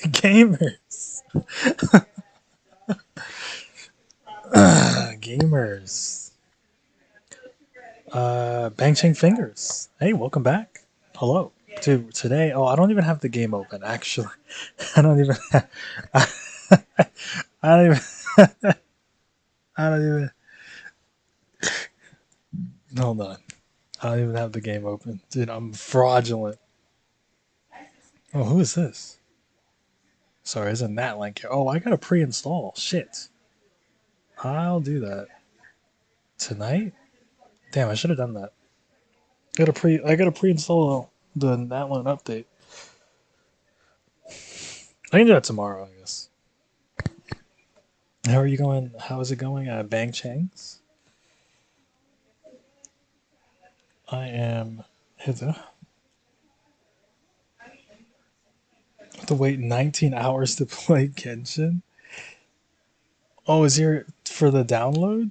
Gamers. Gamers. Bang Chang Fingers. Hey, welcome back. Hello. Today, oh, I don't even have the game open, actually. I don't even. I, I don't even. I don't even. Hold on. I don't even have the game open. Dude, I'm fraudulent. Oh, who is this? Sorry, isn't that link here? Oh, I gotta pre-install. Shit. I'll do that. Tonight? Damn, I should have done that. I gotta pre-install the Natlin update. I can do that tomorrow, I guess. How are you going? How is it going at Bang Chang's? I am hither. I have to wait 19 hours to play Genshin. Oh, is here for the download?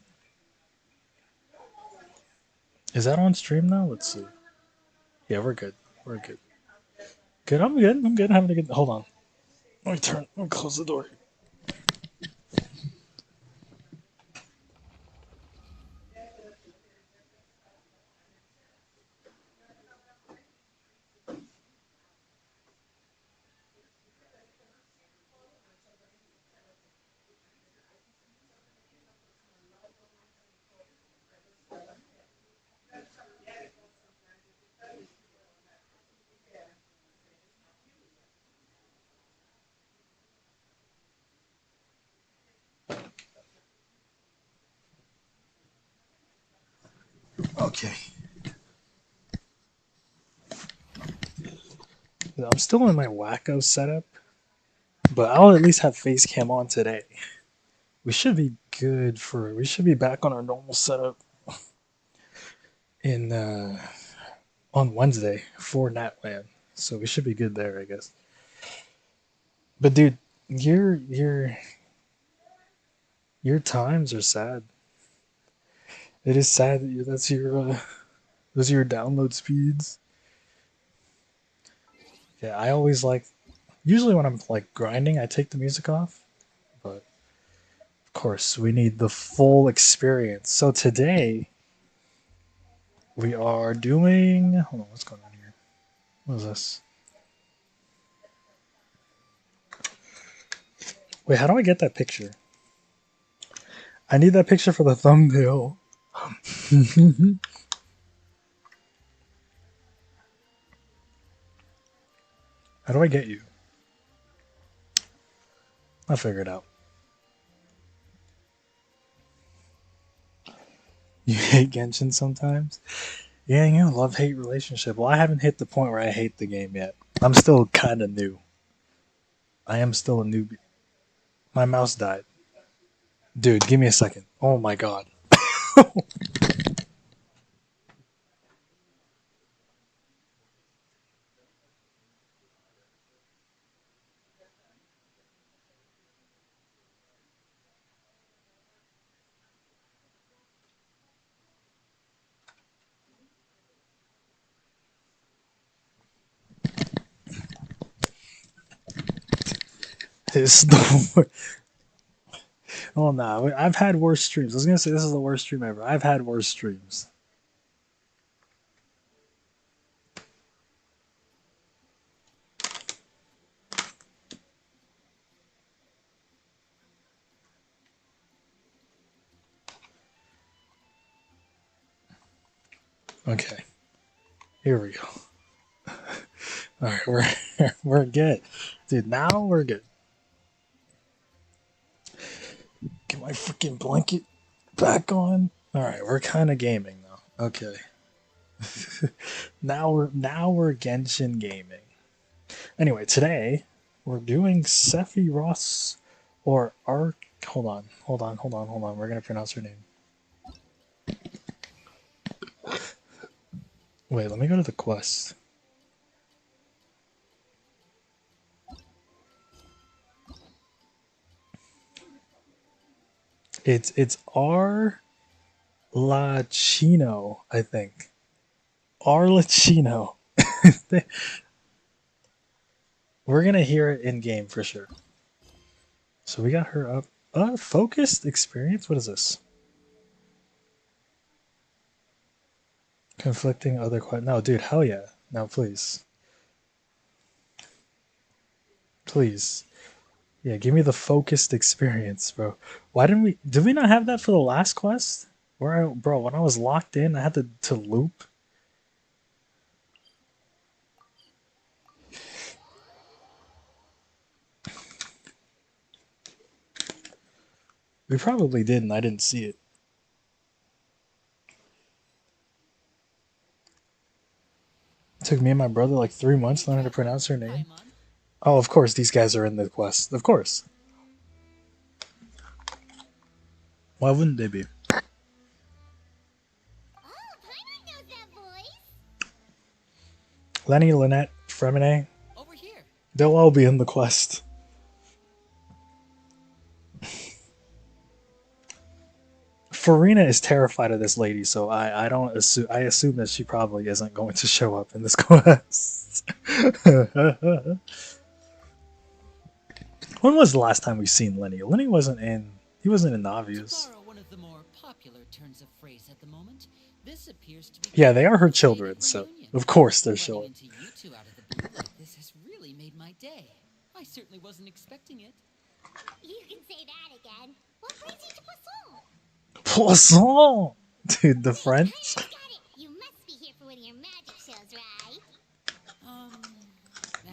Is that on stream now? Let's see. Yeah, we're good. We're good. Good. I'm good. I'm good. Having a good. Hold on. Let me close the door. Okay. I'm still in my wacko setup, but I'll at least have face cam on today. We should be good for. We should be back on our normal setup in on Wednesday for Natland, so we should be good there, I guess. But dude, your times are sad. It is sad that that's your those are your download speeds. Yeah, I always like. Usually when I'm like grinding, I take the music off, but of course we need the full experience. So today we are doing. Hold on, what's going on here? What is this? Wait, how do I get that picture? I need that picture for the thumbnail. How do I get you? I'll figure it out. You hate Genshin sometimes? Yeah, you know, love-hate relationship. Well, I haven't hit the point where I hate the game yet. I'm still kind of new. I am still a newbie. My mouse died. Dude, give me a second. Oh my god. This is the Oh no, I've had worse streams. I was gonna say this is the worst stream ever. I've had worse streams. Okay, here we go. All right, we're good, dude. Now we're good. Get my freaking blanket back on. All right, we're kind of gaming now. Okay, now we're Genshin gaming. Anyway, today we're doing Sephiroth or Arc. Hold on. We're gonna pronounce her name. Wait, let me go to the quest. It's Arlachino, I think. Arlachino. We're gonna hear it in game for sure. So we got her up. Focused experience. What is this? Conflicting other questions. No, dude. Hell yeah. No, please, please. Yeah, give me the focused experience, bro. Why didn't we? Did we not have that for the last quest? Bro, when I was locked in, I had to loop. We probably did, and I didn't see it. It took me and my brother like 3 months learning to pronounce her name. Oh, of course, these guys are in the quest. Of course. Why wouldn't they be? Lenny, Lynette, Fremine, they'll all be in the quest. Farina is terrified of this lady, so I don't assume I assume that she probably isn't going to show up in this quest. When was the last time we seen Lenny? Lenny wasn't in. He wasn't in Navius. One of the more popular turns of phrase at the moment. This appears to be Yeah, they are her children, so of course they're showing. Into you two out of the blue like this has really made my day. I certainly wasn't expecting it. You can say that again. What brings you to Poisson? Poisson, dude, the French. Got it. You must be here for one of your magic shows, right?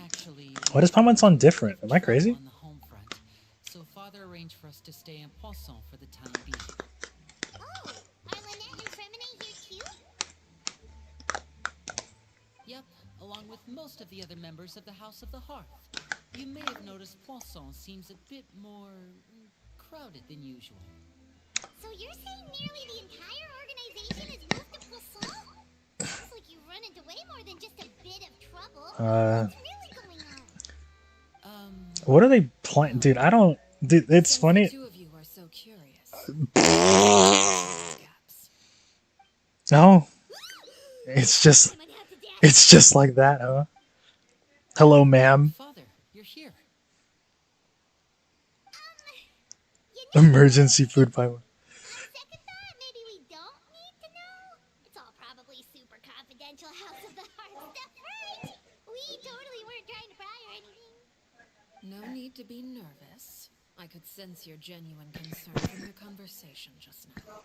Actually, Why does Paimon different? Am I crazy? On the home front, so Father arranged for us to stay in Poisson for the time being. Oh, are Lynette and Fremine here too? Yep, along with most of the other members of the House of the Hearth. You may have noticed Poisson seems a bit more crowded than usual. So you're saying nearly the entire organization is moved to Poisson? Sounds like you run into way more than just a bit of trouble. What's really going on? What are they playing? Dude, I don't. Dude, it's funny. The two of you are so curious. No, it's just like that, huh? Hello, ma'am. Father, you're here. Emergency food pipeline. On second thought, maybe we don't need to know. It's all probably super confidential House of the Heart stuff, right? We totally weren't trying to pry or anything. No need to be nervous. I could sense your genuine concern from your conversation just now.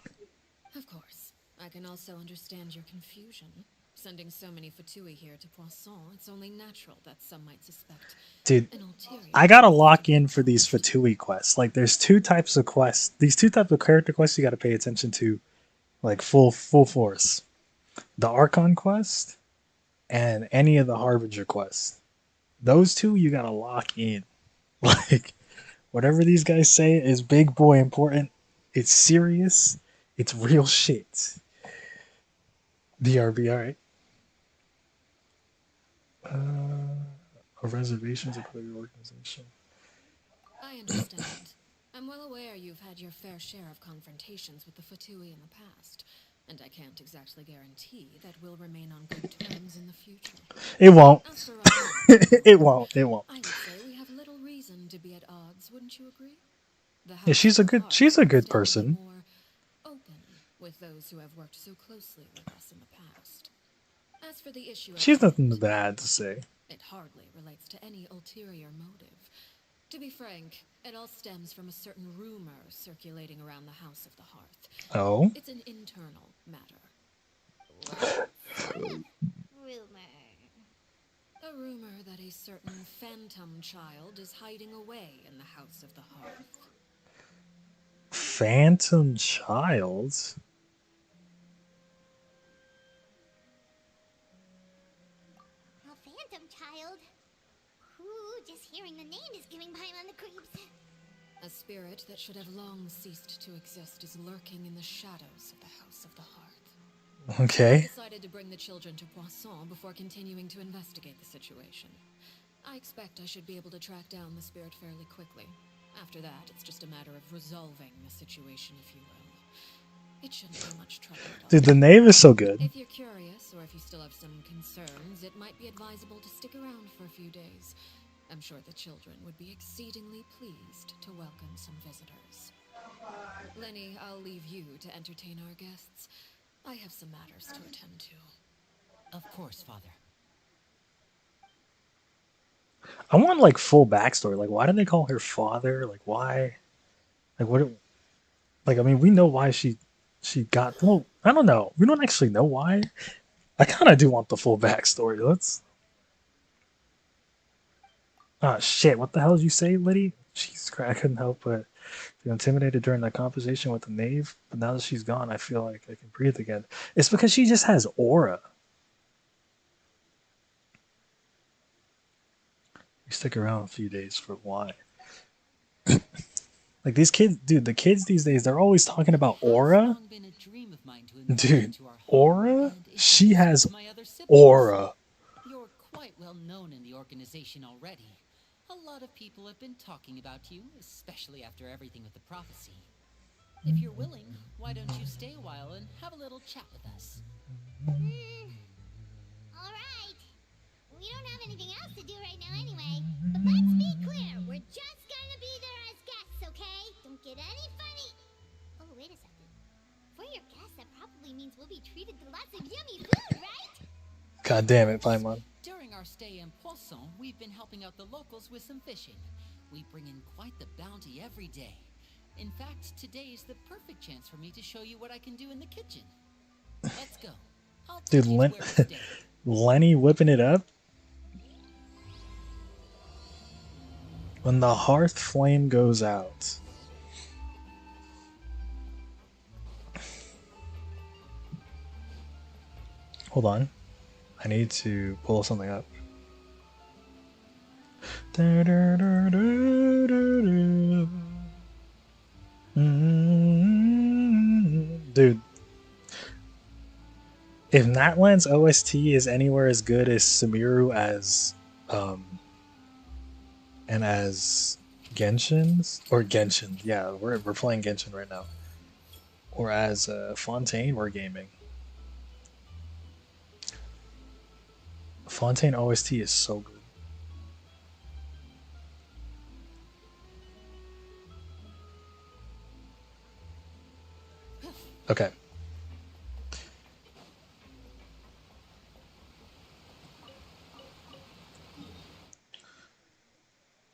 Of course, I can also understand your confusion. Sending so many Fatui here to Poisson, it's only natural that some might suspect Dude, an ulterior I gotta motive to lock be in for these involved. Fatui quests. Like, there's two types of quests. These two types of character quests you gotta pay attention to, like full force. The Archon quest and any of the Harbinger quests. Those two you gotta lock in. Like, whatever these guys say is big boy important. It's serious. It's real shit. DRB, alright. A reservation to play your organization. I understand. I'm well aware you've had your fair share of confrontations with the Fatui in the past, and I can't exactly guarantee that we'll remain on good terms in the future. It won't. As for right now, It however, won't. It won't. I would say we have little reason to be at odds, wouldn't you agree? The Yeah, House of the Hearth she's a could good stand to be person. more open with those who have worked so closely with us in the past. As for the issue at She's nothing hand, bad to say. it hardly relates to any ulterior motive. To be frank, it all stems from a certain rumor circulating around the House of the Hearth. Oh? It's an internal matter. What sort of rumor? A rumor that a certain phantom child is hiding away in the House of the Hearth. Phantom Child? A phantom child? Ooh, just hearing the name is giving Paimon the creeps. A spirit that should have long ceased to exist is lurking in the shadows of the House of the Hearth. I Okay. decided to bring the children to Poisson before continuing to investigate the situation. I expect I should be able to track down the spirit fairly quickly. After that, it's just a matter of resolving the situation, if you will. It shouldn't be much trouble at all. Dude, the name is so good. If you're curious, or if you still have some concerns, it might be advisable to stick around for a few days. I'm sure the children would be exceedingly pleased to welcome some visitors. Lenny, I'll leave you to entertain our guests. I have some matters to attend to. Of course, Father. I want like full backstory. Like, why do they call her father? Like, why? Like, what? Like, I mean, we know why she got. Well, I don't know. We don't actually know why. I kind of do want the full backstory. Let's. Ah, shit. What the hell did you say, Liddy? Jesus Christ, I couldn't help but feel intimidated during that conversation with the knave. But now that she's gone, I feel like I can breathe again. It's because she just has aura. You stick around a few days for why? Like these kids, dude, the kids these days, they're always talking about It has aura. long been a dream of mine to invite you Dude, to our home aura? and She introduce you has to my other siblings. aura. You're quite well known in the organization already. A lot of people have been talking about you, especially after everything with the prophecy. If you're willing, why don't you stay a while and have a little chat with us? Alright. We don't have anything else to do right now anyway. But let's be clear, we're just gonna be there as guests, okay? Don't get any funny. Oh, wait a second. For your guests, that probably means we'll be treated to lots of yummy food, right? God damn it, Paimon. During our stay in Poisson, we've been helping out the locals with some fishing. We bring in quite the bounty every day. In fact, today is the perfect chance for me to show you what I can do in the kitchen. Let's go. I'll take Dude, you to where we stay. Lenny whipping it up? When the hearth flame goes out. Hold on. I need to pull something up. Dude, if Natlan's OST is anywhere as good as Sumiru as and as Genshin's or Genshin, yeah, we're playing Genshin right now, or as Fontaine, we're gaming. Fontaine OST is so good. Okay.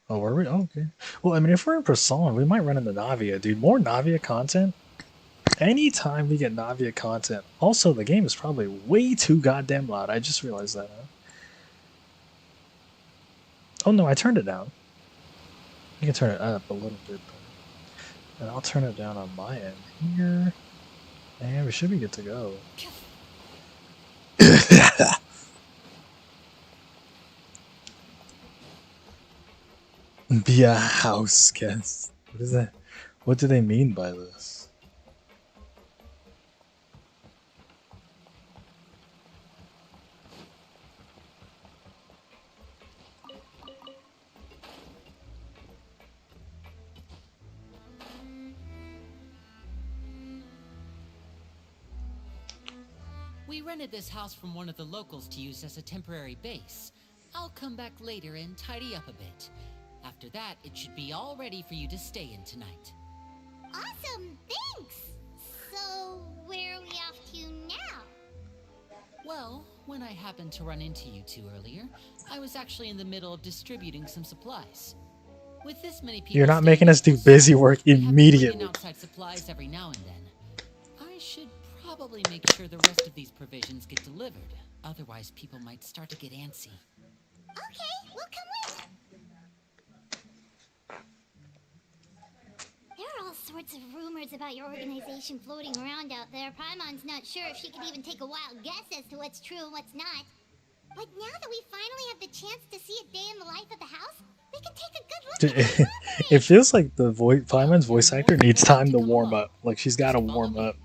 Oh, were we? Oh, okay. Well, I mean, if we're in Person, we might run into Navia, dude. More Navia content, anytime we get Navia content. Also, the game is probably way too goddamn loud. I just realized that. Huh? Oh no, I turned it down. You can turn it up a little bit. And I'll turn it down on my end here. And we should be good to go. Be a house guest. What is that? What do they mean by this? We rented this house from one of the locals to use as a temporary base. I'll come back later and tidy up a bit. After that, it should be all ready for you to stay in tonight. Awesome, thanks! So, where are we off to now? Well, when I happened to run into you two earlier, I was actually in the middle of distributing some supplies. With this many people, You're not making us do busy work immediately. Outside supplies every now and then. I should probably make sure the rest of these provisions get delivered. Otherwise, people might start to get antsy. Okay, we'll come with. There are all sorts of rumors about your organization floating around out there. Paimon's not sure if she can even take a wild guess as to what's true and what's not. But now that we finally have the chance to see a day in the life of the house, we can take a good look at it. It feels like the Paimon's voice actor needs time to warm up. Like she's got to warm up.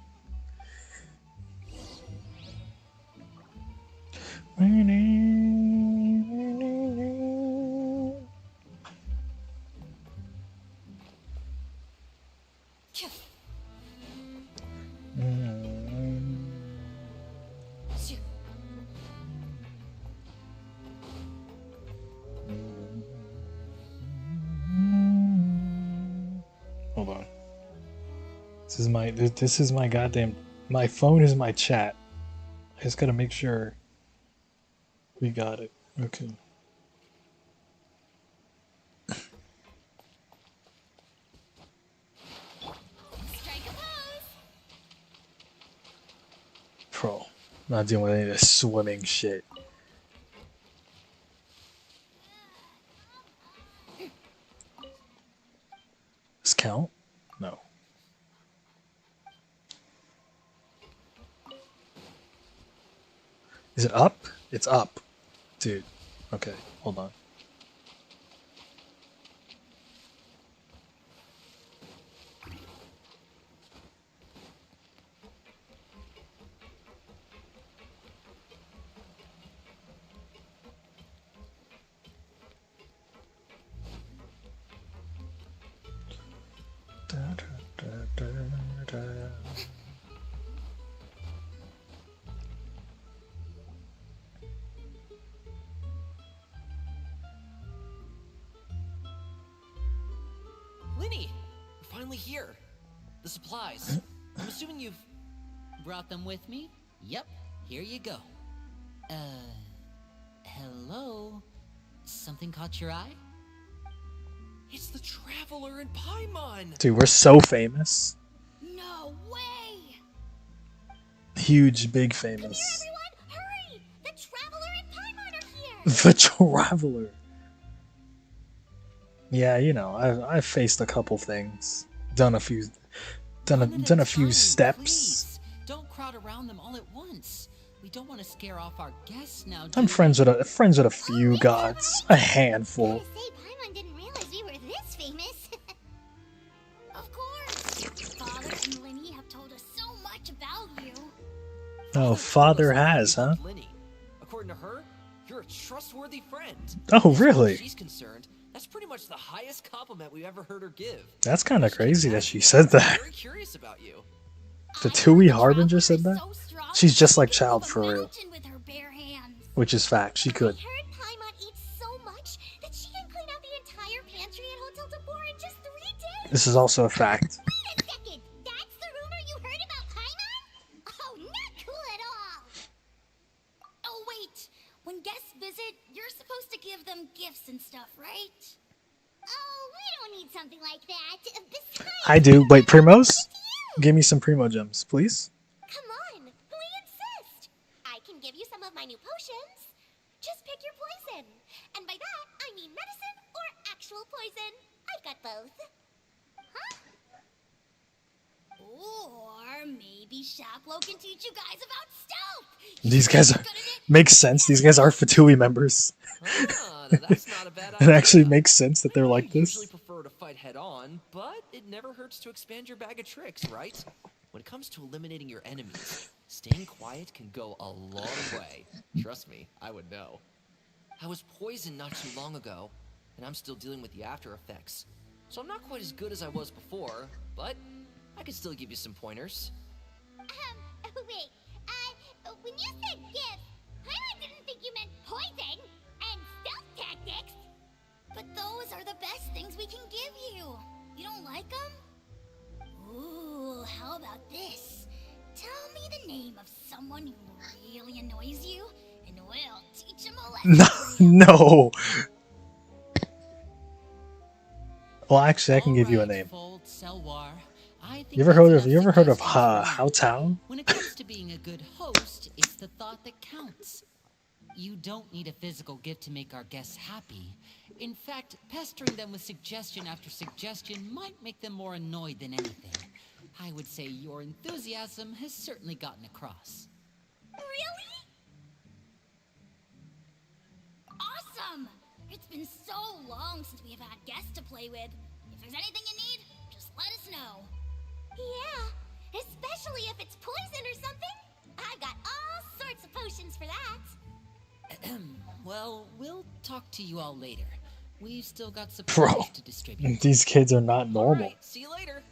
Hold on. This is my goddamn. My phone is my chat. I just gotta make sure we got it. Okay. Strike a pose. Bro, not dealing with any of this swimming shit. Does count? No. Is it up? It's up. Dude. Okay, hold on. Linny, we're finally here. The supplies. I'm assuming you've Brought them with me? Yep, here you go. Hello? Something caught your eye? It's the Traveler in Paimon! Dude, we're so famous. No way! Huge, big Come here, famous. everyone! Hurry! The Traveler and Paimon are here! The Traveler. Yeah, you know, I've faced a couple things, done a few steps. Please. Don't crowd around them all at once. We don't want to scare off our guests now. I'm friends with a few gods, a handful. I say Paimon didn't realize we were this famous. Of course! Father and Linny have told us so much about you. Oh, father has, huh? Linny. According to her, you're a trustworthy friend. Oh, As far really? as she's concerned, that's pretty much the highest compliment we've ever heard her give. That's kind of crazy that she said that. Very curious about you. The Tui Harbinger said that? So strong, She's just like she can Child move a for real. mountain with her bare hands. Which is fact, she could. I heard Paimon eats so much that she can clean out the entire pantry at Hotel Tabor in just 3 days. This is also a fact. Wait a second! That's the rumor you heard about Paimon? Oh, not cool at all! Oh, wait. When guests visit, you're supposed to give them gifts and stuff, right? Oh, we don't need something like that. Besides, I do. Wait, Primos? it's you. Give me some Primo Gems, please. Come on, we insist. I can give you some of my new potions. Just pick your poison. And by that, I mean medicine or actual poison. I've got both. Huh? Or maybe Shaplo can teach you guys about stealth. These guys are makes sense. These guys are Fatui members. Ah, now that's not a bad It idea. actually makes sense that they're like I usually this. prefer to fight head on, but it never hurts to expand your bag of tricks, right? When it comes to eliminating your enemies, staying quiet can go a long way. Trust me, I would know. I was poisoned not too long ago, and I'm still dealing with the after effects. So I'm not quite as good as I was before, but I can still give you some pointers. Wait. When you said gift, I didn't think you meant poison and stealth tactics. But those are the best things we can give you. You don't like them? Ooh, how about this? Tell me the name of someone who really annoys you, and we'll teach him a lesson. No. Well, actually, I can give you a name. You ever heard of Hao Tao? When it comes to being a good host, it's the thought that counts. You don't need a physical gift to make our guests happy. In fact, pestering them with suggestion after suggestion might make them more annoyed than anything. I would say your enthusiasm has certainly gotten across. Really? Awesome! It's been so long since we have had guests to play with. If there's anything you need, just let us know. Yeah, especially if it's poison or something. I've got all sorts of potions for that. Well, we'll talk to you all later. We've still got Bro, supplies to distribute. these kids are not normal. Alright, see you later.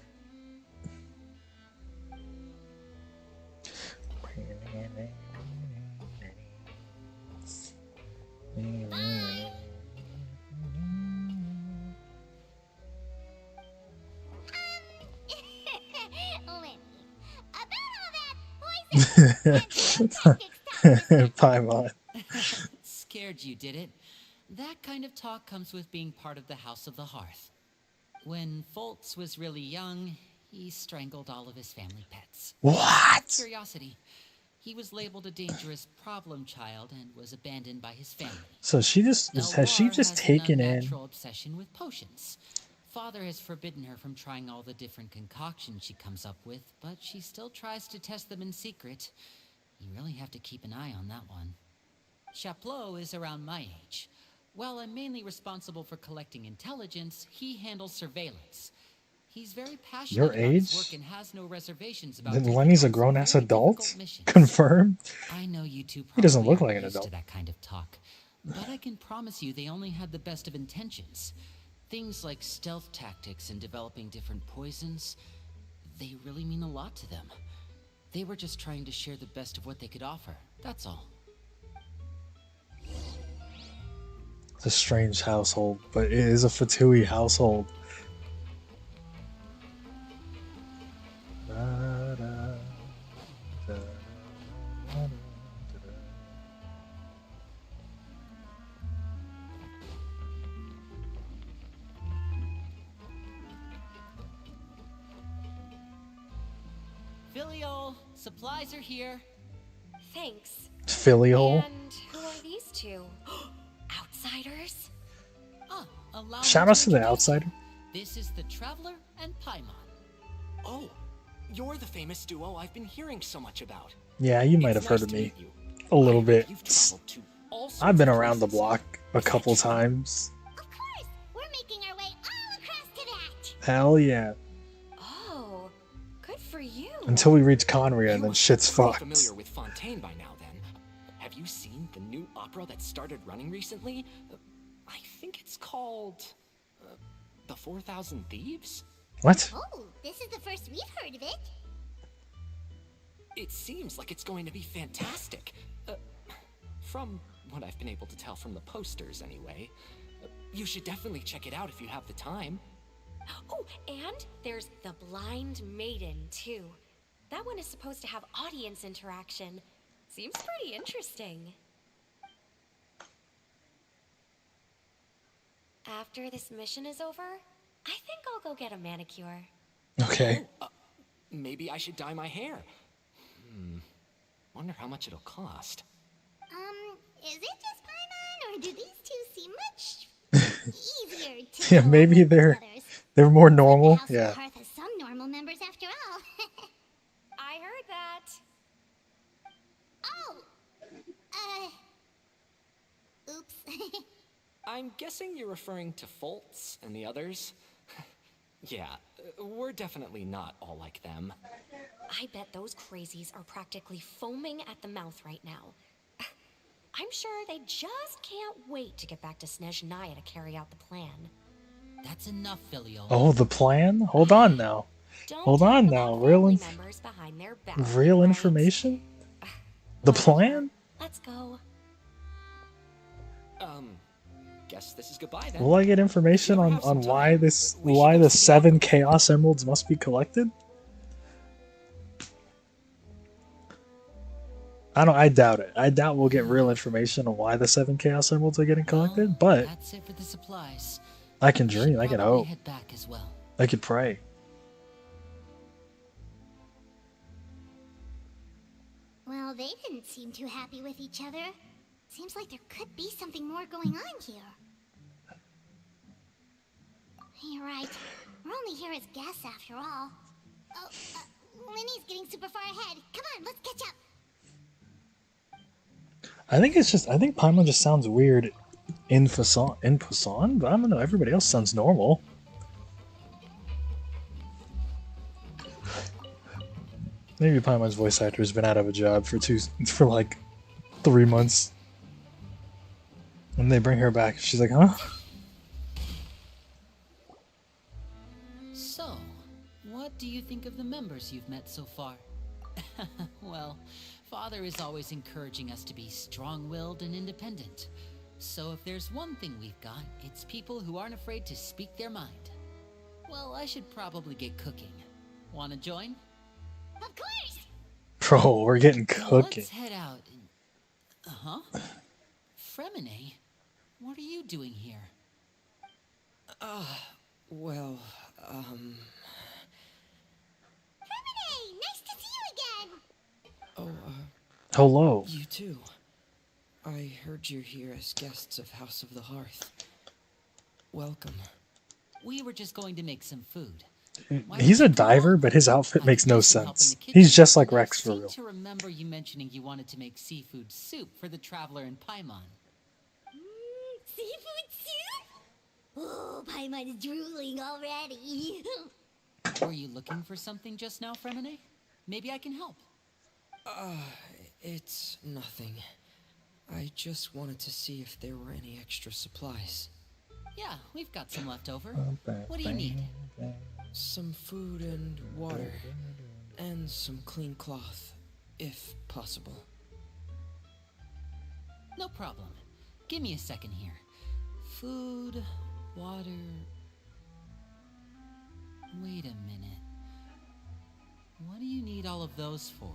Paimon. Scared you, did it? That kind of talk comes with being part of the House of the Hearth. When Foltz was really young, he strangled all of his family pets. What? Curiosity. He was labeled a dangerous problem child and was abandoned by his family. So has she just taken an in? unnatural obsession with potions. Father has forbidden her from trying all the different concoctions she comes up with, but she still tries to test them in secret. You really have to keep an eye on that one. Chaplot is around my age. While I'm mainly responsible for collecting intelligence, he handles surveillance. He's very passionate Your about his age? work and has no reservations about Then taking Lenny's a on some grown-ass very adult? difficult missions. Confirmed? I know you two He doesn't probably look aren't like an used adult. to that kind of talk, but I can promise you they only had the best of intentions. Things like stealth tactics and developing different poisons, they really mean a lot to them. They were just trying to share the best of what they could offer, that's all. It's a strange household, but it is a Fatui household. Filial, supplies are here. Thanks. Filial. And who are these two? Outsiders? Allow Shout me outs to the introduce outsider. you. This is the Traveler and Paimon. Oh, you're the famous duo I've been hearing so much about. Yeah, you might It's have heard nice of to me meet you. a little I heard bit. You've traveled to all sorts I've been of around the places. block a Is that couple true? times. Of course, we're making our way all across to that. Hell yeah. Oh, good for you. Until we reach Conria You and then must shit's be pretty fucked. familiar with Fontaine by now, then. Have you seen the new opera that started running recently? I think it's called The 4,000 Thieves? What? Oh, this is the first we've heard of it. It seems like it's going to be fantastic. From what I've been able to tell from the posters, anyway. You should definitely check it out if you have the time. Oh, and there's The Blind Maiden, too. That one is supposed to have audience interaction. Seems pretty interesting. After this mission is over, I think I'll go get a manicure. Okay. maybe I should dye my hair. Wonder how much it'll cost. Is it just Paimon, or do these two seem much easier to Yeah, get along maybe with than the others? they're more It's like the normal. House of Yeah. the Hearth has some normal members after all. I heard that. Oh! Oops. I'm guessing you're referring to Foltz and the others? Yeah, we're definitely not all like them. I bet those crazies are practically foaming at the mouth right now. I'm sure they just can't wait to get back to Snezhnaya to carry out the plan. That's enough, Filio. Oh, the plan? Hold on now. Don't Hold talk on about now. family members behind their back, Real right? information? The Whatever. plan? Let's go. Guess this is goodbye then. Will I get information If you on, ever have some why time, this we should why go the see 7 opera. Chaos Emeralds must be collected? I doubt it. I doubt we'll get real information on why the 7 Chaos Emeralds are getting collected, Well, but that's it for the supplies. I can We should dream, I can probably hope. head back as well. I could pray. Well, they didn't seem too happy with each other. Seems like there could be something more going on here. You're right. We're only here as guests after all. Oh, Winnie's getting super far ahead. Come on, let's catch up. I think Paimon just sounds weird in Pusan, but I don't know, everybody else sounds normal. Maybe Paimon's voice actor has been out of a job for like 3 months. And they bring her back. She's like, huh? So, what do you think of the members you've met so far? Well, Father is always encouraging us to be strong-willed and independent. So if there's one thing we've got, it's people who aren't afraid to speak their mind. Well, I should probably get cooking. Wanna join? Of course! Bro, we're getting Well, cooking. let's head out. Uh-huh. Fremine, what are you doing here? Well, Hermione, nice to see you again! Hello. you too. I heard you're here as guests of House of the Hearth. Welcome. We were just going to make some food. He's a diver, but his outfit makes no sense. He's just like Rex for I real. seem to remember you mentioning you wanted to make seafood soup for the traveler in Paimon. Seafood soup? Oh, Paimon's drooling already. Were you looking for something just now, Fremine? Maybe I can help. It's nothing. I just wanted to see if there were any extra supplies. Yeah, we've got some left over. What do you need? Some food and water. And some clean cloth, if possible. No problem. Give me a second here. Food, water... Wait a minute. What do you need all of those for?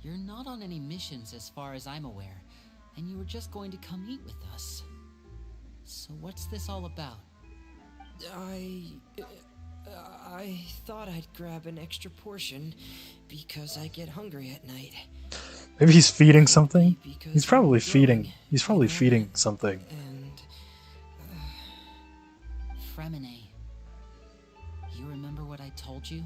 You're not on any missions as far as I'm aware, and you were just going to come eat with us. So what's this all about? I thought I'd grab an extra portion because I get hungry at night. Maybe he's feeding something. Because He's probably we're feeding. growing, He's probably you know? feeding something. And Fremine, you remember what I told you?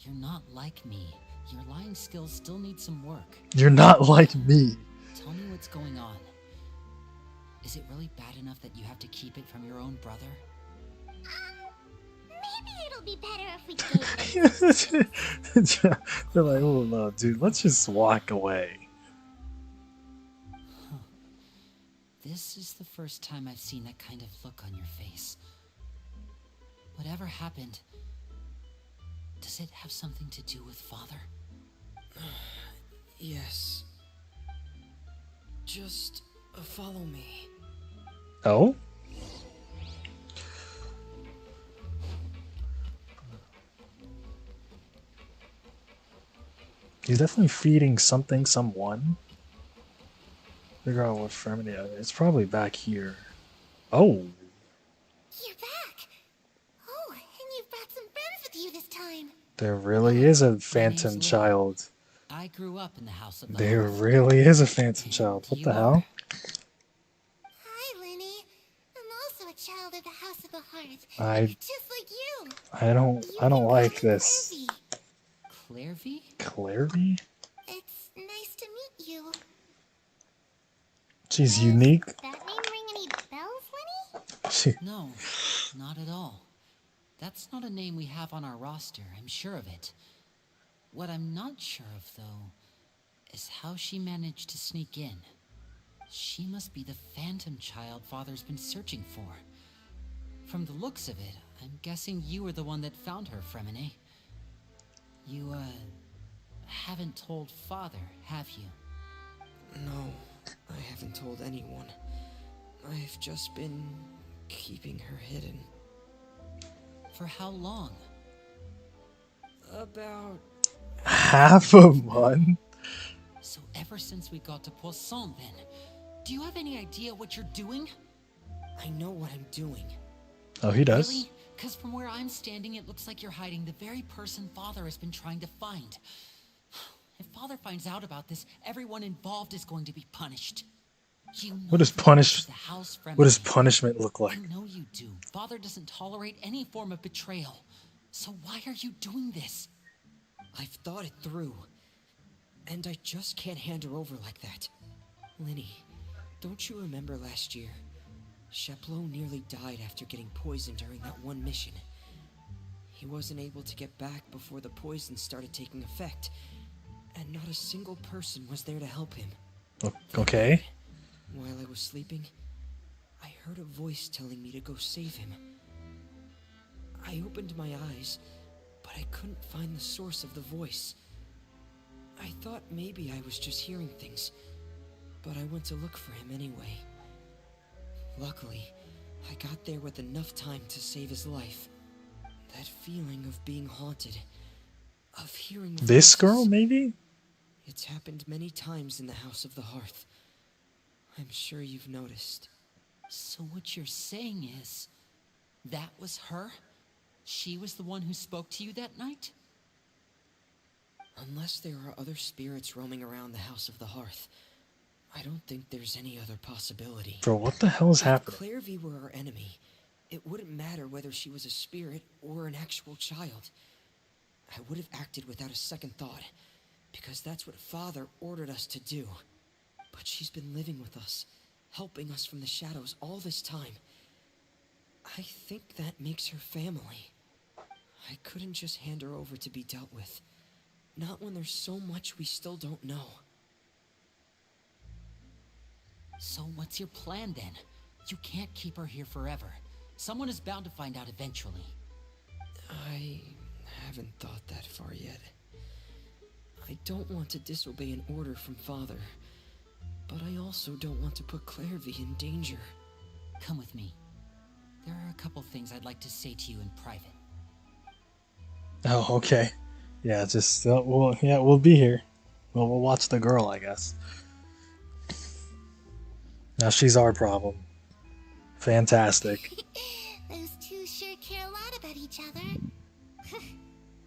You're not like me. Your lying skills still need some work. You're not like me. Tell me what's going on. Is it really bad enough that you have to keep it from your own brother? Maybe it'll be better if we gave it. They're like, oh no, dude, let's just walk away. This is the first time I've seen that kind of look on your face. Whatever happened, does it have something to do with Father? yes. Just follow me. Oh? He's definitely feeding something, someone. Figure out what Fremini is. It's probably back here. Oh. You're back! Oh, and you've brought some friends with you this time. There really is a My name's phantom Lily. child. I grew up in the House of the There Hearth. really is a phantom And child. What you the are. hell? Hi, Lenny. I'm also a child of the House of the Hearth. I Just like you. I don't You I don't can call like me this. Clarvy. Clarvy? Clarity? It's nice to meet you. She's Does unique. that name ring any bells, Lenny? She No, not at all. That's not a name we have on our roster, I'm sure of it. What I'm not sure of, though, is how she managed to sneak in. She must be the phantom child Father's been searching for. From the looks of it, I'm guessing you were the one that found her, Fremine. You, haven't told Father, have you? No, I haven't told anyone. I've just been keeping her hidden. For how long? About half a month. So ever since we got to Poisson, then, do you have any idea what you're doing? I know what I'm doing. Oh, he does. Really? Because from where I'm standing, it looks like you're hiding the very person Father has been trying to find. If Father finds out about this, everyone involved is going to be punished. You know What does the punish? rules of the house, What does Fremine. punishment look like? I know you do. Father doesn't tolerate any form of betrayal. So why are you doing this? I've thought it through. And I just can't hand her over like that. Linny, don't you remember last year? Sheplo nearly died after getting poisoned during that one mission. He wasn't able to get back before the poison started taking effect, and not a single person was there to help him. Okay. While I was sleeping, I heard a voice telling me to go save him. I opened my eyes, but I couldn't find the source of the voice. I thought maybe I was just hearing things, but I went to look for him anyway. Luckily, I got there with enough time to save his life. That feeling of being haunted, of hearing This voices, girl, maybe? it's happened many times in the House of the Hearth. I'm sure you've noticed. So what you're saying is, that was her? She was the one who spoke to you that night? Unless there are other spirits roaming around the House of the Hearth, I don't think there's any other possibility. Bro, what the hell is If happening? Clarvy were our enemy, it wouldn't matter whether she was a spirit or an actual child. I would have acted without a second thought, because that's what Father ordered us to do. But she's been living with us, helping us from the shadows all this time. I think that makes her family. I couldn't just hand her over to be dealt with. Not when there's so much we still don't know. So what's your plan then? You can't keep her here forever. Someone is bound to find out eventually. I haven't thought that far yet. I don't want to disobey an order from Father, but I also don't want to put Clarvy in danger. Come with me. There are a couple things I'd like to say to you in private. Oh, okay. Yeah, just we'll be here. Well, we'll watch the girl, I guess. Now she's our problem. Fantastic. Those two sure care a lot about each other.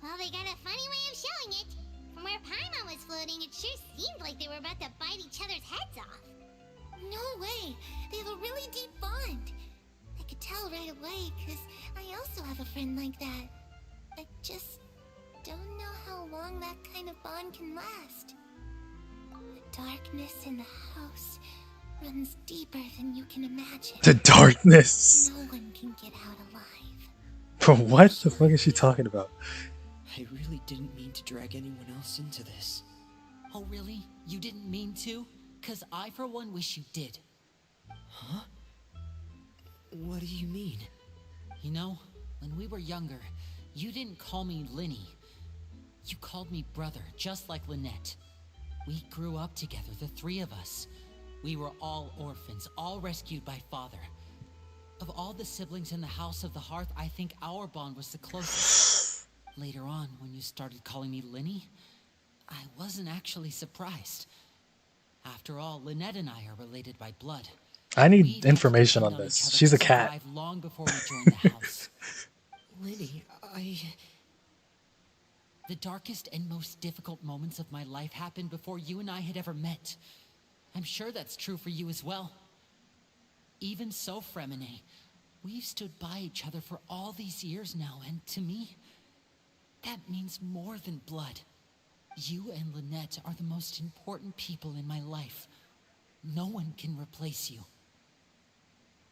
Well, they got a funny way of showing it. From where Paimon was floating, it sure seemed like they were about to bite each other's heads off. No way. They have a really deep bond. I could tell right away, because I also have a friend like that. I just don't know how long that kind of bond can last. The darkness in the house runs deeper than you can imagine. The darkness. No one can get out alive. Bro, what the fuck is she talking about? I really didn't mean to drag anyone else into this. Oh really? You didn't mean to? 'Cause I for one wish you did. Huh? What do you mean? You know, when we were younger, you didn't call me Linny. You called me brother, just like Lynette. We grew up together, the three of us. We were all orphans, all rescued by Father. Of all the siblings in the House of the Hearth, I think our bond was the closest. Later on, when you started calling me Linny, I wasn't actually surprised. After all, Lynette and I are related by blood. I We need had to information depend on each this. other She's to a cat. survive long before we joined the house. Linny, The darkest and most difficult moments of my life happened before you and I had ever met. I'm sure that's true for you as well. Even so, Fremine, we've stood by each other for all these years now, and to me, that means more than blood. You and Lynette are the most important people in my life. No one can replace you.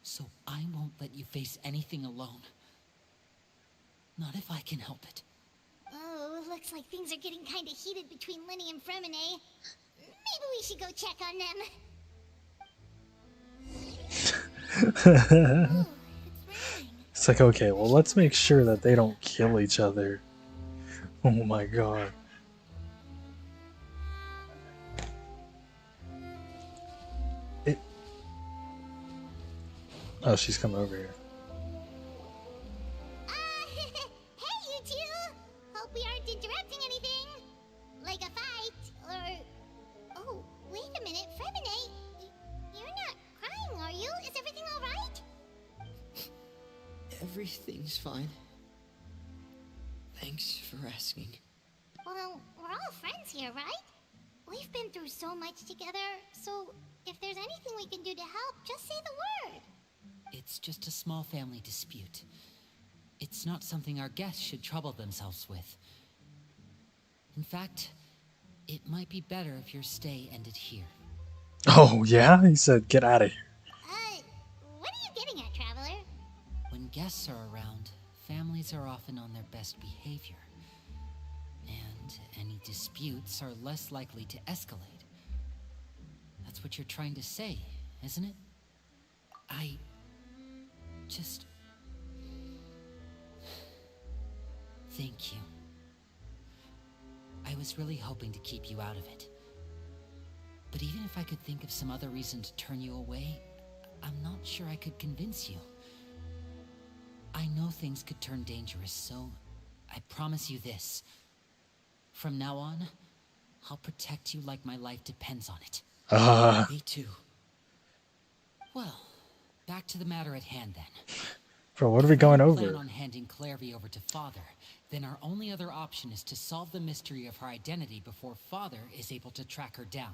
So I won't let you face anything alone. Not if I can help it. Oh, looks like things are getting kind of heated between Lenny and Fremine. Maybe we should go check on them. Oh, it's raining. It's like, okay, well, let's make sure that they don't kill each other. Oh my god. Oh, she's coming over here. Hey, you two! Hope we aren't interrupting anything. Like a fight, or... Oh, wait a minute, Fremine. You're not crying, are you? Is everything alright? Everything's fine. Thanks for asking. Well, we're all friends here, right? We've been through so much together, so if there's anything we can do to help, just say the word. It's just a small family dispute. It's not something our guests should trouble themselves with. In fact, it might be better if your stay ended here. Oh, yeah? He said, get out of here. What are you getting at, Traveler? When guests are around, families are often on their best behavior. And any disputes are less likely to escalate. That's what you're trying to say, isn't it? I just... Thank you. I was really hoping to keep you out of it. But even if I could think of some other reason to turn you away, I'm not sure I could convince you. I know things could turn dangerous, so I promise you this. From now on, I'll protect you like my life depends on it. Me too. Well, back to the matter at hand then. Bro, what are we going If we over? plan on handing Clairvy over to Father, then our only other option is to solve the mystery of her identity before Father is able to track her down.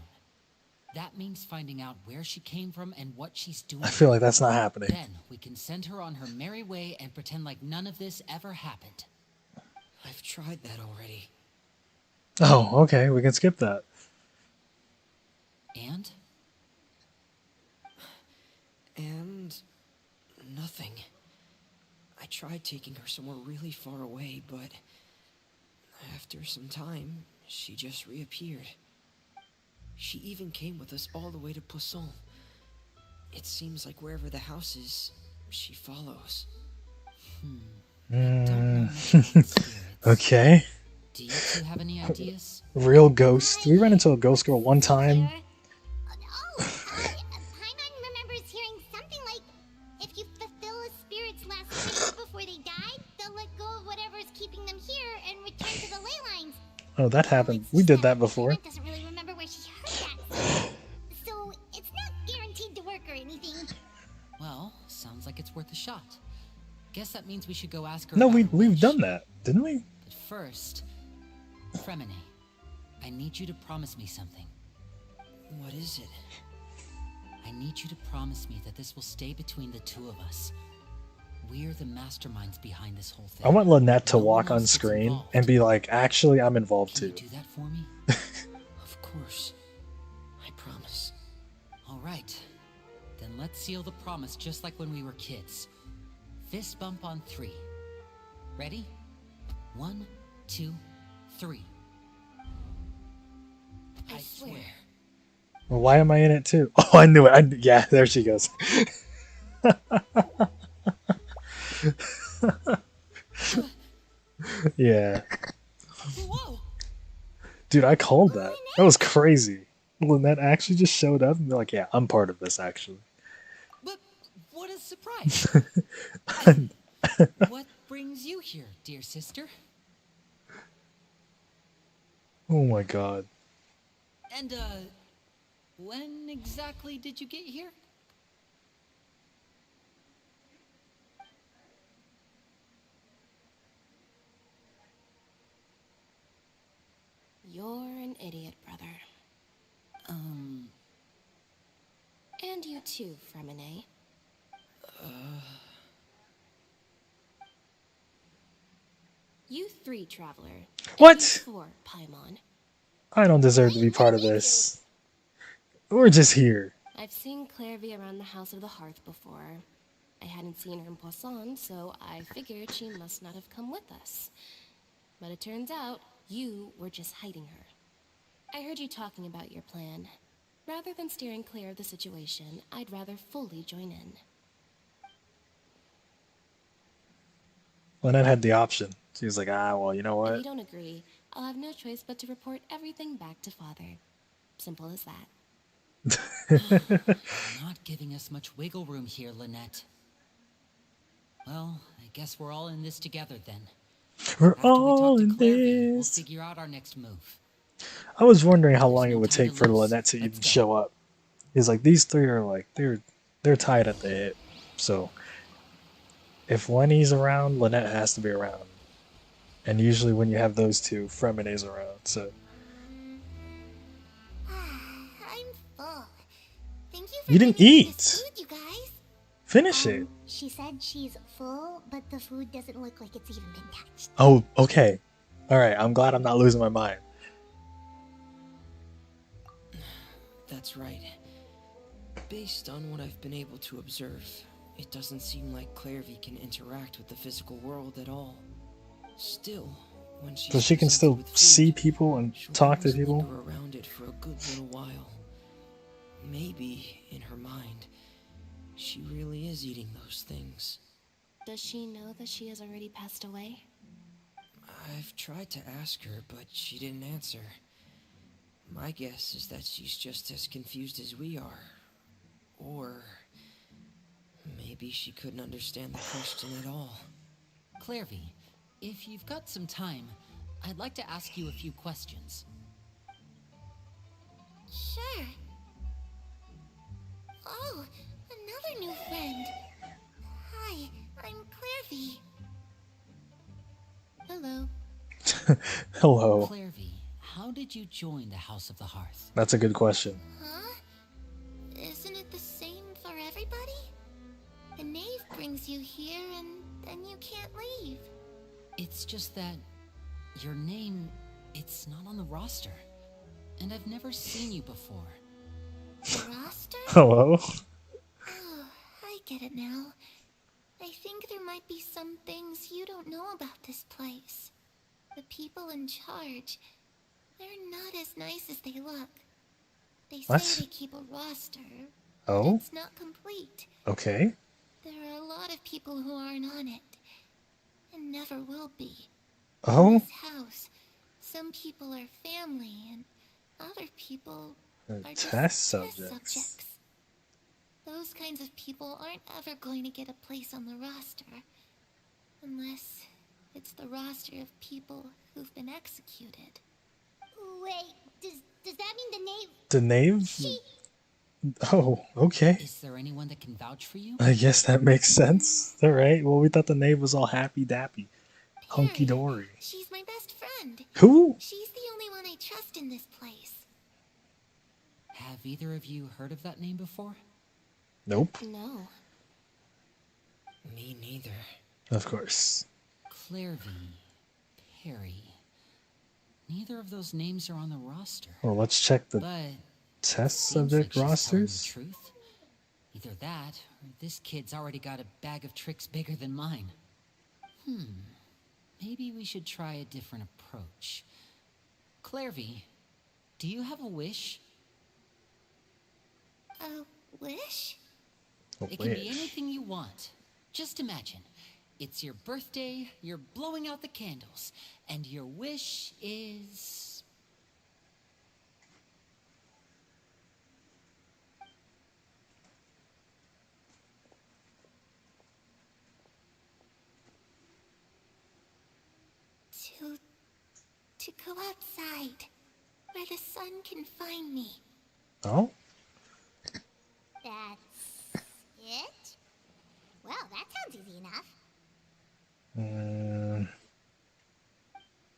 That means finding out where she came from and what she's doing. I feel like that's not happening. Then we can send her on her merry way and pretend like none of this ever happened. I've tried that already. Oh, okay, we can skip that. And? And... nothing. I tried taking her somewhere really far away, but... after some time, she just reappeared. She even came with us all the way to Poisson. It seems like wherever the house is, she follows. Okay. Do you two have any ideas? Real ghost. We ran into a ghost girl one time. Paimon remembers hearing something like, if you fulfill a spirit's last wish before they die, they'll let go of whatever's keeping them here and return to the ley lines. Oh, that happened. We did that before. Paimon doesn't really remember where she heard that. So it's not guaranteed to work or anything. Well, sounds like it's worth a shot. Guess that means we should go ask her. No, about her we've wish. done that, didn't we? But first, Fremine, I need you to promise me something. What is it? I need you to promise me that this will stay between the two of us. We're the masterminds behind this whole thing. I want Lynette to No one walk on else gets screen involved. and be like, actually, I'm involved Can you too. do that for me? Of course. I promise. All right. Then let's seal the promise just like when we were kids. Fist bump on 3. Ready? 1, 2, 3. I swear. Well, why am I in it too? Oh, I knew it. Yeah, there she goes. Yeah. Whoa! Dude, I called that. That was crazy. Lynette actually just showed up and be like, yeah, I'm part of this actually. But what a surprise! What brings you here, dear sister? Oh my god. And, when exactly did you get here? You're an idiot, brother. And you too, Fremine. You three, Traveler. And you What? four, Paimon. I don't deserve to Wait, be what part do of we do? this. We're just here. I've seen Clairvy around the House of the Hearth before. I hadn't seen her in Poisson, so I figured she must not have come with us. But it turns out you were just hiding her. I heard you talking about your plan. Rather than steering clear of the situation, I'd rather fully join in. Lynette had the option. She was like, well, you know If what? you don't agree, I'll have no choice but to report everything back to Father. Simple as that. Not giving us much wiggle room here, Lynette. Well, I guess we're all in this together then. We're After we talk all to in Clairvy, we'll this. figure out our next move. I was wondering how There's long it no would time take to for lose. Lynette to Let's even go. show up. He's like, these three are like, they're tied at the hip. So if Lenny's around, Lynette has to be around. And usually when you have those two, Fremine's around. So I'm full. Thank you for you didn't bringing me eat. this food, you guys. Finish it. She said she's full, but the food doesn't look like it's even been touched. Oh, okay. All right. I'm glad I'm not losing my mind. That's right. Based on what I've been able to observe, it doesn't seem like Clairvy can interact with the physical world at all. Still, when she's So she can presented still with food, see people and she'll talk to always people. linger around it for a good little while. Maybe, in her mind, she really is eating those things. Does she know that she has already passed away? I've tried to ask her, but she didn't answer. My guess is that she's just as confused as we are. Or maybe she couldn't understand the question at all. Clairvy, if you've got some time, I'd like to ask you a few questions. Sure. Oh, another new friend. Hi, I'm Clairvy. Hello. Hello. Clairvy, how did you join the House of the Hearth? That's a good question. Huh? Isn't it the same for everybody? The knave brings you here and then you can't leave. It's just that your name, it's not on the roster. And I've never seen you before. The roster? Hello. Oh, I get it now. I think there might be some things you don't know about this place. The people in charge, they're not as nice as they look. They What? say they keep a roster, but Oh. it's not complete. Okay. There are a lot of people who aren't on it, and never will be. In Oh. this house, some people are family, and other people are just Test subjects. subjects. Those kinds of people aren't ever going to get a place on the roster. Unless it's the roster of people who've been executed. Wait, does that mean the knave... The knave? Oh, okay. Is there anyone that can vouch for you? I guess that makes sense. All right. Well, we thought the knave was all happy dappy, hunky Perry, dory. she's my best friend. Who? She's the only one I trust in this place. Have either of you heard of that name before? Nope. No. Me neither. Of course. Clairvy, Perry. Neither of those names are on the roster. Well, let's check the But test seems like subject she's telling the rosters. truth. Either that, or this kid's already got a bag of tricks bigger than mine. Maybe we should try a different approach. Clairvy, do you have a wish? A wish? It can be anything you want. Just imagine. It's your birthday, you're blowing out the candles, and your wish is... To go outside, where the sun can find me. Oh. That's it? Well, that sounds easy enough.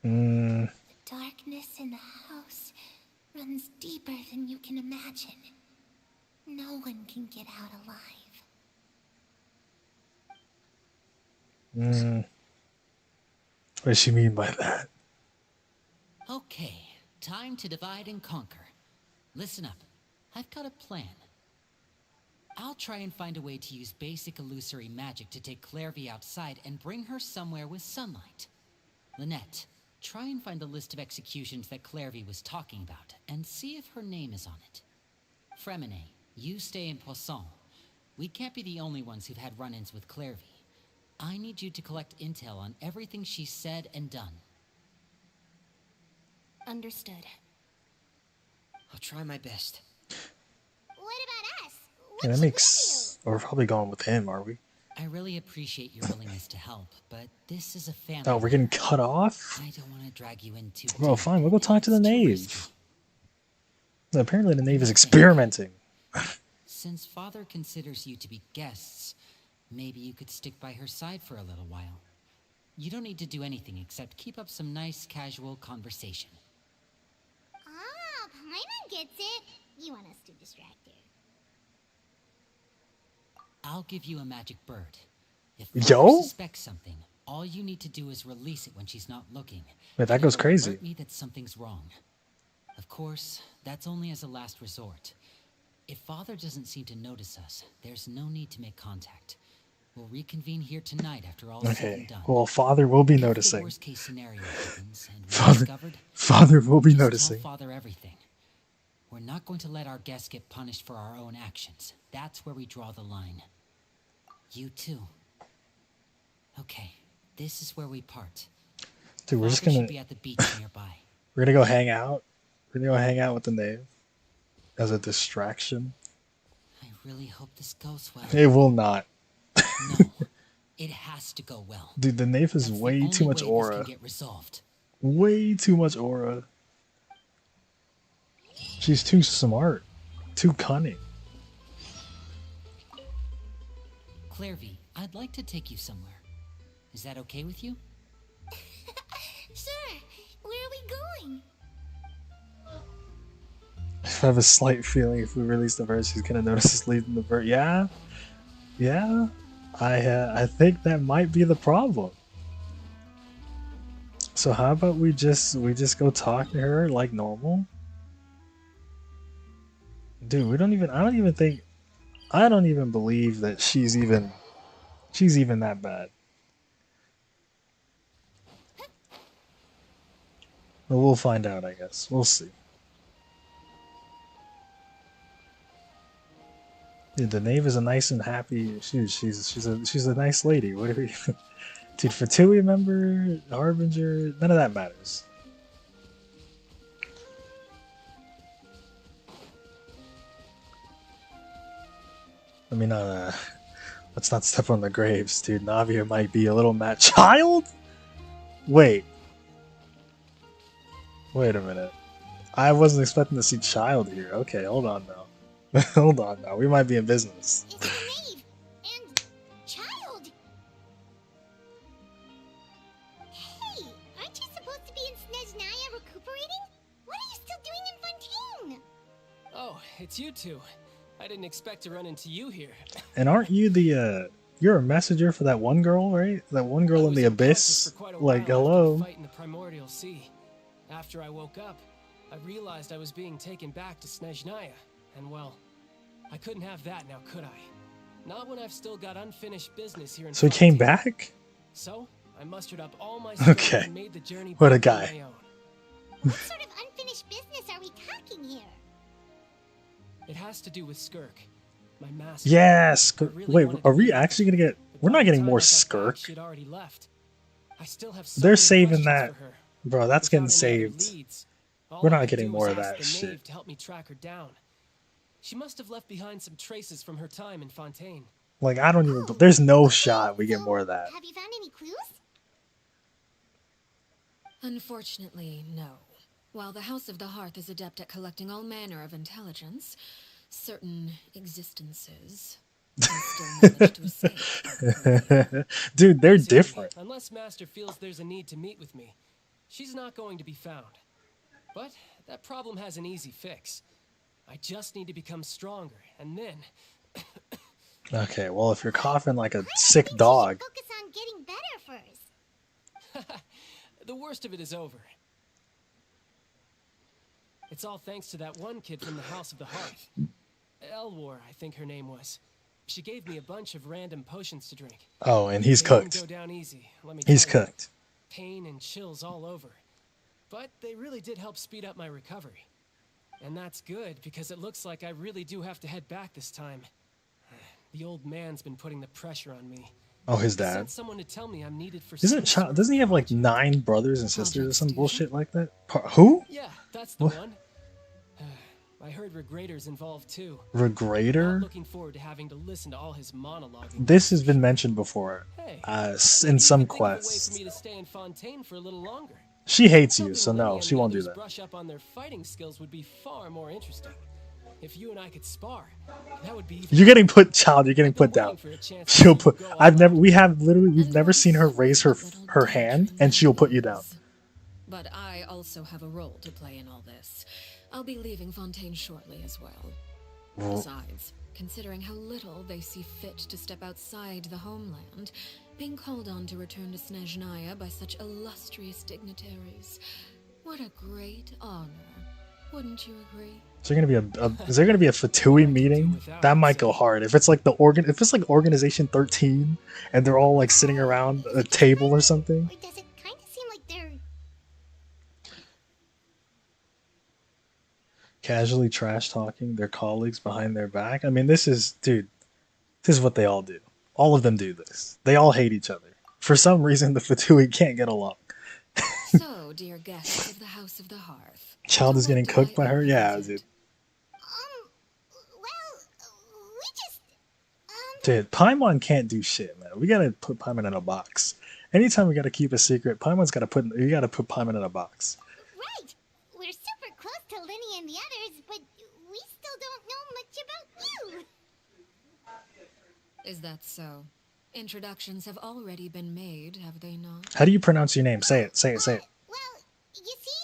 The darkness in the house runs deeper than you can imagine. No one can get out alive. What does she mean by that? Okay, time to divide and conquer. Listen up. I've got a plan. I'll try and find a way to use basic illusory magic to take Clairvy outside and bring her somewhere with sunlight. Lynette, try and find the list of executions that Clairvy was talking about and see if her name is on it. Fremine, you stay in Poisson. We can't be the only ones who've had run-ins with Clairvy. I need you to collect intel on everything she's said and done. Understood. I'll try my best. What about us? Yeah, What that should makes... We're probably going with him, are we? I really appreciate your willingness to help, but this is a family. Oh, we're getting cut off? I don't want to drag you into it. Well, fine, we'll go talk to the It's too knave. risky. Apparently the knave is experimenting. Since Father considers you to be guests, maybe you could stick by her side for a little while. You don't need to do anything except keep up some nice, casual conversation. Ah, Paimon gets it. You want us to distract her. I'll give you a magic bird. If Yo? Father suspects something, all you need to do is release it when she's not looking. Wait, that And goes it'll crazy. alert me that something's wrong. Of course, that's only as a last resort. If Father doesn't seem to notice us, there's no need to make contact. We'll reconvene here tonight after all is said Okay, and done. well, Father will be If the noticing. worst case scenario happens and we're Father, discovered, Father will be just noticing. tell Father everything. We're not going to let our guests get punished for our own actions. That's where we draw the line. You too. Okay, this is where we part. Dude, we're just Father gonna... should be at the beach nearby. We're gonna go hang out. We're gonna go hang out with the knave. As a distraction. I really hope this goes well. It will not. No, it has to go well. Dude, the knave has That's the way only too much way aura. This can get resolved. Way too much aura. She's too smart. Too cunning. Clairvy, I'd like to take you somewhere. Is that okay with you? Sure. Where are we going? I have a slight feeling if we release the verse, she's gonna notice us leaving the verse. Yeah? Yeah? I think that might be the problem. So how about we just go talk to her like normal? Dude, I don't even believe that she's even that bad. But we'll find out, I guess. We'll see. Dude, the knave is a nice and happy. She's a nice lady. What do we? Dude, Fatui member, Harbinger, none of that matters. I mean, let's not step on the graves, dude. Navia might be a little mad. Child? Wait a minute. I wasn't expecting to see Child here. Okay, hold on now. Hold on now. We might be in business. It's the knave and Child. Hey, aren't you supposed to be in Snezhnaya recuperating? What are you still doing in Fontaine? Oh, it's you two. I didn't expect to run into you here. And aren't you you're a messenger for that one girl, right? That one girl in the abyss? Like, hello. Fight in the primordial sea. After I woke up, I realized I was being taken back to Snezhnaya. And well, I couldn't have that now, could I? Not when I've still got unfinished business here in So he came Fontaine. back? So, I mustered up all my strength Okay. and made the journey What a back on guy. my own. What sort of unfinished business are we talking here? It has to do with Skirk, my master. Yes. I really Wait, wanted are to we leave, actually gonna get? but We're by not the getting time more I got back, Skirk, she'd already left. I still have so They're many saving questions that. for her. bro. That's Without getting any other saved. leads, all We're I not could getting do more was of ask that the shit. knave to help me track her down. She must have left behind some traces from her time in Fontaine. Like, I don't even. Oh, There's no okay, shot we get so more of that. Have you found any clues? Unfortunately, no. While the House of the Hearth is adept at collecting all manner of intelligence, certain existences can still manage to escape. Dude, they're See, different. Unless Master feels there's a need to meet with me, she's not going to be found. But that problem has an easy fix. I just need to become stronger, and then... Okay, well, if you're coughing like a I sick think dog. she should focus on getting better first. The worst of it is over. It's all thanks to that one kid from the House of the Hearth. Elwar, I think her name was. She gave me a bunch of random potions to drink. Oh, and he's They didn't cooked. go down easy, let me He's tell you. cooked. Pain and chills all over. But they really did help speed up my recovery. And that's good, because it looks like I really do have to head back this time. The old man's been putting the pressure on me. Oh, his He dad. sent someone to tell me I'm needed for Isn't some sort of doesn't he have like project. 9 brothers and sisters or some Project bullshit like that? Who? Yeah, that's the What? one. I heard Regrador's involved too. Regrader? Not looking forward to having to listen to all his monologuing. This has been mentioned before. Hey, In some you could think of a way quests. for me to stay in Fontaine for a little longer. She hates Tell you, me so Lenny no, and she the won't do others that. Brush up on their fighting skills would be far more interesting. If you and I could spar, that would be even You're getting put, child. You're getting I've been put down. waiting for a chance to She'll see you put. go all I've never. out. We have literally. We've And never seen her once raise her that little her dead hand, and she'll put you down. goes. But I also have a role to play in all this. I'll be leaving Fontaine shortly as well. Besides, considering how little they see fit to step outside the homeland, being called on to return to Snezhnaya by such illustrious dignitaries, what a great honor. Wouldn't you agree? Is there gonna be is there gonna be a Fatui meeting? That might go hard. If it's like if it's like Organization 13, and they're all like sitting around a table or something. Or does it kind of seem like they're... Casually trash talking their colleagues behind their back. I mean, this is, dude, this is what they all do. All of them do this. They all hate each other. For some reason, the Fatui can't get along. So, dear guests of the House of the Hearth. Child is what getting do cooked I by her? Yeah, represent? dude. Well, we just... Dude, Paimon can't do shit, man. We gotta put Paimon in a box. Anytime we gotta keep a secret, Paimon's you gotta put Paimon in a box. Right! We're super close to Linny and the others, but we still don't know much about you! Is that so? Introductions have already been made, have they not? How do you pronounce your name? Say it, say it, say it. Well, you see,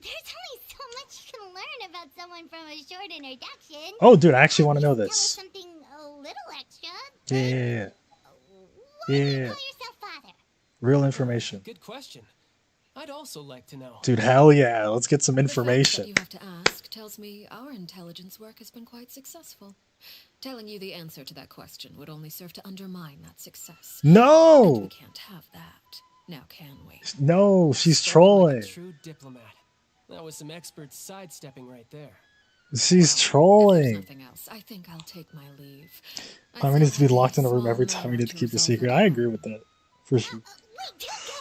there's only so much you can learn about someone from a short introduction. Oh, dude, I actually want to know Tell us this. something a little extra. Yeah. Why do you Yeah. call yourself father? Real information. Good question. I'd also like to know. Dude, hell yeah. Let's get some The fact that information. you have to ask tells me our intelligence work has been quite successful. Telling you the answer to that question would only serve to undermine that success. And we No! can't have that. Now can we? No, she's Spoken trolling. Like a true diplomat. That was some expert sidestepping right there. She's If there's trolling. nothing else, I think I'll take my leave. I Paimon needs to be still have locked in a room small every time we matter need to keep the resolve secret. it I on. agree with that. For sure. Wait, don't go!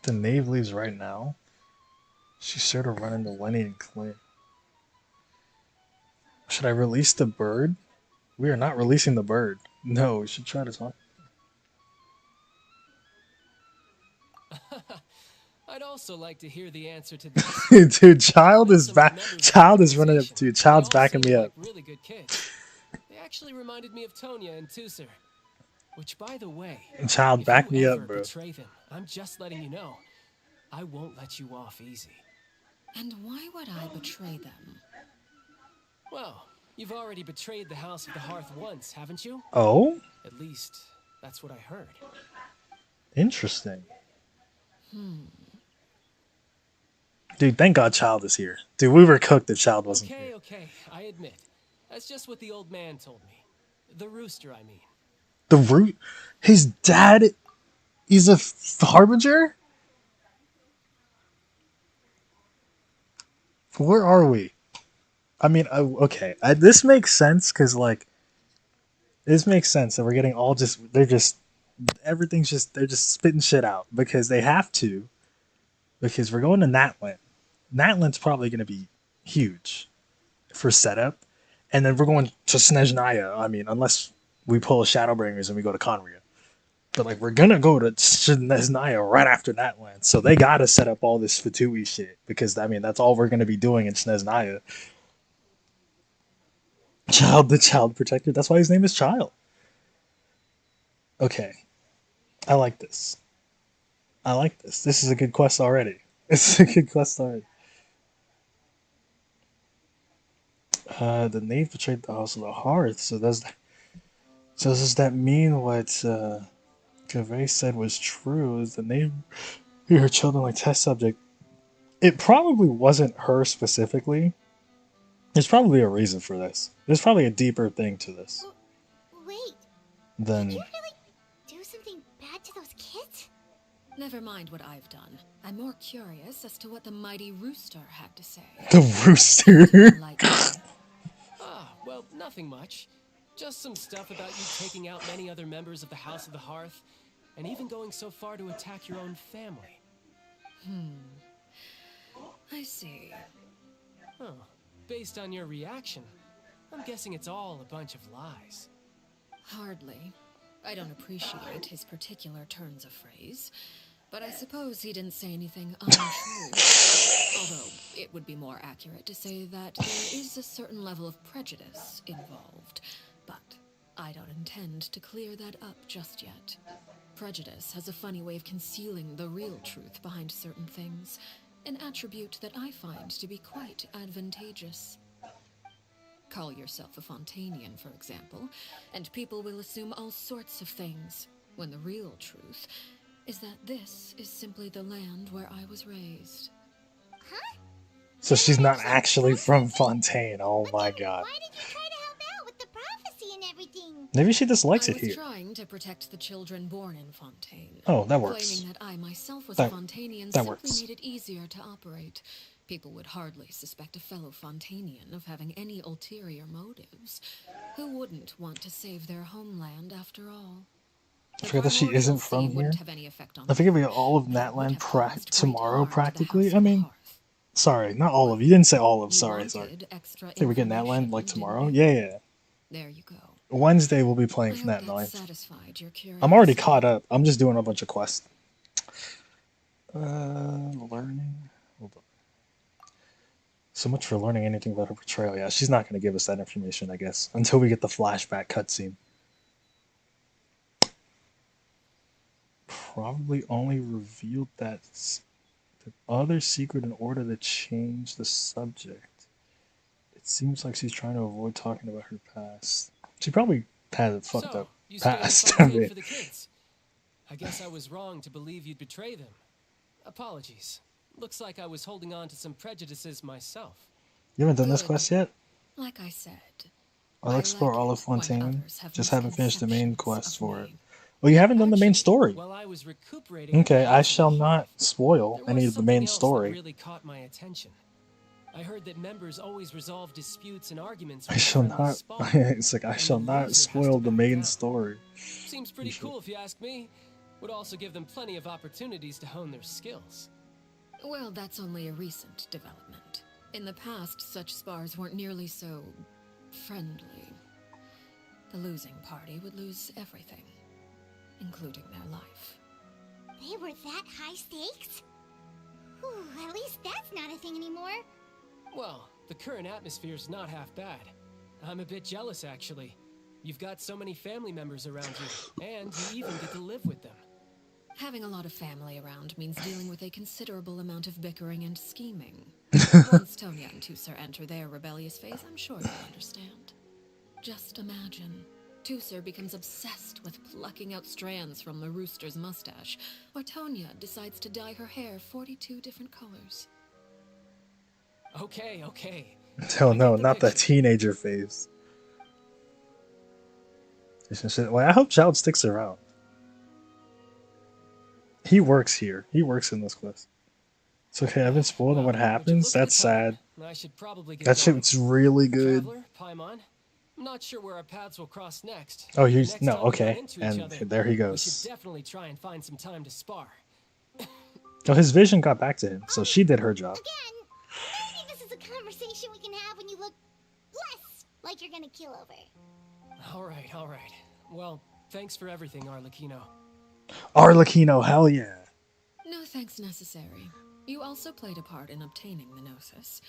The knave leaves right now. She's sure to run into Lenny and Clay. Should I release the bird? We are not releasing the bird. No, we should try to talk. I'd also like to hear the answer to this. Dude, Child is back. Child is running up. Dude, Child's They all backing me seemed up. like really good kids. They actually reminded me of Tonya and Tusser. Which, by the way, Child, if back you me ever up, bro. betray them, I'm just letting you know, I won't let you off easy. And why would I betray them? Well, you've already betrayed the House of the Hearth once, haven't you? Oh? At least, that's what I heard. Interesting. Dude, thank God Child is here. Dude, we were cooked if Child wasn't Okay, here. okay, I admit. That's just what the old man told me. The rooster, I mean. The root. His dad is a harbinger? Where are we? I mean, okay. This makes sense because, like, this makes sense that we're getting all just. They're just. Everything's just. They're just spitting shit out because they have to. Because we're going to Natlan. Natlan's probably going to be huge for setup. And then we're going to Snezhnaya. I mean, unless we pull a Shadowbringers and we go to Conria. But, like, we're going to go to Snezhnaya right after Natlan. So they got to set up all this Fatui shit. Because, I mean, that's all we're going to be doing in Snezhnaya. Child, the child protector. That's why his name is Child. Okay. I like this. I like this. This is a good quest already. It's a good quest already. The knave betrayed the house of the hearth. So does that mean what Gervais said was true? Is the knave her children like test subject? It probably wasn't her specifically. There's probably a reason for this. There's probably a deeper thing to this Wait, did you than really do something bad to those kids? Never mind what I've done. I'm more curious as to what the mighty rooster had to say. the rooster. Like, Ah, well, nothing much. Just some stuff about you taking out many other members of the House of the Hearth, and even going so far to attack your own family. I see. Oh, based on your reaction, I'm guessing it's all a bunch of lies. Hardly. I don't appreciate his particular turns of phrase, but I suppose he didn't say anything untrue. Although, it would be more accurate to say that there is a certain level of prejudice involved, but I don't intend to clear that up just yet. Prejudice has a funny way of concealing the real truth behind certain things, an attribute that I find to be quite advantageous. Call yourself a Fontanian, for example, and people will assume all sorts of things, when the real truth is that this is simply the land where I was raised. Huh? So she's not actually from Fontaine. Oh my god. Why did you try to help out with the prophecy and everything? Maybe she just likes I it was here. trying to protect the children born in Fontaine. Oh, that works. Claiming that I myself was That- a Fontanian that simply works. made it easier to operate. People would hardly suspect a fellow Fontanian of having any ulterior motives. Who wouldn't want to save their homeland after all? I forget that she isn't from here. I think we get all of Natland tomorrow, practically. I mean, sorry, not all of. You didn't say all of. Sorry. I think we get Natland like tomorrow. Yeah. There you go. Wednesday we'll be playing I for hope that that 9th. satisfied your I'm already curiosity. caught up. I'm just doing a bunch of quests. Learning. Hold on. So much for learning anything about her portrayal. Yeah, she's not going to give us that information, I guess, until we get the flashback cutscene. Probably only revealed that the other secret in order to change the subject. It seems like she's trying to avoid talking about her past. She probably had a fucked So, up you stayed in past. I Fontaine mean, for the kids. I guess I was wrong to believe you'd betray them. Apologies. Looks like I was holding on to some prejudices myself. you haven't done this Good. quest yet? Like I said, I'll I explore like all it of when Fontaine. others have Just haven't finished the main misconceptions quest of for it. me. Well, you haven't done the main story. While I was recuperating Okay, from I the shall heart, not spoil there was any of the something main else that story. really caught my attention. I heard that members always resolve disputes and arguments I with shall friendly not. spawn, It's like I and shall the not loser has spoil to the back main down. story. Seems pretty cool if you ask me. Would also give them plenty of opportunities to hone their skills. Well, that's only a recent development. In the past, such spars weren't nearly so friendly. The losing party would lose everything, including their life. They were that high stakes? Whew, at least that's not a thing anymore. Well, the current atmosphere's not half bad. I'm a bit jealous, actually. You've got so many family members around you, and you even get to live with them. Having a lot of family around means dealing with a considerable amount of bickering and scheming. Once Tonya and Tusser enter their rebellious phase, I'm sure you'll understand. Just imagine. Tusser becomes obsessed with plucking out strands from the rooster's mustache, or Tonya decides to dye her hair 42 different colors. Okay. Oh I no, get the not the picture. teenager phase. Well, I hope Child sticks around. He works here. He works in this quest. It's okay. I've been spoiled on what Well, would you happens. look at That's the time? sad. I should probably get That going. shit's really good. Traveler, Paimon, I'm not sure where our paths will cross next. Oh, but you next no, time we run okay. into each And other, there he we goes. should definitely try and find some time to spar. Oh, his vision got back to him, so she did her job. Again, I think this is a conversation we can have when you look less like you're gonna kill over. All right. Well, thanks for everything, Arlecchino. Arlecchino, hell yeah. No thanks necessary. You also played a part in obtaining the Gnosis.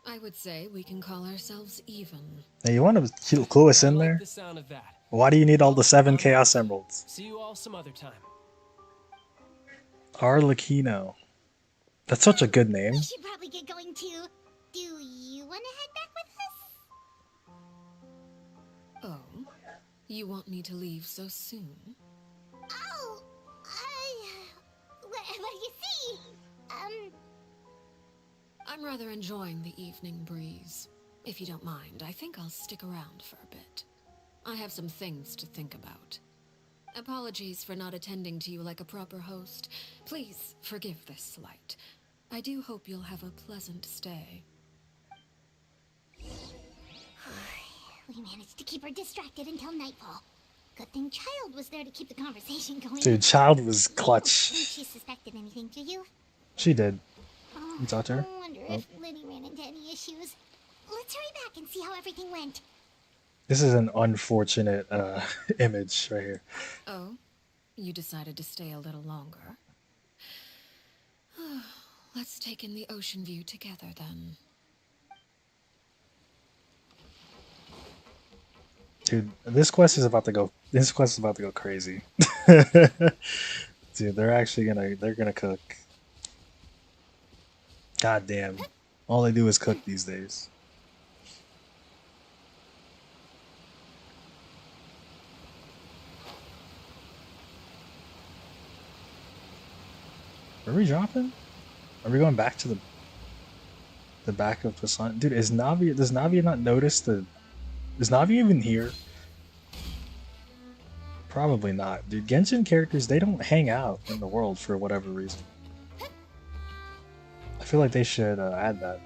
I would say we can call ourselves even. Hey, you want to clue us I in like there? the sound of that. Why do you need all the 7 I'm Chaos off. Emeralds? See you all some other time. Arlecchino. That's such a good name. We should probably get going too. Do you want to head back with us? Oh, you want me to leave so soon? Oh, well, you see, I'm rather enjoying the evening breeze. If you don't mind, I think I'll stick around for a bit. I have some things to think about. Apologies for not attending to you like a proper host. Please forgive this slight. I do hope you'll have a pleasant stay. we managed to keep her distracted until nightfall. Good thing Child was there to keep the conversation going. Dude, Child was I don't clutch. think she suspected anything, do you? She did. Oh, You talked to her? I wonder if Liddy ran into any issues. Let's hurry back and see how everything went. This is an unfortunate image right here. Oh, you decided to stay a little longer? Let's take in the ocean view together then. Dude, this quest is about to go crazy. Dude, they're gonna cook. God damn. All they do is cook these days. Are we dropping? Are we going back to the back of the sun? Dude, does Navi not notice the... Is Navi even here? Probably not. Dude, Genshin characters, they don't hang out in the world for whatever reason. I feel like they should add that.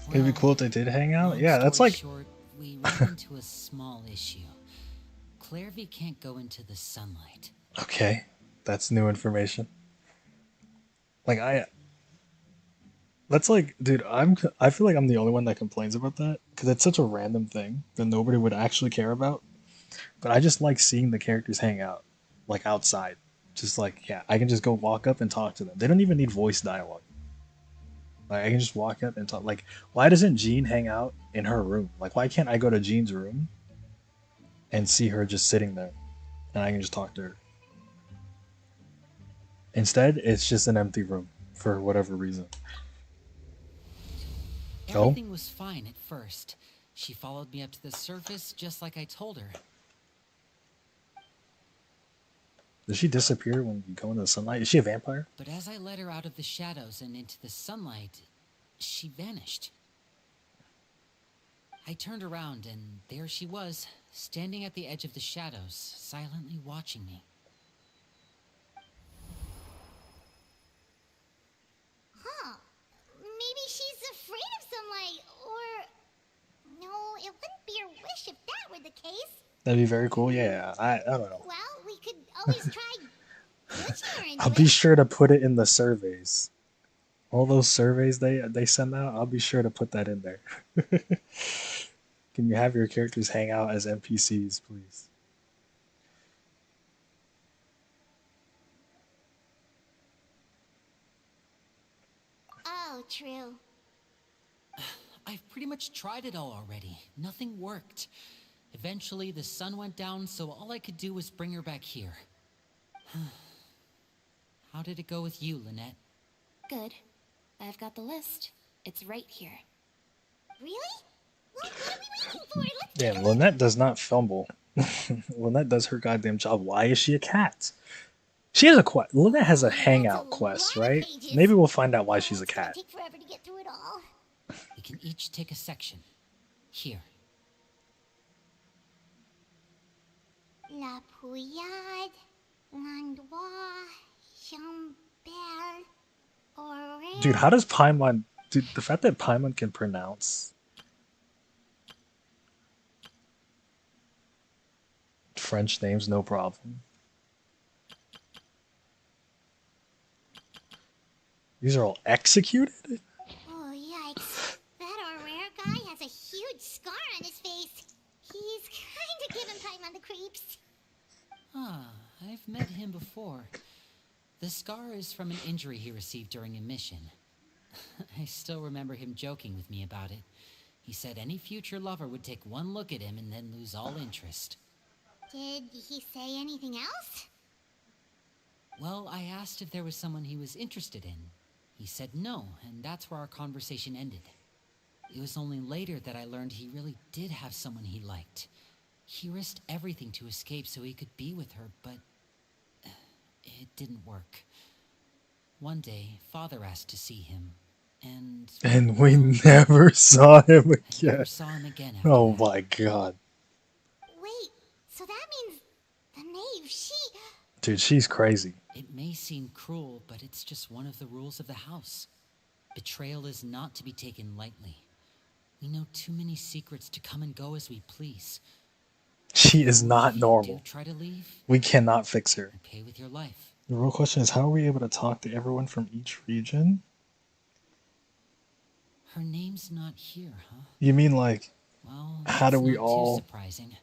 It'd be cool if they did hang out. Yeah, that's like... Short, we ran into a small issue. Clairvy can't go into the sunlight. Okay, that's new information. Like, that's like, dude, I feel like I'm the only one that complains about that, because it's such a random thing that nobody would actually care about. But I just like seeing the characters hang out, like outside. Just like, yeah, I can just go walk up and talk to them. They don't even need voice dialogue. Like, I can just walk up and talk. Like, why doesn't Jean hang out in her room? Like, why can't I go to Jean's room and see her just sitting there and I can just talk to her? Instead, it's just an empty room for whatever reason. Everything was fine at first. She followed me up to the surface just like I told her. Does she disappear when you go into the sunlight? Is she a vampire? But as I led her out of the shadows and into the sunlight, she vanished. I turned around and there she was, standing at the edge of the shadows, silently watching me. Huh. Maybe she's afraid of sunlight, or... No, it wouldn't be her wish if that were the case. That'd be very cool. Yeah, I don't know. Well, we could always try pushing her into I'll be it. sure to put it in the surveys. All those surveys they send out, I'll be sure to put that in there. Can you have your characters hang out as NPCs, please? Oh, true. I've pretty much tried it all already. Nothing worked. Eventually, the sun went down, so all I could do was bring her back here. How did it go with you, Lynette? Good. I've got the list. It's right here. Really? Well, what are we waiting for? Let's Yeah, get Lynette does not fumble. Lynette does her goddamn job. Why is she a cat? She has a quest. Lynette has a hangout quest, right? Maybe we'll find out why she's a It's gonna cat. take forever to get through it all. We can each take a section. Here. La Pouillade, Landois, Chambert, Orange. Dude, how does Paimon... Dude, the fact that Paimon can pronounce French names, no problem. These are all executed? Oh, yikes. That Aurore guy has a huge scar on his face. He's kind of giving Paimon the creeps. Ah, I've met The scar is from an injury he received during a mission. I still remember him joking with me about it. He said any future lover would take one look at him and then lose all interest. Did he say anything else? Well, I asked if there was someone he was interested in. He said no, and that's where our conversation ended. It was only later that I learned he really did have someone he liked. He risked everything to escape so he could be with her, but it didn't work. One day, Father asked to see him, And we never saw him I again. never saw him again after Oh that. my god. Wait, so that means the knave, Dude, she's crazy. It may seem cruel, but it's just one of the rules of the house. Betrayal is not to be taken lightly. We know too many secrets to come and go as we please. She is not If you normal. do try to leave, We cannot fix her. you pay with your life. The real question is, how are we able to talk to everyone from each region? Her name's not here, huh? You mean like, Well, how do that's we not all... too surprising.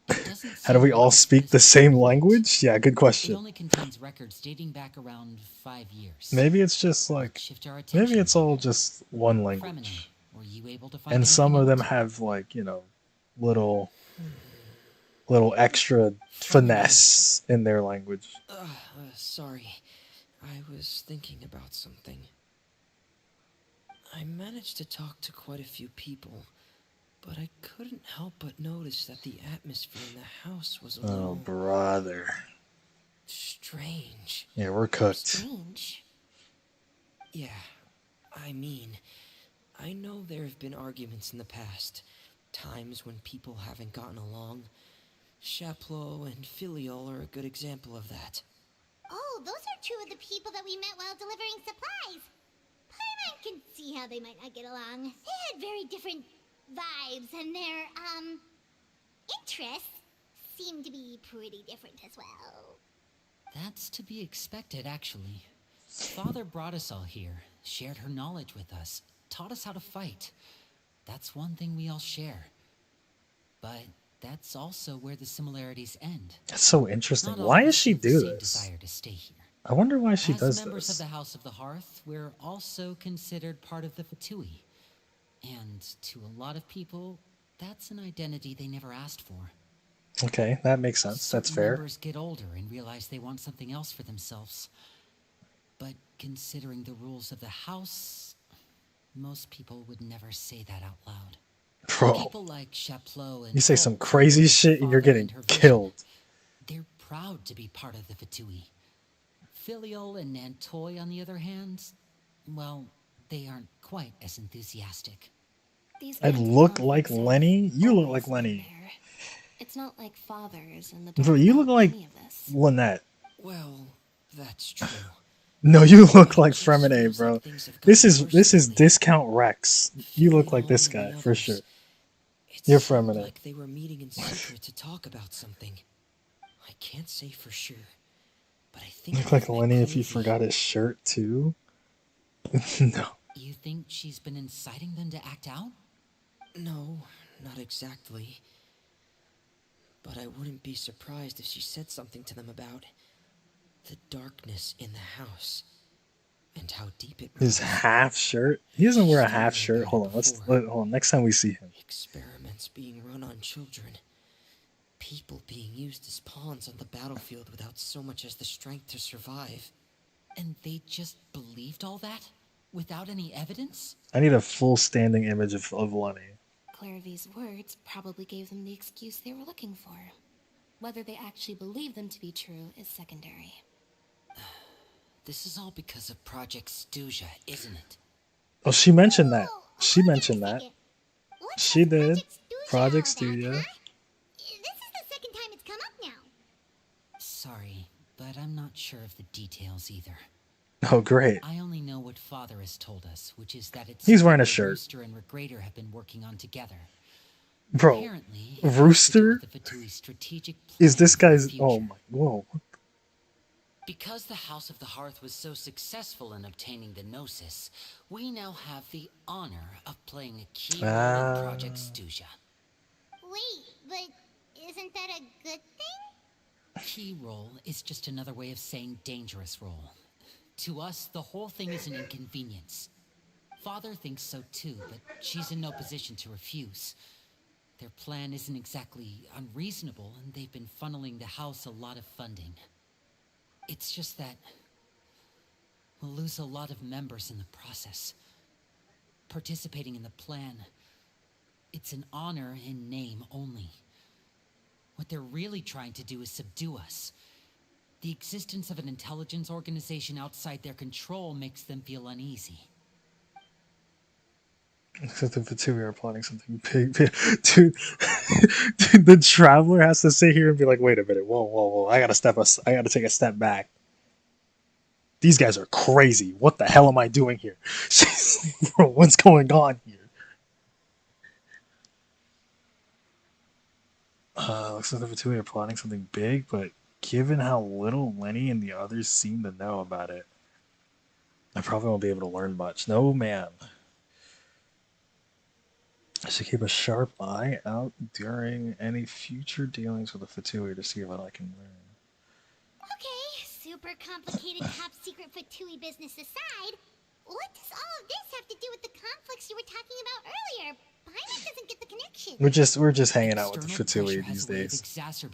It doesn't How do seem we like all this speak the physical same evidence. language? Yeah, good It question. only contains records dating back around 5 years. Maybe it's just like... Let's shift our attention. Maybe it's all just one Fremini, language. were you able to find And some of them anything out? have like, you know, little extra finesse in their language. Sorry. I was thinking about something. I managed to talk to quite a few people, but I couldn't help but notice that the atmosphere in the house was a Oh, little brother. strange. Yeah, we're cooked. Strange. Yeah, I mean, I know there have been arguments in the past, times when people haven't gotten along. Chaplot and Filiol are a good example of that. Oh, those are two of the people that we met while delivering supplies. Paimon can see how they might not get along. They had very different vibes, and their, interests seem to be pretty different as well. That's to be expected, actually. Father brought us all here, shared her knowledge with us, taught us how to fight. That's one thing we all share. But that's also where the similarities end. That's so interesting. Not all Why of does us she have the do same this? desire to stay here. I wonder why she As does members this. of the House of the Hearth, we're also considered part of the Fatui. And to a lot of people, that's an identity they never asked for. Okay, that makes sense. That's Certain fair. members get older and realize they want something else for themselves. But considering the rules of the house, most people would never say that out loud. Bro, People like Chaplot and you say some Holt crazy embrace shit and you're Father getting and her vision. killed. They're proud to be part of the Fatui. Filial and Nantoy, on the other hand, well, they aren't quite as enthusiastic. These I kinds of look like conflicts have Lenny? You look always like been Lenny. there. It's not like fathers in the Bro, dark you look about like any of this. Lynette. Well, that's true. No, you look It like just Fremine, feels bro. like things have This gotten is worse lately. discount Rex. You look like Filiol this and the guy for others. sure. It You're seemed Fremine. like they were meeting in secret to talk about something. I can't say for sure, but I think Look they've like met Lenny if he Clavey. forgot his shirt too. No. You think she's been inciting them to act out? No, not exactly. But I wouldn't be surprised if she said something to them about the darkness in the house and how deep it His runs. half shirt. He doesn't wear a She's half told me shirt. about Hold it on. Let's before. hold on. Next time we see him. Experiments being run on children. People being used as pawns on the battlefield without so much as the strength to survive. And they just believed all that? Without any evidence? I need a full standing image of Lenny. Clairvy's words probably gave them the excuse they were looking for. Whether they actually believe them to be true is secondary. This is all because of Project Stuja, isn't it? Oh, she mentioned that. Whoa, She hold on mentioned a that. second. What She was did. Project Project all about, Studio. huh? This is the second time it's come up now. Sorry, but I'm not sure of the details either. Oh, great. I only know what Father has told us, which is that it's He's wearing a something shirt. Rooster and Regrader have been working on together. Bro, Apparently, it has to do Rooster with the Fatui's strategic is this plan for guy's... the Oh future. my... Whoa. Because the House of the Hearth was so successful in obtaining the Gnosis, we now have the honor of playing a key role in Project Stuja. Wait, but isn't that a good thing? Key role is just another way of saying dangerous role. To us, the whole thing is an inconvenience. Father thinks so too, but she's in no position to refuse. Their plan isn't exactly unreasonable, and they've been funneling the house a lot of funding. It's just that we'll lose a lot of members in the process. Participating in the plan, it's an honor in name only. What they're really trying to do is subdue us. The existence of an intelligence organization outside their control makes them feel uneasy. Except the Fatui are plotting something big. Dude, dude, the traveler has to sit here and be like, wait a minute, whoa. I gotta take a step back. These guys are crazy. What the hell am I doing here? Bro, what's going on here? Looks like the Fatui are plotting something big, but given how little Lenny and the others seem to know about it, I probably won't be able to learn much. No, man. I should keep a sharp eye out during any future dealings with the Fatui to see what I can learn. Okay, super complicated top secret Fatui business aside, what does all of this have to do with the conflicts you were talking about earlier? Paimon doesn't get the connection. We're just hanging out with the Fatui these days.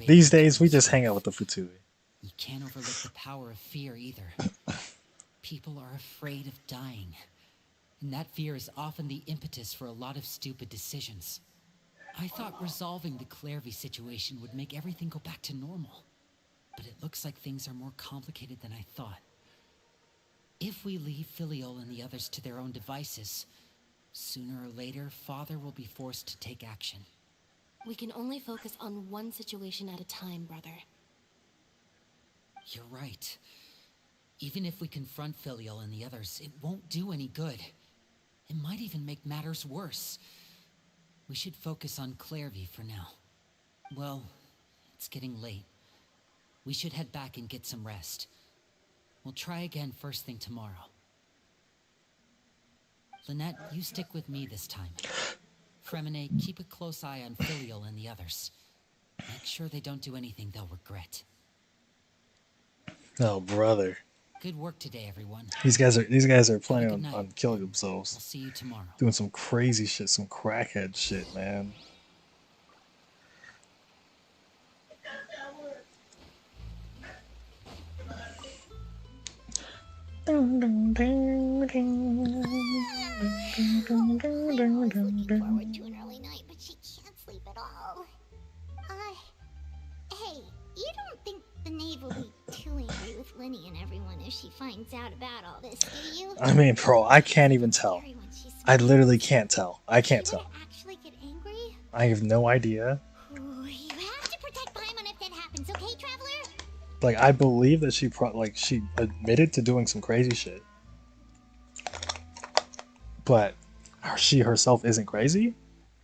These days we just hang out with the Fatui. You can't overlook the power of fear either. People are afraid of dying. And that fear is often the impetus for a lot of stupid decisions. I thought resolving the Clairvy situation would make everything go back to normal. But it looks like things are more complicated than I thought. If we leave Filiol and the others to their own devices, sooner or later, Father will be forced to take action. We can only focus on one situation at a time, brother. You're right. Even if we confront Filiol and the others, it won't do any good. It might even make matters worse. We should focus on Clairvy for now. Well, it's getting late. We should head back and get some rest. We'll try again first thing tomorrow. Lynette, you stick with me this time. Fremine, keep a close eye on Filiol and the others. Make sure they don't do anything they'll regret. Oh, brother. Good work today, everyone. These guys are planning on killing themselves. I'll see you tomorrow. Doing some crazy shit, some crackhead shit, man. I was looking forward to an early night, but she can't sleep at all. Hey, you don't think the Knave will be too angry with Linny and everyone if she finds out about all this, do you? I mean, bro, I can't even tell. I literally can't tell. I can't tell. Actually get angry? I have no idea. Ooh, you have to protect Paimon if that happens, okay, Traveler? Like, I believe that she she admitted to doing some crazy shit. But she herself isn't crazy?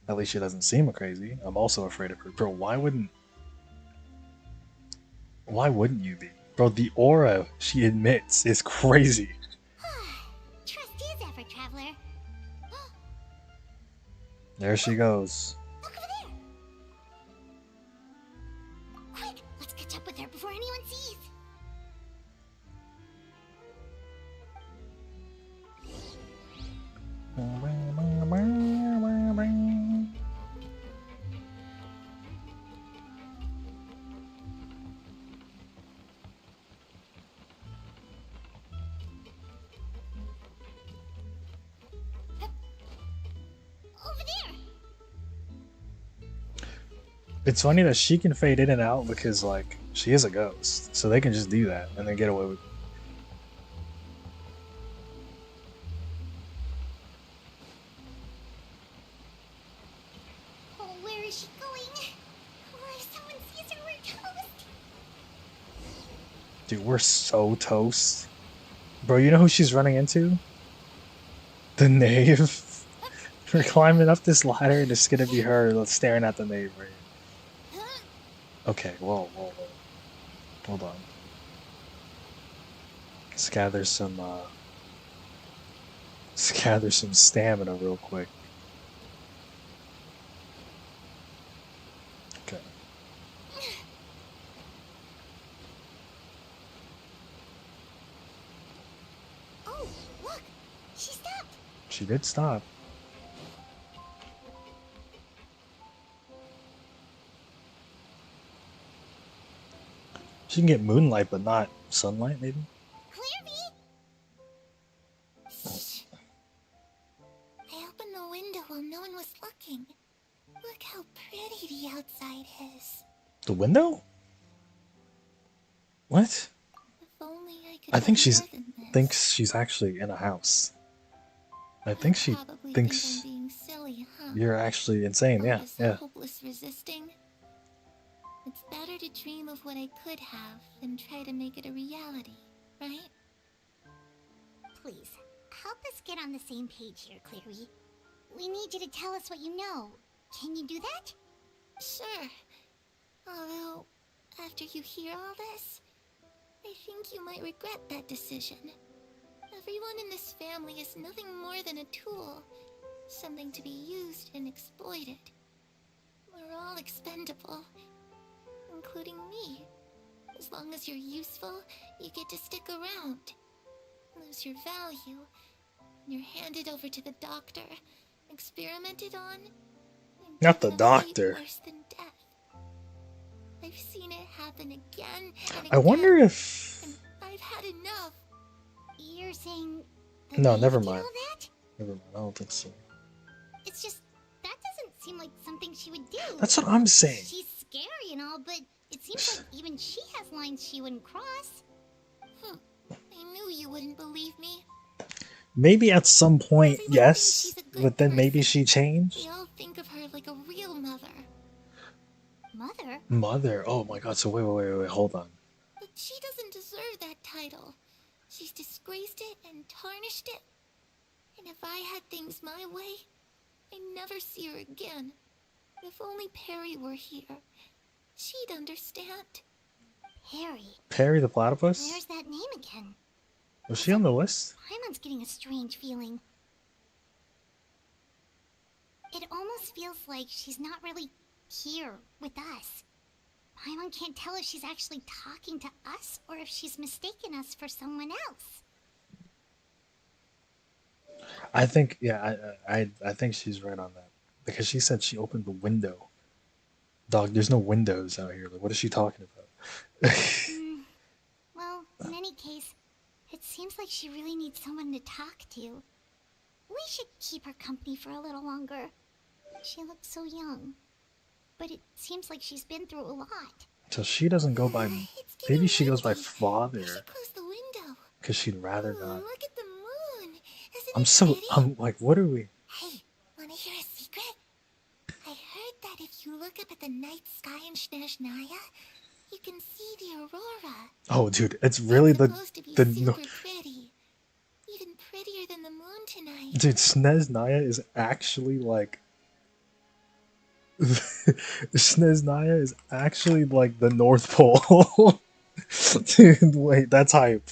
At least she doesn't seem crazy. I'm also afraid of her. Bro, why wouldn't you be? Bro, the aura she admits is crazy. Trust is effort, Traveler. There she goes. Look over there. Quick, let's catch up with her before anyone sees. It's funny that she can fade in and out because, like, she is a ghost. So they can just do that and then get away with it. Oh, where is she going? Oh, if someone sees her, we're toast. Dude, we're so toast. Bro, you know who she's running into? The Knave. We're climbing up this ladder and it's gonna be her staring at the Knave right here. Okay, whoa. Hold on. Let's gather some stamina real quick. Okay. She did stop. She can get moonlight, but not sunlight, maybe? Clearly! Shh. I opened the window while no one was looking. Look how pretty the outside is. The window? What? If only I could I think do she's more than this. thinks she's actually in a house. I think she probably thinks think I'm being silly, huh? you're actually insane. All Yeah, this yeah. hopeless resisting. It's better to dream of what I could have than try to make it a reality, right? Please, help us get on the same page here, Clary. We need you to tell us what you know. Can you do that? Sure. Although, after you hear all this, I think you might regret that decision. Everyone in this family is nothing more than a tool. Something to be used and exploited. We're all expendable. Including me. As long as you're useful, you get to stick around. Lose your value, and you're handed over to the doctor, experimented on, and Not the given a fate doctor. worse than death. I've seen it happen again and again. I wonder if... And I've had enough. You're saying that No, Maeve never did mind. all that? Never mind. I don't think so. It's just, that doesn't seem like something she would do. That's what I'm saying. She's scary and all, but it seems like even she has lines she wouldn't cross. I knew you wouldn't believe me. Maybe at some point, Everyone yes. thinks she's a good But then maybe person. she changed? They all think of her like a real mother. Mother? Mother. Oh my god. So wait. Hold on. But she doesn't deserve that title. She's disgraced it and tarnished it. And if I had things my way, I'd never see her again. If only Perry were here, she'd understand. Perry? Perry the Platypus? There's that name again. Was she on the list? Paimon's getting a strange feeling. It almost feels like she's not really here with us. Paimon can't tell if she's actually talking to us or if she's mistaken us for someone else. I think, yeah, I think she's right on that. Because she said she opened the window. Dog, there's no windows out here. Like, what is she talking about? Well, in any case, it seems like she really needs someone to talk to. We should keep her company for a little longer. She looks so young. But it seems like she's been through a lot. So she doesn't go by... It's getting Maybe she goes by windy. father. We should close the window. Because she'd rather Ooh, not. look at the moon. Isn't I'm it so... pretty? I'm like, what are we... Hey, wanna hear a secret? I heard that if you look up at the night sky in Snezhnaya, you can see the aurora. Oh, dude, it's really It's the... supposed to be the super pretty. Even prettier than the moon tonight. Dude, Snezhnaya is actually like... Snezhnaya is actually like the North Pole. Dude, wait, that's hype.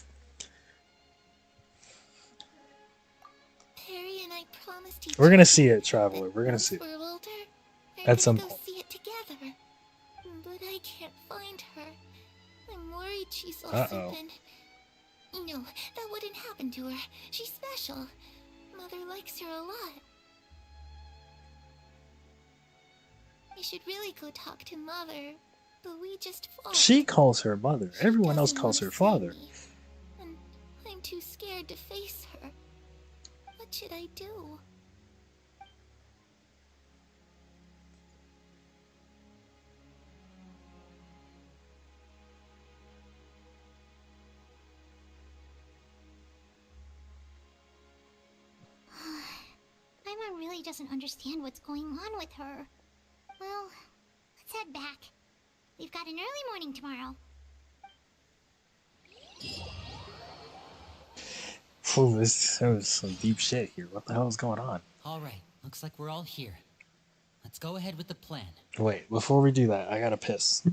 Perry and I promised each We're gonna other see it, that Traveler. We're gonna once see it. we're older, we're At gonna some go point. see it together. But I can't find her. I'm worried she's lost Uh-oh. something. No, that wouldn't happen to her. She's special. Mother likes her a lot. I should really go talk to Mother, but we just fought. She calls her mother. She Everyone else doesn't calls her understand father. me, and I'm too scared to face her. What should I do? Paimon really doesn't understand what's going on with her. Well, let's head back. We've got an early morning tomorrow. Phew, that was some deep shit here. What the hell is going on? All right, looks like we're all here. Let's go ahead with the plan. Wait, before we do that, I gotta piss.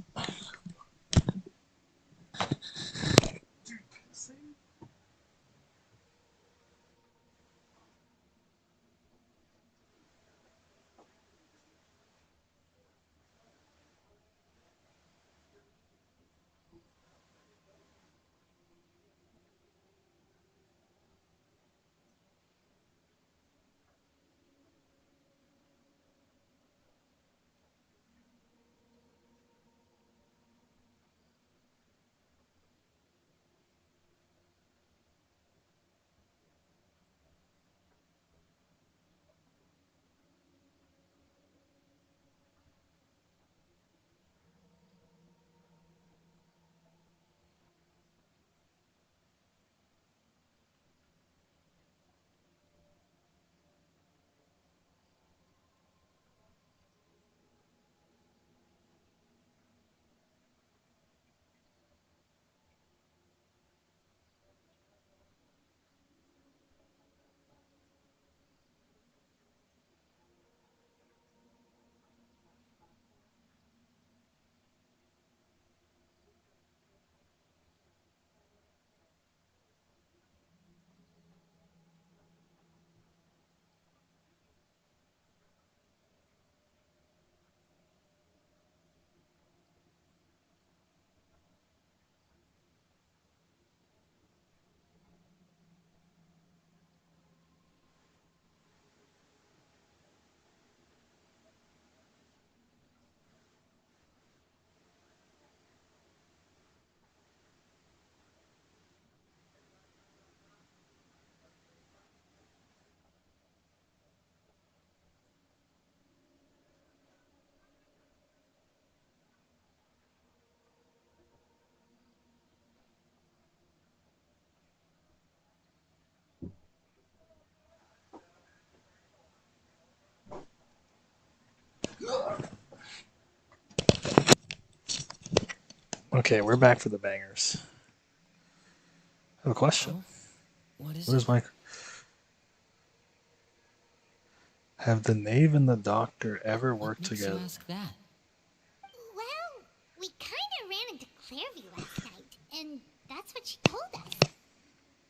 Okay, we're back for the bangers. I have a question. Oh, what is Where's it? my... Have the knave and the doctor ever What worked makes you together? ask that? Well, we kinda ran into Clairvy last night, and that's what she told us.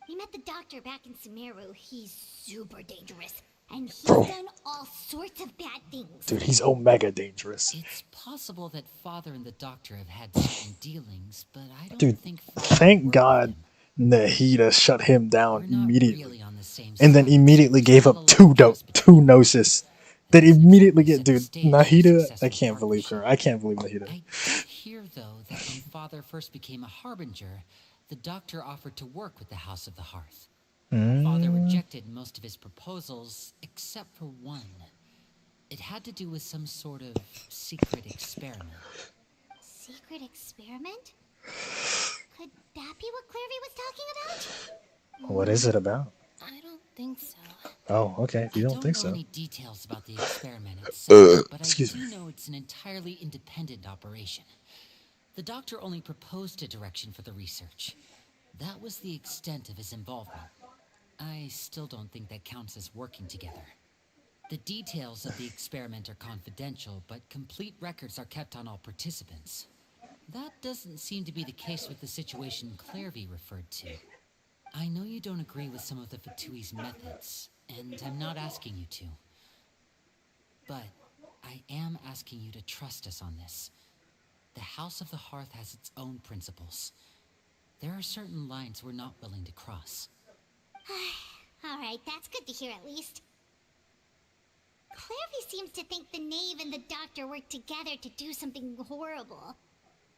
We met the doctor back in Sumeru. He's super dangerous, and he's Bro. done all sorts of bad things. Dude, he's omega dangerous. It's possible that Father and the Doctor have had certain dealings, but I don't Dude, think Father thank would work God with him. Nahida shut him down We're not immediately. really on the same And then side. immediately There's gave not up a lot of trust two between them. gnosis. That Doesn't immediately exactly get... set the Dude, stage for a Nahida... I successful can't believe her. partnership. I can't believe Nahida. I did hear, though, that when Father first became a Harbinger, the Doctor offered to work with the House of the Hearth. Father rejected most of his proposals, except for one. It had to do with some sort of secret experiment. Secret experiment? Could that be what Clairvy was talking about? What is it about? I don't think so. Oh, okay. If you I don't think know so. any details about the experiment itself, but I Excuse do me. know it's an entirely independent operation. The Doctor only proposed a direction for the research. That was the extent of his involvement. I still don't think that counts as working together. The details of the experiment are confidential, but complete records are kept on all participants. That doesn't seem to be the case with the situation Clairvy referred to. I know you don't agree with some of the Fatui's methods, and I'm not asking you to. But I am asking you to trust us on this. The House of the Hearth has its own principles. There are certain lines we're not willing to cross. Alright, that's good to hear at least. Clairvy seems to think the knave and the doctor worked together to do something horrible.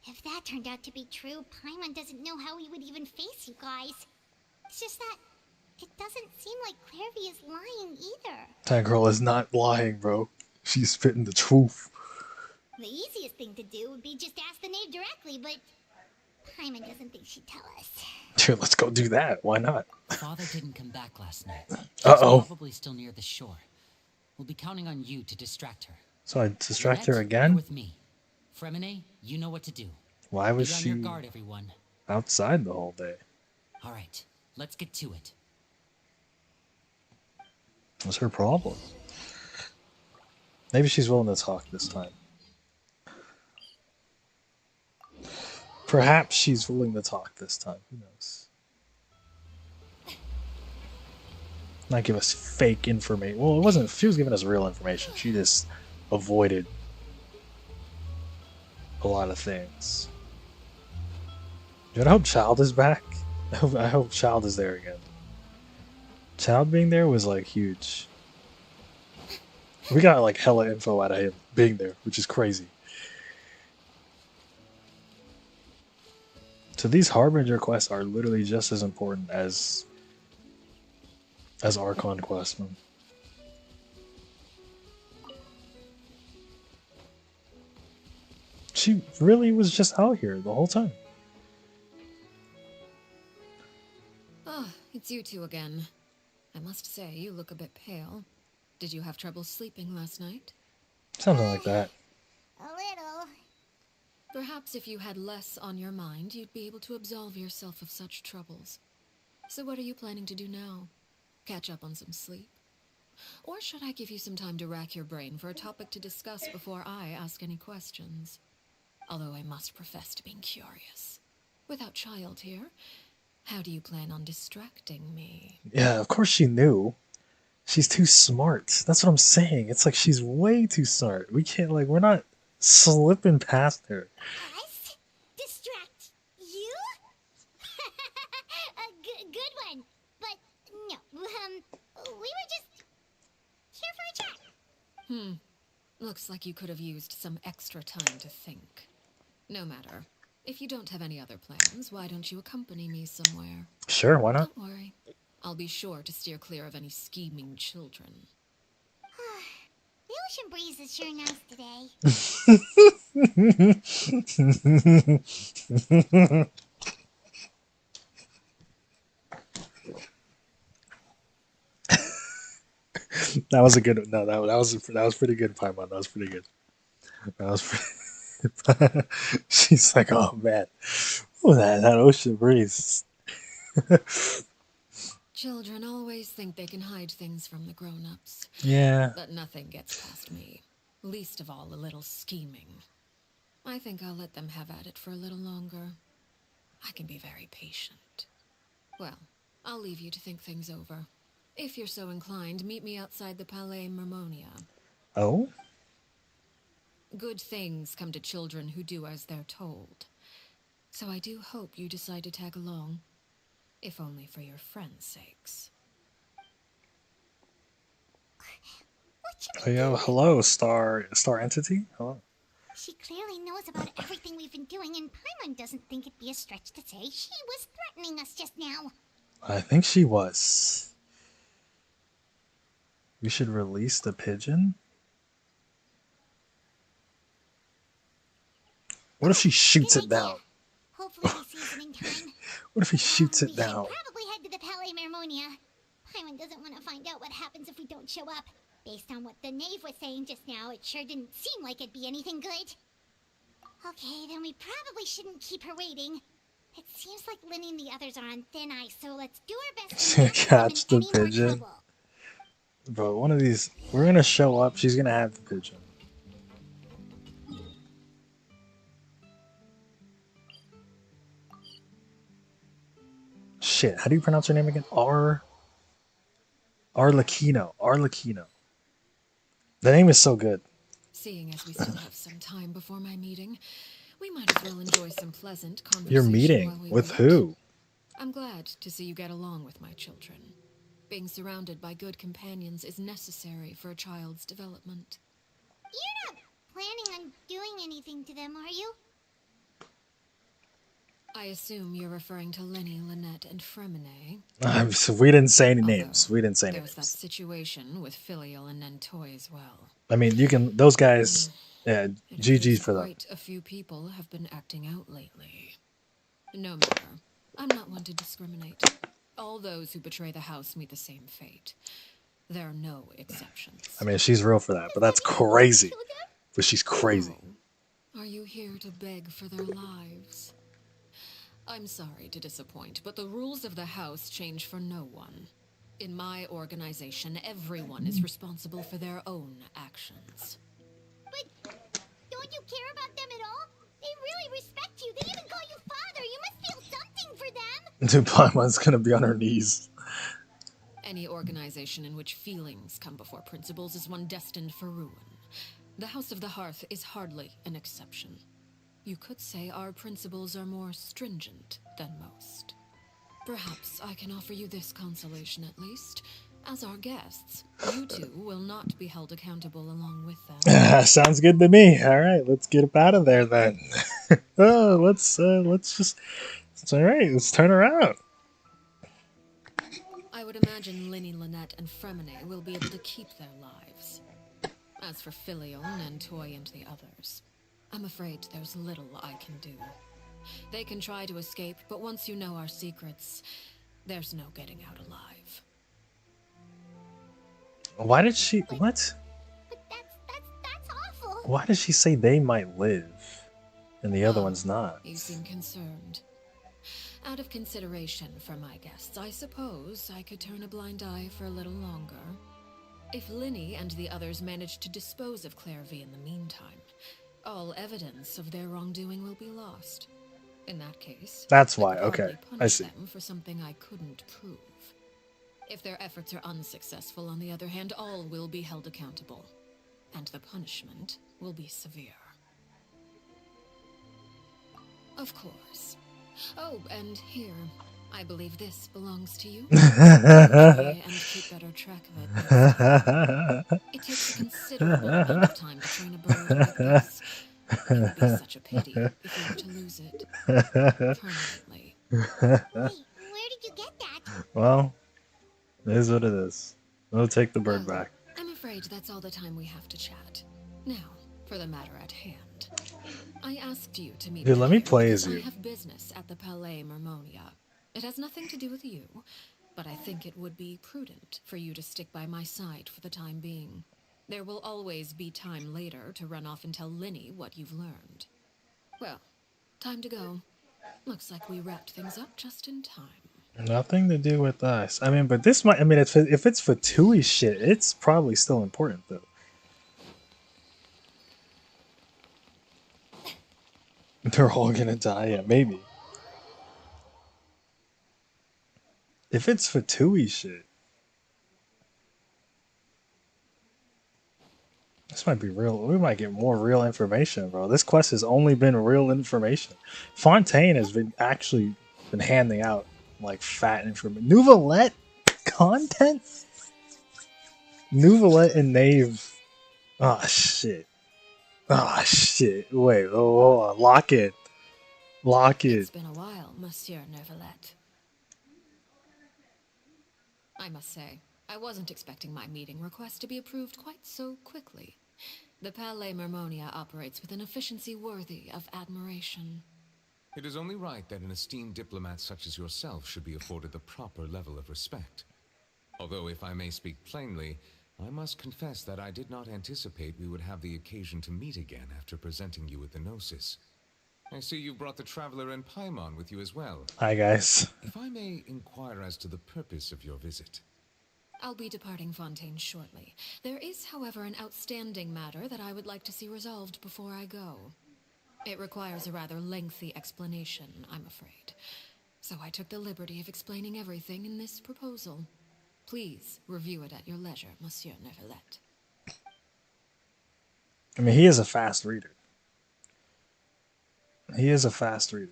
If that turned out to be true, Paimon doesn't know how he would even face you guys. It's just that it doesn't seem like Clairvy is lying either. That girl is not lying, bro. She's spitting the truth. The easiest thing to do would be just ask the knave directly, but Paimon doesn't think she'd tell us. Dude, let's go do that. Why not? Father didn't come back last night. Uh-oh. He's probably still near the shore. We'll be counting on you to distract her. So I distract her You're again? with me. Fremine, you know what to do. Why was Be on she your guard, everyone. outside the whole day? All right, let's get to it. What's her problem? Maybe she's willing to talk this time. Perhaps she's willing to talk this time. Who knows? Not give us fake information. Well, it wasn't. She was giving us real information. She just avoided a lot of things. Dude, I hope Child is back. I hope Child is there again. Child being there was like huge. We got like hella info out of him being there, which is crazy. So these Harbinger quests are literally just as important as Archon quests, man. She really was just out here the whole time. Ah, it's you two again. I must say, you look a bit pale. Did you have trouble sleeping last night? Something like that. A little. Perhaps if you had less on your mind, you'd be able to absolve yourself of such troubles. So what are you planning to do now? Catch up on some sleep? Or should I give you some time to rack your brain for a topic to discuss before I ask any questions? Although I must profess to being curious. Without Child here, how do you plan on distracting me? Yeah, of course she knew. She's too smart. That's what I'm saying. It's like she's way too smart. We can't, like, we're not slipping past her. Us? Distract you? A good one. But no, we were just here for a chat. Looks like you could have used some extra time to think. No matter. If you don't have any other plans, why don't you accompany me somewhere? Sure, why not? Don't worry. I'll be sure to steer clear of any scheming children. The ocean breeze is sure nice today. That was a good. No, that was pretty good, Paimon. That was pretty good. That was pretty... She's like, oh man, oh that ocean breeze. Children always think they can hide things from the grown-ups. Yeah. But nothing gets past me. Least of all a little scheming. I think I'll let them have at it for a little longer. I can be very patient. Well, I'll leave you to think things over. If you're so inclined, meet me outside the Palais Mermonia. Oh? Good things come to children who do as they're told. So I do hope you decide to tag along. If only for your friends' sakes. Oh, yeah, hello, Star Entity? Hello. She clearly knows about everything we've been doing, and Paimon doesn't think it'd be a stretch to say she was threatening us just now. I think she was. We should release the pigeon? What if she shoots it down? Hopefully he sees it in time. What if he shoots it We down? should probably head to the Palais Mermonia. Paimon doesn't want to find out what happens if we don't show up. Based on what the knave was saying just now, it sure didn't seem like it'd be anything good. Okay, then we probably shouldn't keep her waiting. It seems like Linny and the others are on thin ice, so let's do our best to not Catch get them the in any more pigeon. trouble. Bro, one of these... We're gonna show up, she's gonna have the pigeon. Shit, how do you pronounce her name again? Arlecchino. Arlecchino. The name is so good. Seeing as we still have some time before my meeting, we might as well enjoy some pleasant conversation. Your meeting? While we With wait. who? I'm glad to see you get along with my children. Being surrounded by good companions is necessary for a child's development. You're not planning on doing anything to them, are you? I assume you're referring to Lenny, Lynette, and Fremine. So we didn't say any Although, names. We didn't say any There's that names. situation with Filial and Nentoy as well. I mean, you can... Those guys... Yeah, It GG's appears for them. quite a few people have been acting out lately. No matter. I'm not one to discriminate. All those who betray the house meet the same fate. There are no exceptions. I mean, she's real for that, but that's crazy. But she's crazy. Oh, are you here to beg for their lives? I'm sorry to disappoint, but the rules of the house change for no one. In my organization, everyone is responsible for their own actions. But don't you care about them at all? They really respect you. They even call you father. You must feel something for them. Dude, Paimon's gonna be on her knees. Any organization in which feelings come before principles is one destined for ruin. The House of the Hearth is hardly an exception. You could say our principles are more stringent than most. Perhaps I can offer you this consolation at least. As our guests, you two will not be held accountable along with them. Sounds good to me. All right, let's get up out of there then. Let's just... It's all right. Let's turn around. I would imagine Linny, Lynette, and Fremine will be able to keep their lives. As for Filial, Nentoy, and the others, I'm afraid there's little I can do. They can try to escape, but once you know our secrets, there's no getting out alive. Why did she... What? But that's awful. Why did she say they might live and the other Oh, one's not? You seem concerned. Out of consideration for my guests, I suppose I could turn a blind eye for a little longer. If Linny and the others manage to dispose of Clairvy in the meantime, all evidence of their wrongdoing will be lost. In that case, That's I why, could okay, hardly I punish see. them for something I couldn't prove. If their efforts are unsuccessful, on the other hand, all will be held accountable, and the punishment will be severe. Of course. Oh, and here, I believe this belongs to you. Try and keep better track of it next time. It takes a considerable amount of time to train a bird like this. It would be such a pity if you were to lose it permanently. Wait, where did you get that? Well, it is what it is. We'll take the bird Well, back. I'm afraid that's all the time we have to chat. Now, for the matter at hand. I asked you to meet Dude, let me here play because as you. I have business at the Palais Mermonia. It has nothing to do with you, but I think it would be prudent for you to stick by my side for the time being. There will always be time later to run off and tell Linny what you've learned. Well, time to go. Looks like we wrapped things up just in time. Nothing to do with us. I mean, but this might. I mean, if it's for Tui shit, it's probably still important though. They're all gonna die. Yeah, maybe. If it's for Tui shit, this might be real. We might get more real information, bro. This quest has only been real information. Fontaine has been actually been handing out like fat information. Nouvellette content. Nouvellette and Nave. Oh shit. Oh shit. Wait. Oh, lock it. Lock it. It's been a while, Monsieur Neuvillette. I must say, I wasn't expecting my meeting request to be approved quite so quickly. The Palais Mermonia operates with an efficiency worthy of admiration. It is only right that an esteemed diplomat such as yourself should be afforded the proper level of respect. Although, if I may speak plainly, I must confess that I did not anticipate we would have the occasion to meet again after presenting you with the Gnosis. I see you brought the Traveler and Paimon with you as well. Hi, guys. If I may inquire as to the purpose of your visit. I'll be departing Fontaine shortly. There is, however, an outstanding matter that I would like to see resolved before I go. It requires a rather lengthy explanation, I'm afraid. So I took the liberty of explaining everything in this proposal. Please review it at your leisure, Monsieur Neuvillette. I mean, he is a fast reader. He is a fast reader.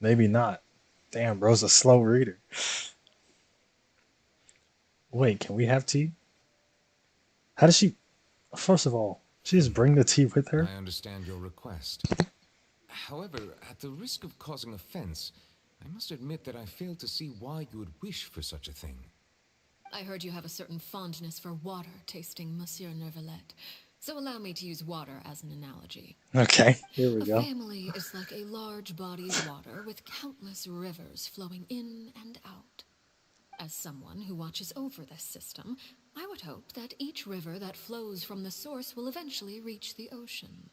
Maybe not. Damn, bro's a slow reader. Wait, can we have tea? How does she... First of all, she just bring the tea with her? I understand your request. However, at the risk of causing offense, I must admit that I fail to see why you would wish for such a thing. I heard you have a certain fondness for water tasting, Monsieur Neuvillette. So allow me to use water as an analogy. Okay, here we go. A family is like a large body of water with countless rivers flowing in and out. As someone who watches over this system, I would hope that each river that flows from the source will eventually reach the ocean.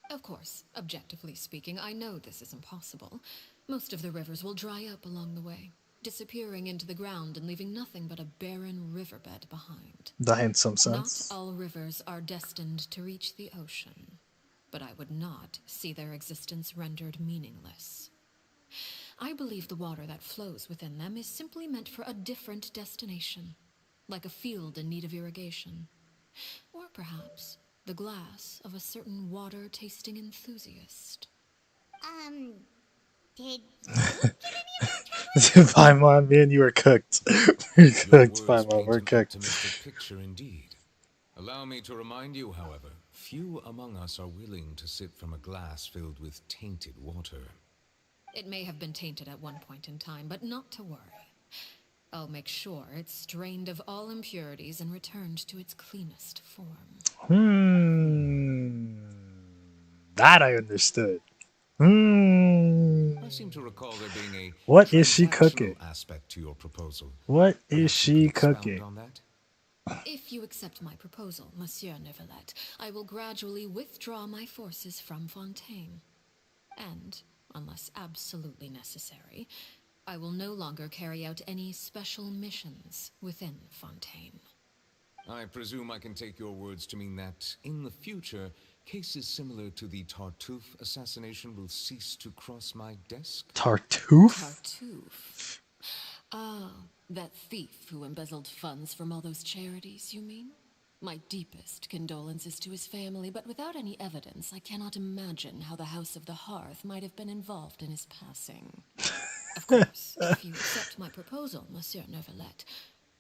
Of course, objectively speaking, I know this is impossible. Most of the rivers will dry up along the way, disappearing into the ground and leaving nothing but a barren riverbed behind. That in some sense. Not all rivers are destined to reach the ocean, but I would not see their existence rendered meaningless. I believe the water that flows within them is simply meant for a different destination, like a field in need of irrigation. Or perhaps the glass of a certain water-tasting enthusiast. Did Paimon, me and you are cooked. We're cooked, Paimon. We're cooked. Optimistic picture indeed. Allow me to remind you, however, few among us are willing to sip from a glass filled with tainted water. It may have been tainted at one point in time, but not to worry. I'll make sure it's strained of all impurities and returned to its cleanest form. That I understood. I seem to recall there being a What is she cooking? aspect to your proposal. What is Perhaps you she could expound cooking? on that? If you accept my proposal, Monsieur Neuvillette, I will gradually withdraw my forces from Fontaine. And, unless absolutely necessary, I will no longer carry out any special missions within Fontaine. I presume I can take your words to mean that, in the future, cases similar to the Tartuffe assassination will cease to cross my desk? Tartuffe? Tartuffe? Ah, that thief who embezzled funds from all those charities, you mean? My deepest condolences to his family, but without any evidence, I cannot imagine how the House of the Hearth might have been involved in his passing. Of course, if you accept my proposal, Monsieur Neuvillette,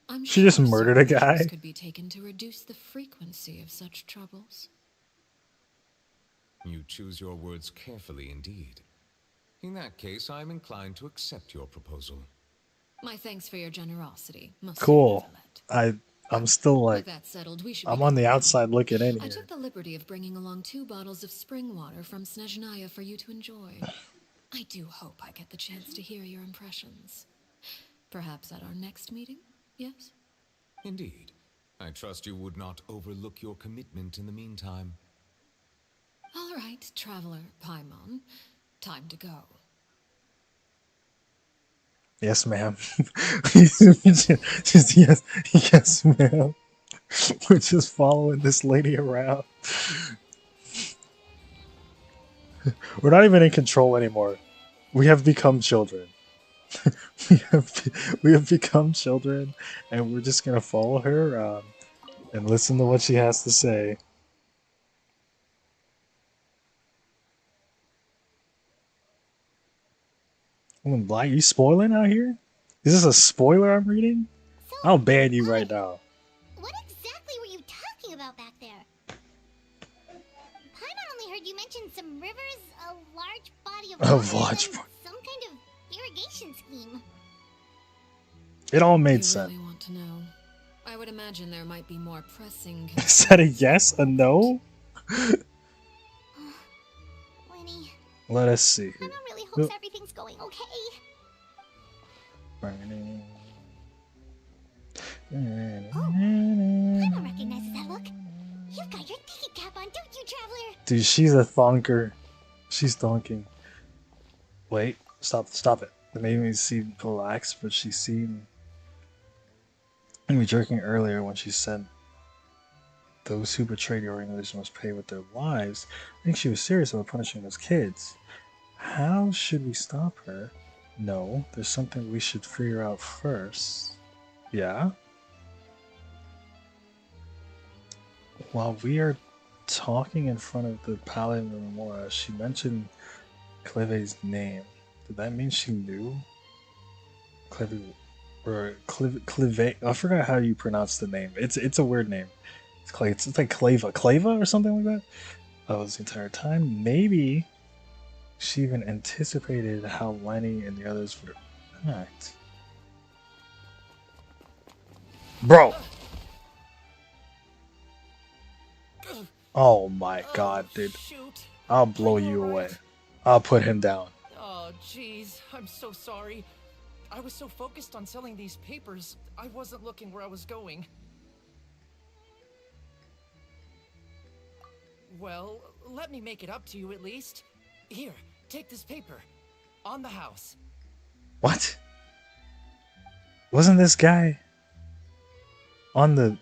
I'm She just sure murdered a certain measures guy? could be taken to reduce the frequency of such troubles. You choose your words carefully indeed. In that case, I'm inclined to accept your proposal. My thanks for your generosity, Monsieur Cool. Neuvillette. I'm still With like, that settled, we should I'm be on the going. outside looking in I here. took the liberty of bringing along 2 bottles of spring water from Snezhnaya for you to enjoy. I do hope I get the chance to hear your impressions. Perhaps at our next meeting, yes? Indeed. I trust you would not overlook your commitment in the meantime. All right, Traveler Paimon. Time to go. Yes, ma'am. just yes, ma'am. We're just following this lady around. We're not even in control anymore. We have become children. we have become children, and we're just gonna follow her around and listen to what she has to say. Black, you spoiling out here? Is this a spoiler I'm reading? So, I'll ban you right now. what exactly were you talking about back there? Paimon only heard you mention some rivers, a large body of A water, large and body. some kind of irrigation scheme. It all made You sense. really want to know? I would imagine there might be more pressing. Is that a yes, a no? Winnie, Let us see. Paimon really hopes everything's going okay. Paimon recognizes that look. You've got your thinking cap on, don't you, Traveler? Dude, she's a thonker. She's thonking. Wait, stop it. It made me seem relaxed, but she seemed me joking earlier when she said those who betrayed the organization must pay with their lives. I think she was serious about punishing those kids. How should we stop her? No, there's something we should figure out first. Yeah? While we are talking in front of the Palais de Memoria, she mentioned Cleve's name. Did that mean she knew Cleve or Cleve? I forgot how you pronounce the name. It's a weird name. It's like Cleva or something like that. That was the entire time. Maybe she even anticipated how Lenny and the others would act. Bro. Oh my god, dude. Shoot. I'll blow you away. I'll put him down. Oh, jeez. I'm so sorry. I was so focused on selling these papers, I wasn't looking where I was going. Well, let me make it up to you at least. Here, take this paper. On the house. What? Wasn't this guy on the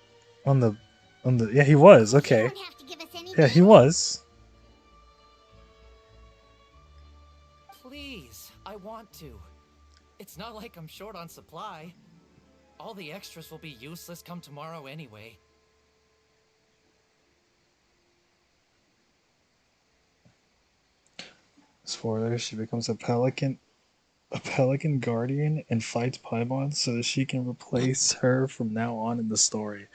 yeah, he was. Okay. You don't have to give us any Yeah, he names. was. Please, I want to. It's not like I'm short on supply. All the extras will be useless come tomorrow anyway. Spoiler, she becomes a pelican guardian and fights Paimon so that she can replace her from now on in the story.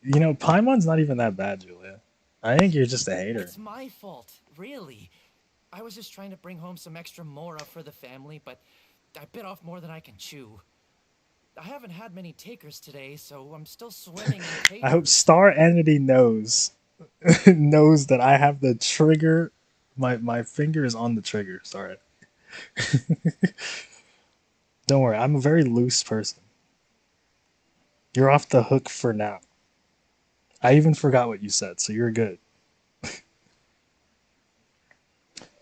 You know, Paimon's not even that bad, Julia. I think you're just a hater. It's my fault, really. I was just trying to bring home some extra mora for the family, but I bit off more than I can chew. I haven't had many takers today, so I'm still swimming in papers. I hope Star Entity knows knows that I have the trigger. My finger is on the trigger. Sorry. Don't worry, I'm a very loose person. You're off the hook for now. I even forgot what you said, so you're good.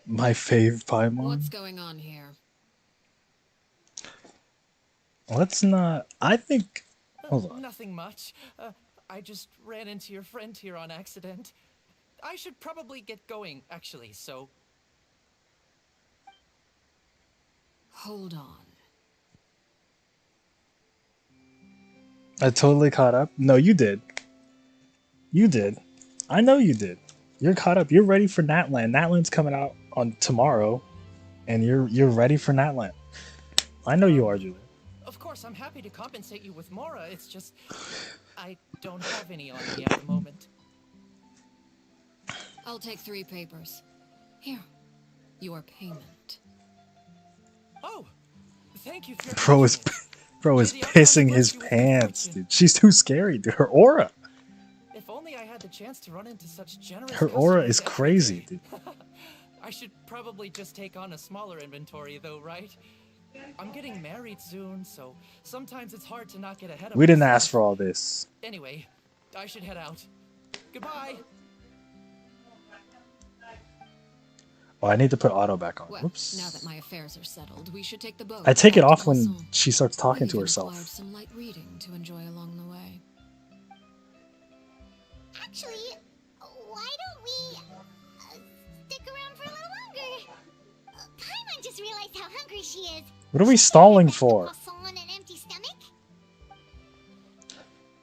My fave Paimon. What's going on here? Let's not. I think. Hold on. Nothing much. I just ran into your friend here on accident. I should probably get going, actually, so... Hold on. I totally caught up. No, you did. You did. I know you did. You're caught up. You're ready for Natland. Natland's coming out on tomorrow, and you're ready for Natland. I know you are, Julia. Of course, I'm happy to compensate you with mora. It's just... I don't have any on me at the moment. I'll take 3 papers. Here, your payment. Oh, thank you for your Bro is Bro is May the outcome pissing his bless you with good pants, fortune. dude. She's too scary, dude. Her aura. If only I had the chance to run into such generous Her aura customers is every crazy, day. dude. I should probably just take on a smaller inventory though, right? I'm getting married soon, so sometimes it's hard to not get ahead of We didn't myself. ask for all this. Anyway, I should head out. Goodbye. Oh, I need to put auto back on. Well, Whoops. now that my affairs are settled, we should take the boat. I take it back to off when Poisson. she starts talking We to even acquired herself. some light reading to enjoy along the way. Actually, why don't we stick around for a little longer? Paimon just realized how hungry she is. What are we Should stalling head back to for? Poisson on an empty stomach?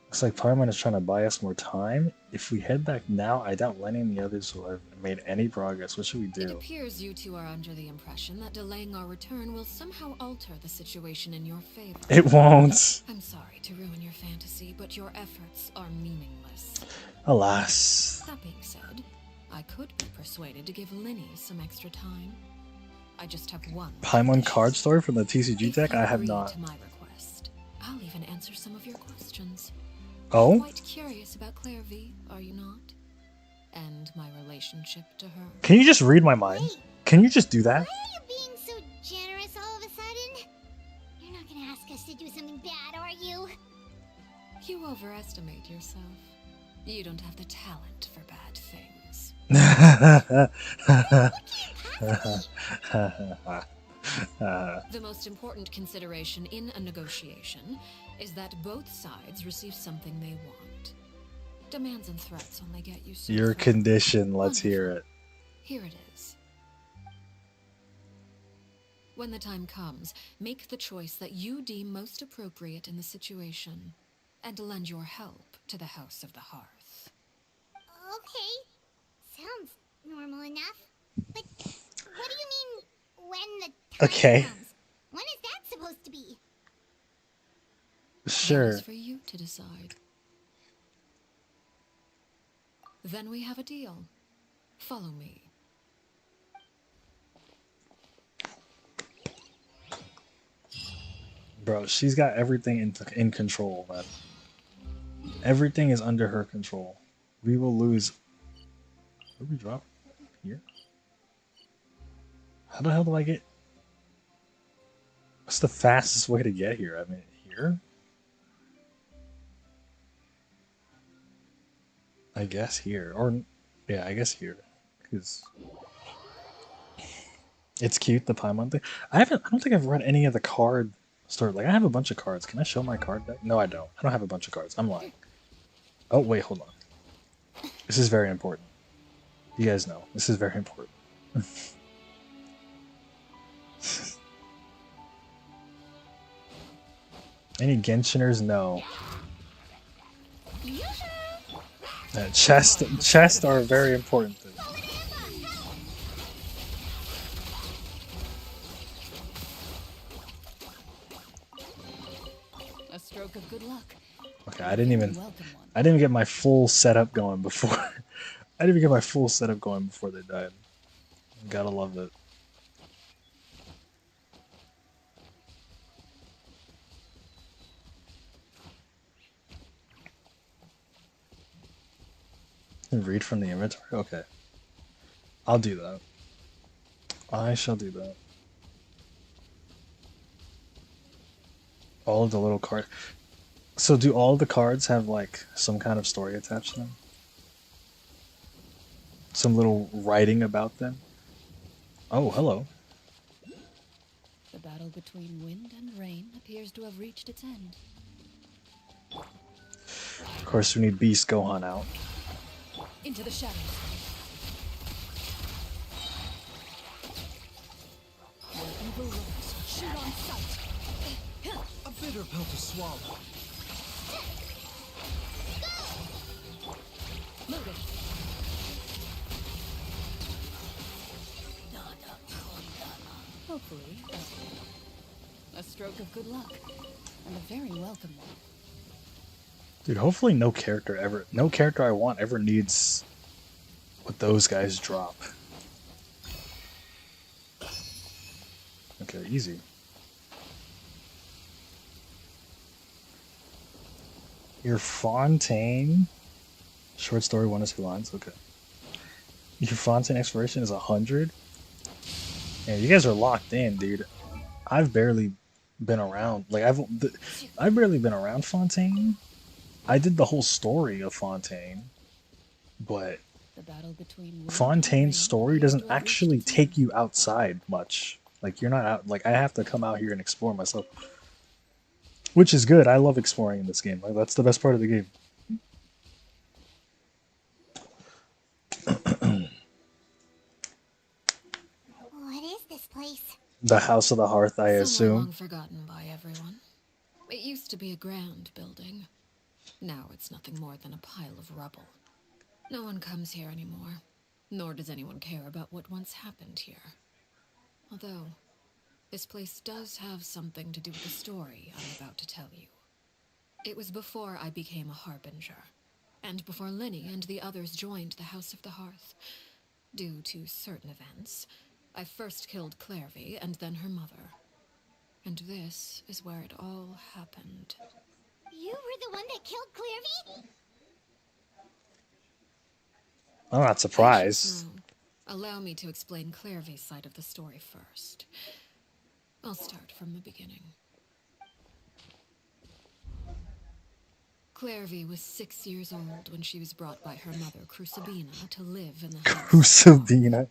Looks like Paimon is trying to buy us more time. If we head back now, I doubt Lenny and the others will have made any progress. What should we It do? appears you two are under the impression that delaying our return will somehow alter the situation in your favor. It won't. I'm sorry to ruin your fantasy, but your efforts are meaningless. Alas. That being said, I could be persuaded to give Linny some extra time. I just have one. Paimon condition. card story from the TCG If deck? you I have agree not. to my request, I'll even answer some of your questions. Oh? Quite curious about Claire V, are you not? And my relationship to her. Can you just read my mind? Can you just do that? Why are you being so generous all of a sudden? You're not gonna ask us to do something bad, are you? You overestimate yourself. You don't have the talent for bad things. The most important consideration in a negotiation is that both sides receive something they want. Demands and threats only get you so Your far. condition, let's hear it. Here it is. When the time comes, make the choice that you deem most appropriate in the situation, and lend your help to the House of the Hearth. Okay. Sounds normal enough. But what do you mean, when the time Okay. comes? When is that supposed to be? That Sure. is for you to decide. Then we have a deal. Follow me. Bro, she's got everything in control, man. Everything is under her control. We will lose. Where do we drop? Here? How the hell do I get? What's the fastest way to get here? I mean, here? I guess here. Or, yeah, I guess here. Because it's cute, the Paimon thing. I don't think I've read any of the card story. Like, I have a bunch of cards. Can I show my card deck? No, I don't. I don't have a bunch of cards. I'm lying. Oh, wait, hold on. This is very important. You guys know. This is very important. Any Genshiners? No. Chest are very important. A stroke of good luck. Okay, I didn't even Welcome one. I didn't even get my full setup going before. I didn't even get my full setup going before they died. Gotta love it. Read from the inventory? Okay. I'll do that. I shall do that. All of the little cards. So do all the cards have like some kind of story attached to them? Some little writing about them? Oh, hello. The battle between wind and rain appears to have reached its end. Of course, we need Beast Gohan out. Into the shadows. Your evil looks shoot on sight. A bitter pill to swallow. Loaded. Hopefully, a stroke of good luck, and a very welcome one. Dude, hopefully no character I want ever needs what those guys drop. Okay, easy. Your Fontaine short story, 1 to 2 lines. Okay. Your Fontaine exploration is 100. Yeah, you guys are locked in, dude. I've barely been around. Like I've barely been around Fontaine. I did the whole story of Fontaine, but The battle between wind and Fontaine's rain story appears doesn't to have reached actually its take end. you outside much. Like you're not out. Like I have to come out here and explore myself, which is good. I love exploring in this game. Like that's the best part of the game. What is this place? The House of the Hearth, I Somewhere assume. long forgotten by everyone. It used to be a grand building. Now it's nothing more than a pile of rubble. No one comes here anymore, nor does anyone care about what once happened here. Although, this place does have something to do with the story I'm about to tell you. It was before I became a Harbinger, and before Lenny and the others joined the House of the Hearth. Due to certain events, I first killed Clairvy and then her mother. And this is where it all happened. You were the one that killed Clairvy? I'm not Patience surprised. now. Allow me to explain Clairvy's side of the story first. I'll start from the beginning. Clairvy was 6 years old when she was brought by her mother, Crucibina, to live in the house. Who's Sabina?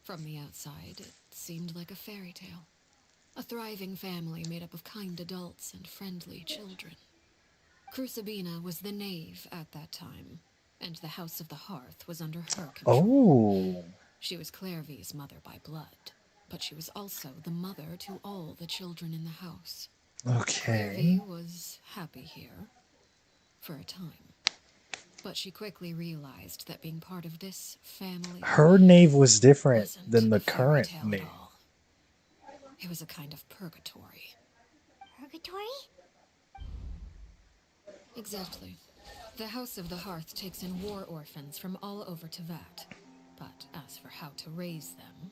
From the outside, it seemed like a fairy tale. A thriving family made up of kind adults and friendly children. Crucibina was the knave at that time, and the House of the Hearth was under her control. Oh, She was Clairvy's mother by blood, but she was also the mother to all the children in the house. okay. Clairvy was happy here, for a time. But she quickly realized that being part of this family Her name was different wasn't than the a fairy current tale at name. all. It was a kind of purgatory. Purgatory? Exactly. The House of the Hearth takes in war orphans from all over Tevat. But as for how to raise them,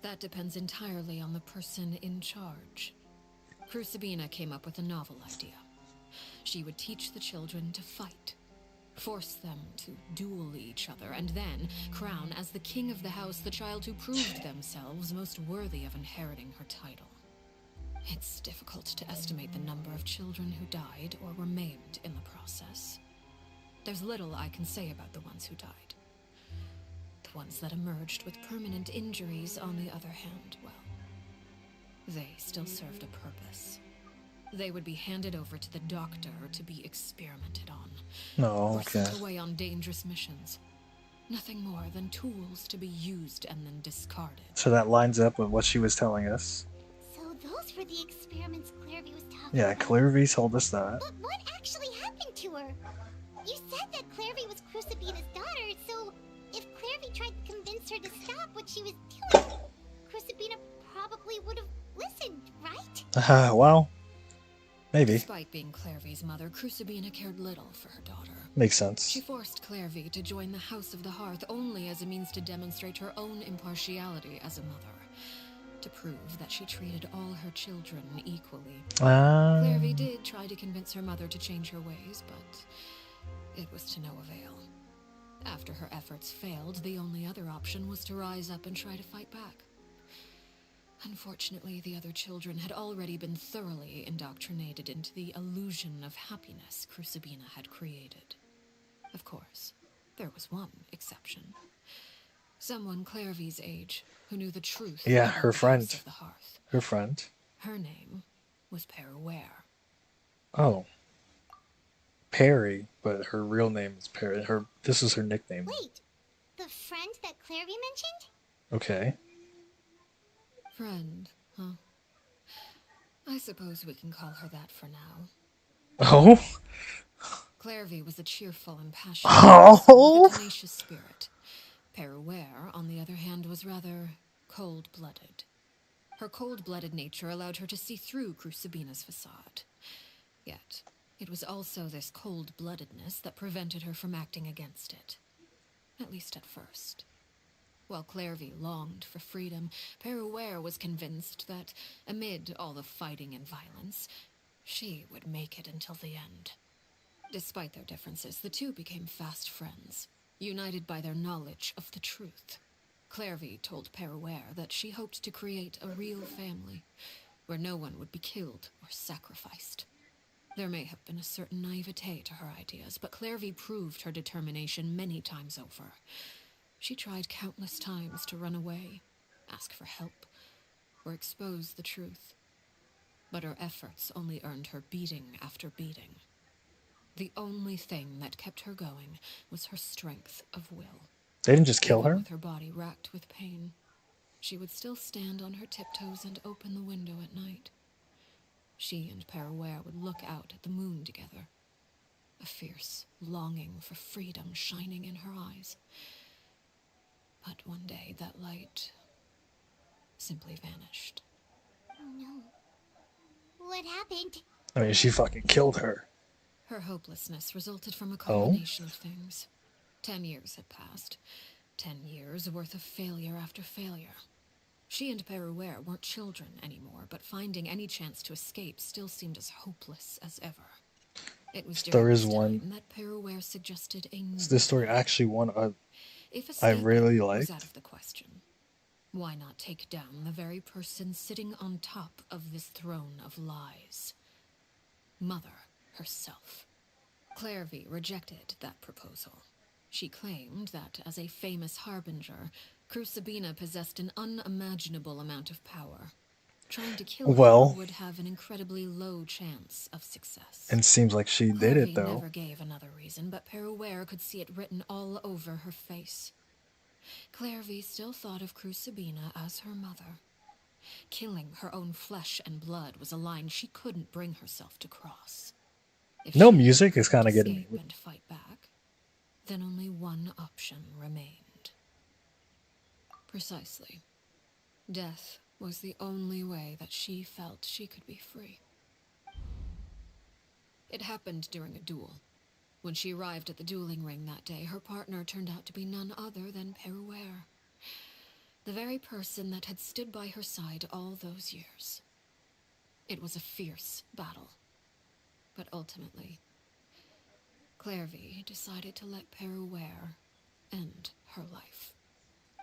that depends entirely on the person in charge. Crucibina came up with a novel idea. She would teach the children to fight, force them to duel each other, and then crown as the king of the house the child who proved themselves most worthy of inheriting her title. It's difficult to estimate the number of children who died or were maimed in the process. There's little I can say about the ones who died. The ones that emerged with permanent injuries, on the other hand, well, they still served a purpose. They would be handed over to the doctor to be experimented on, No, or okay. sent away on dangerous missions. Nothing more than tools to be used and then discarded. So that lines up with what she was telling us. So those were the experiments Clairvy was talking Yeah, about. Clairvy told us that. But what actually happened to her? You said that Clairvy was Crucibina's daughter, so if Clairvy tried to convince her to stop what she was doing, Crucibina probably would have listened, right? Well, maybe. Despite being Clairvy's mother, Crucibina cared little for her daughter. Makes sense. She forced Clairvy to join the House of the Hearth only as a means to demonstrate her own impartiality as a mother, to prove that she treated all her children equally. Clairvy did try to convince her mother to change her ways, but it was to no avail. After her efforts failed, the only other option was to rise up and try to fight back. Unfortunately, the other children had already been thoroughly indoctrinated into the illusion of happiness Crucibina had created. Of course, there was one exception. Someone Clairvy's age, who knew the truth Yeah, about her the friend. House of the Hearth. Her friend. Her name was Peruware. Oh. Perry, but her real name is Perry. This is her nickname. Wait, the friend that Clairvy mentioned? Okay. Friend, huh? I suppose we can call her that for now. Oh? Clairvy was a cheerful and passionate person with a tenacious spirit. Peruware, on the other hand, was rather cold-blooded. Her cold-blooded nature allowed her to see through Crucibina's facade. Yet, it was also this cold-bloodedness that prevented her from acting against it. At least at first. While Clairvy longed for freedom, Peruware was convinced that, amid all the fighting and violence, she would make it until the end. Despite their differences, the two became fast friends, united by their knowledge of the truth. Clairvy told Perouer that she hoped to create a real family, where no one would be killed or sacrificed. There may have been a certain naivete to her ideas, but Clairvy proved her determination many times over. She tried countless times to run away, ask for help, or expose the truth. But her efforts only earned her beating after beating. The only thing that kept her going was her strength of will. They didn't just kill Even her? with her body racked with pain, she would still stand on her tiptoes and open the window at night. She and Perouer would look out at the moon together, a fierce longing for freedom shining in her eyes. But one day that light simply vanished. Oh no. What happened? I mean, she fucking killed her. Her hopelessness resulted from a combination of things. 10 years had passed. 10 years worth of failure after failure. She and Perouer weren't children anymore, but finding any chance to escape still seemed as hopeless as ever. It was during this time that Perouer suggested a new Is this story plan. actually one If I escaping really was liked? out of the question, why not take down the very person sitting on top of this throne of lies? Mother herself. Clairvy rejected that proposal. She claimed that, as a famous harbinger, Crucibina possessed an unimaginable amount of power. Trying to kill her would have an incredibly low chance of success. And seems like she did it, though. Never gave another reason, but Perouer could see it written all over her face. Clairvy still thought of Crucibina as her mother. Killing her own flesh and blood was a line she couldn't bring herself to cross. If No she music is kind of couldn't getting escape me. and fight back, then only one option remained. Precisely. Death was the only way that she felt she could be free. It happened during a duel. When she arrived at the dueling ring that day, her partner turned out to be none other than Perouer, the very person that had stood by her side all those years. It was a fierce battle, but ultimately, Clairvy decided to let Perouer end her life.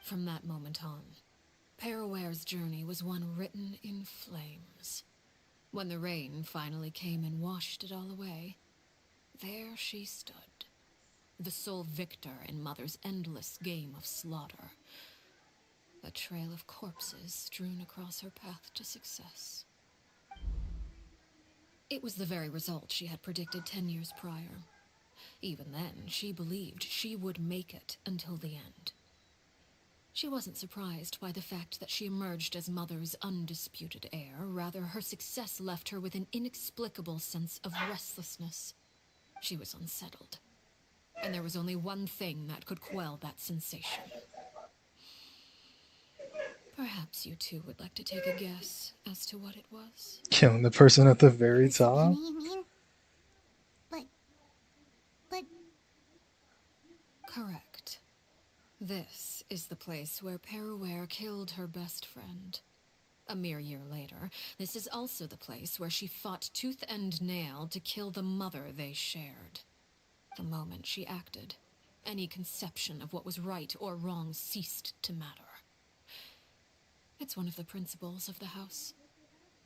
From that moment on, Perouer's journey was one written in flames. When the rain finally came and washed it all away, there she stood, the sole victor in Mother's endless game of slaughter. A trail of corpses strewn across her path to success. It was the very result she had predicted 10 years prior. Even then, she believed she would make it until the end. She wasn't surprised by the fact that she emerged as Mother's undisputed heir. Rather, her success left her with an inexplicable sense of restlessness. She was unsettled, and there was only one thing that could quell that sensation. Perhaps you two would like to take a guess as to what it was? Killing the person at the very top? You mean? But... Correct. This is the place where Perouer killed her best friend. A mere year later, this is also the place where she fought tooth and nail to kill the mother they shared. The moment she acted, any conception of what was right or wrong ceased to matter. It's one of the principles of the house.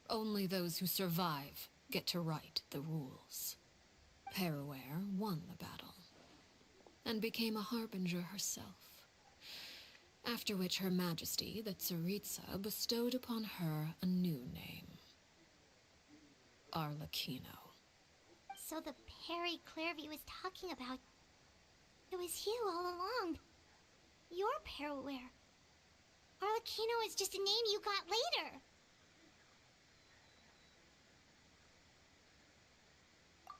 Only those who survive get to write the rules. Perouer won the battle, and became a harbinger herself. After which Her Majesty, the Tsaritsa, bestowed upon her a new name. Arlecchino. So the Perry Clairvy was talking about... It was you all along. You're Perouer. Arlecchino is just a name you got later.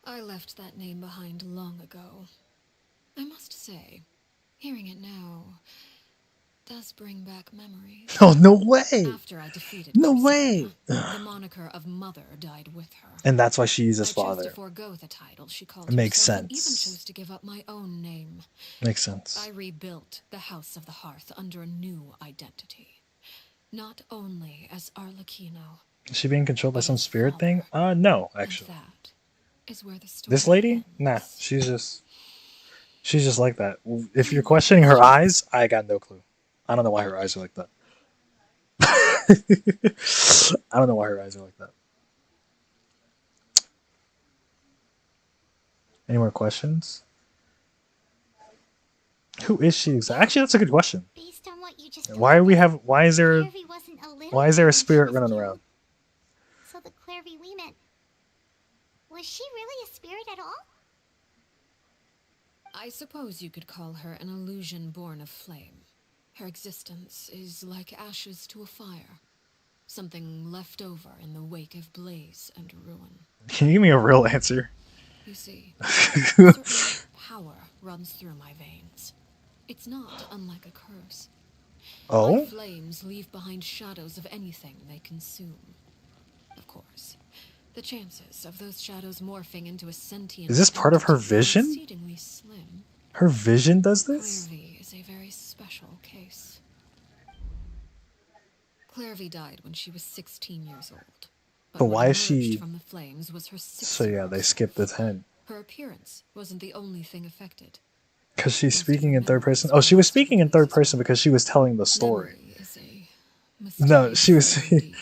I left that name behind long ago. I must say, hearing it now does bring back memories. Oh, no way! After I defeated No Crucibina, way! the moniker of Mother died with her. And that's why she uses I chose father. to forego the title she called It makes herself, and even sense. chose to give up my own name. Makes sense. I rebuilt the House of the Hearth under a new identity. Not only as Arlecchino. Is she being controlled by some spirit thing? No, actually. And that is where the story This lady? ends. Nah, she's just like that. If you're questioning her eyes, I got no clue. I don't know why her eyes are like that. I don't know why her eyes are like that. Any more questions? Who is she exactly? Actually, that's a good question. Based on what you just Why are told we us, have? Why is there? Clairvy wasn't a little Why is there girl a when she spirit was running killed. around? So the Clairvy we met, was she really a spirit at all? I suppose you could call her an illusion born of flame. Her existence is like ashes to a fire. Something left over in the wake of blaze and ruin. Can you give me a real answer? You see, a certain power runs through my veins. It's not unlike a curse. My Oh, flames leave behind shadows of anything they consume. Of course, the chances of those shadows morphing into a sentient is this part of her entity are vision? exceedingly slim. Her vision does this? Clairvy is a very special case. Clairvy died when she was 16 years old. But But what why is emerged she? from the flames was her So yeah, they 6-year-old skipped the self. 10. Her appearance wasn't the only thing affected. Because she's Most of speaking her in third person. memories Oh, were she was lost speaking in released third as person well. because she was telling the story. Memory is a No, mysterious she was. thing indeed.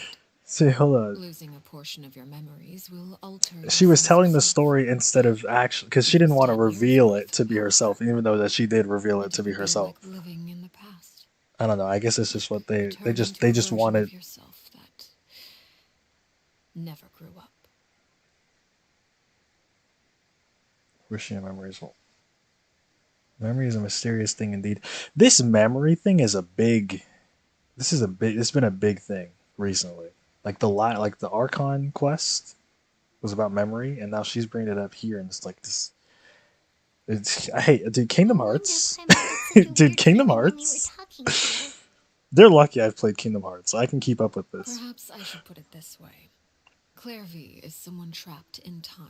See, hold on. Losing a portion of your memories will alter your She was sense telling of the self. story instead of actually, because she didn't want to Instead, you reveal live it to be power. herself, even though that she did reveal it And to it be would be herself. like living in the past. I don't know. I guess it's just what they Returning to they a just version wanted. of yourself that never grew up. Wishing memories. Well, memory is a mysterious thing indeed. This memory thing is a big. This is a big. It's been a big thing recently. Like like the Archon quest was about memory, and now she's bringing it up here, and it's like this. It's, hey, dude, Kingdom No wonder Hearts, Paimon had such a dude, weird Kingdom feeling when we were Hearts. talking to her. They're lucky I've played Kingdom Hearts. I can keep up with this. Perhaps I should put it this way. Clairvy is someone trapped in time.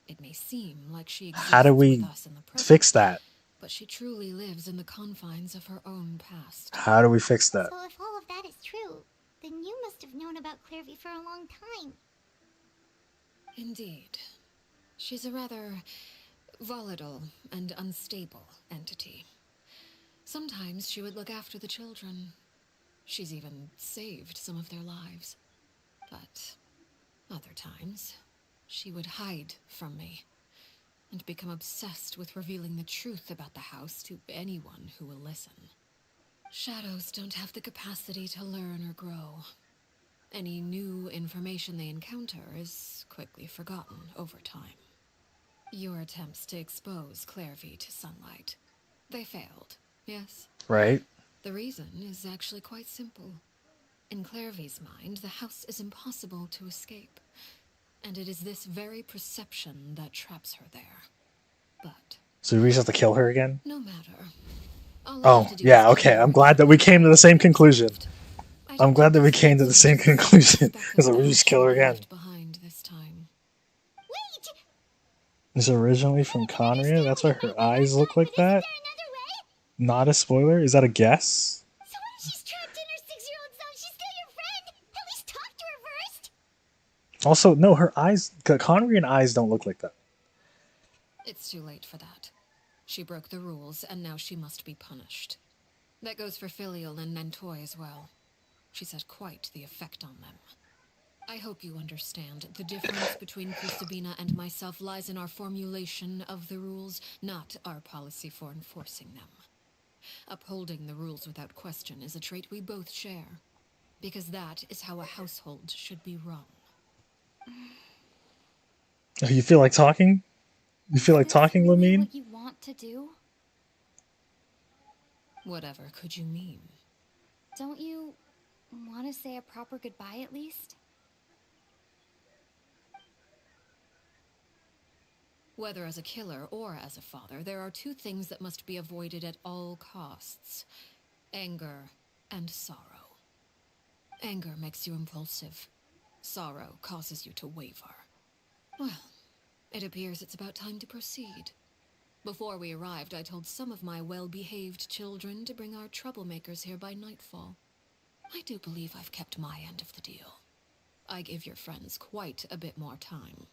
It may seem like she How do exists with we us in the present, fix that? but she truly lives in the confines of her own past. How do we fix that? So if all of that is true, then you must have known about Clairvy for a long time. Indeed. She's a rather volatile and unstable entity. Sometimes she would look after the children. She's even saved some of their lives. But other times, she would hide from me and become obsessed with revealing the truth about the house to anyone who will listen. Shadows don't have the capacity to learn or grow. Any new information they encounter is quickly forgotten over time. Your attempts to expose Clairvy to sunlight, they failed, yes? Right? The reason is actually quite simple. In Clairvy's mind, the house is impossible to escape, and it is this very perception that traps her there. But So we just have to kill her again? no matter. All I have Oh, to do yeah, is okay. kill I'm her glad that before we the came to the house same is conclusion. left. I I'm don't glad that we think came to the it's same so conclusion. Because we speculative just that kill her she'll be again. left behind this time. Wait! Is originally from Conria? That's why her eyes look like But isn't that? there another way? Not a spoiler? Is that a guess? So what if she's trapped in her 6-year-old self? She's still your friend! At least talk to her first! Also, no, her eyes, Conrian eyes don't look like that. It's too late for that. She broke the rules, and now she must be punished. That goes for Filial and Nentoy as well. She's had quite the effect on them. I hope you understand. The difference between Kusabina and myself lies in our formulation of the rules, not our policy for enforcing them. Upholding the rules without question is a trait we both share, because that is how a household should be run. Oh, you feel like talking? You feel like Is this talking, really Lamine? what you want to do? Whatever could you mean? Don't you want to say a proper goodbye at least? Whether as a killer or as a father, there are two things that must be avoided at all costs: anger and sorrow. Anger makes you impulsive. Sorrow causes you to waver. Well, it appears it's about time to proceed. Before we arrived, I told some of my well-behaved children to bring our troublemakers here by nightfall. I do believe I've kept my end of the deal. I give your friends quite a bit more time.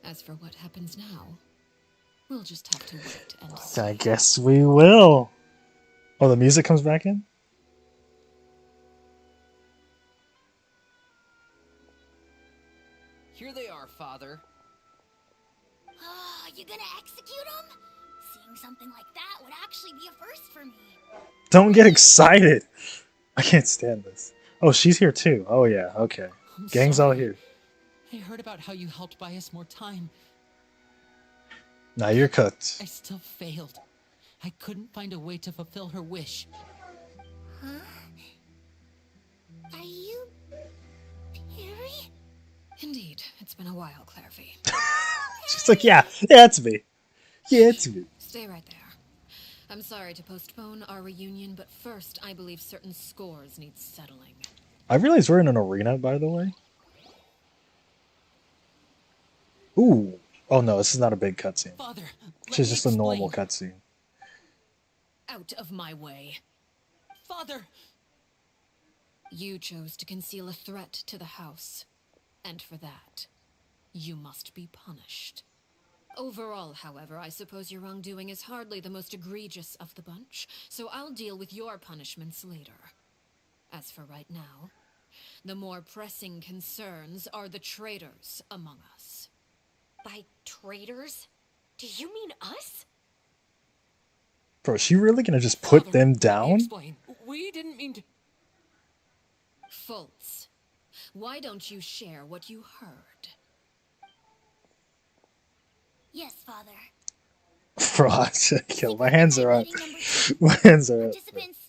As for what happens now, we'll just have to wait and see. I guess we will. Oh, the music comes back in? Here they are, Father. You gonna execute him? Seeing something like that would actually be a first for me. Don't get excited. I can't stand this. Oh, she's here too. Oh, yeah. Okay. I'm Gang's all sorry. here. I heard about how you helped buy us more time. Now you're cooked. I still failed. I couldn't find a way to fulfill her wish. Huh? Are you... Perry? Indeed, it's been a while, Clairvy. She's like, yeah, it's me. Yeah, it's me. Stay right there. I'm sorry to postpone our reunion, but first, I believe certain scores need settling. I realize we're in an arena, by the way. Ooh. Oh no, this is not a big cutscene. Father, This is just a normal cutscene. Out of my way. Father! You chose to conceal a threat to the house. And for that, you must be punished. Overall, however, I suppose your wrongdoing is hardly the most egregious of the bunch, so I'll deal with your punishments later. As for right now, the more pressing concerns are the traitors among us. By traitors? Do you mean us? Bro, is she really gonna just put Father, them let me down? explain. We didn't mean to... Fultz, why don't you share what you heard? Yes, Father. Bro, kill. My hands are up. Meeting number 2. My hands are up. Participants: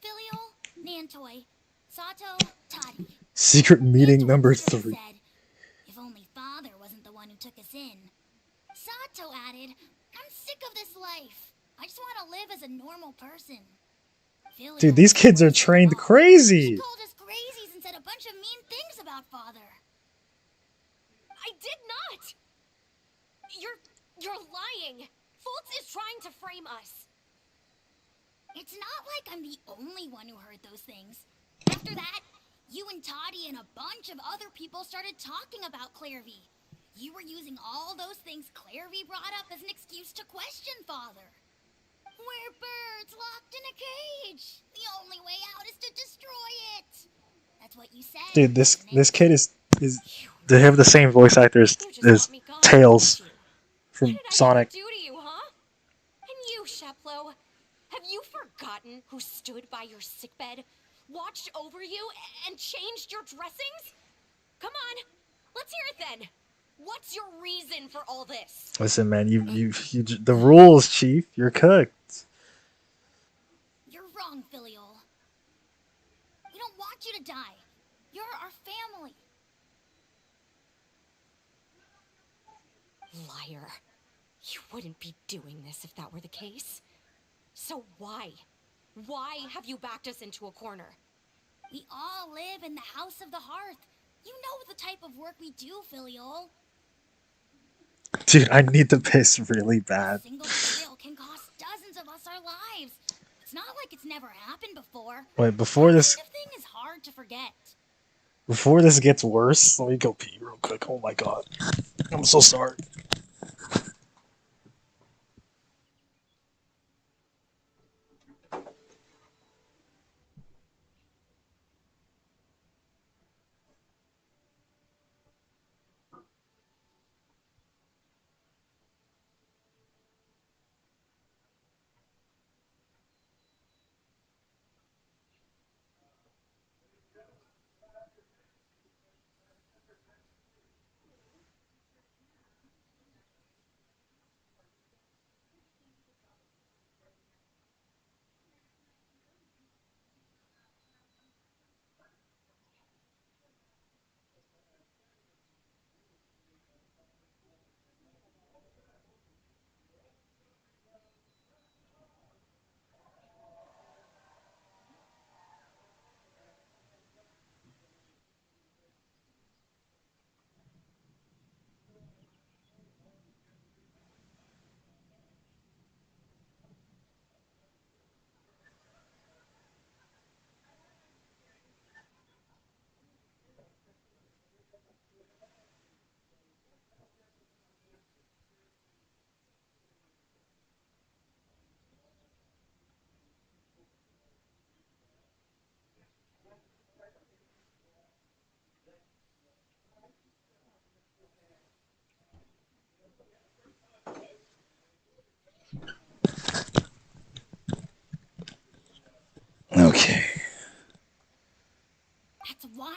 Filial, Nantoi, Sato, Toddy. Secret meeting Nantoi number eagerly 3. said, if only Father wasn't the one who took us in. Sato added, I'm sick of this life. I just want to live as a normal person. Filial Dude, these was kids are worst of trained all. She crazy. called us crazies and said a bunch of mean things about Father. I did not! You're lying! Fultz is trying to frame us! It's not like I'm the only one who heard those things. After that, you and Toddy and a bunch of other people started talking about Clairvy. You were using all those things Clairvy brought up as an excuse to question Father. We're birds locked in a cage. The only way out is to destroy it. That's what you said. Dude, this wasn't it? kid is they have the same voice actor You just as want me gone, Tails don't you? from What did I Sonic. ever do to you, huh? And you, Sheplo, have you forgotten who stood by your sickbed, watched over you, and changed your dressings? Come on, let's hear it then. What's your reason for all this? Listen, man, the rules, Chief. You're cooked. You're wrong, Filial. We don't want you to die. You're our family. Liar. You wouldn't be doing this if that were the case. So why? Why have you backed us into a corner? We all live in the House of the Hearth. You know the type of work we do, Filial. Dude, I need to piss really A bad. single betrayal can cost dozens of us our lives. It's not like it's never happened before. Wait, That kind of thing is hard to forget. before this gets worse, let me go pee real quick. Oh my god. I'm so sorry.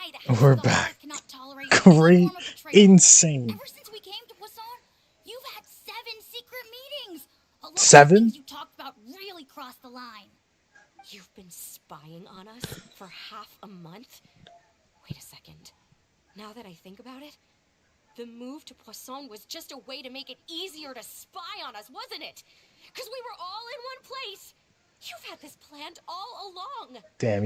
why the House We're of the back. Hearth cannot tolerate any Great. form of betrayal. Insane. Ever since we came to Poisson, you've had 7 secret meetings. A lot of the 7? things you talked about really crossed the line. You've been spying on us for half a month? Wait a second. Now that I think about it, the move to Poisson was just a way to make it easier to spy on us, wasn't it? Because we were all in one place. You've had this planned all along. Damn,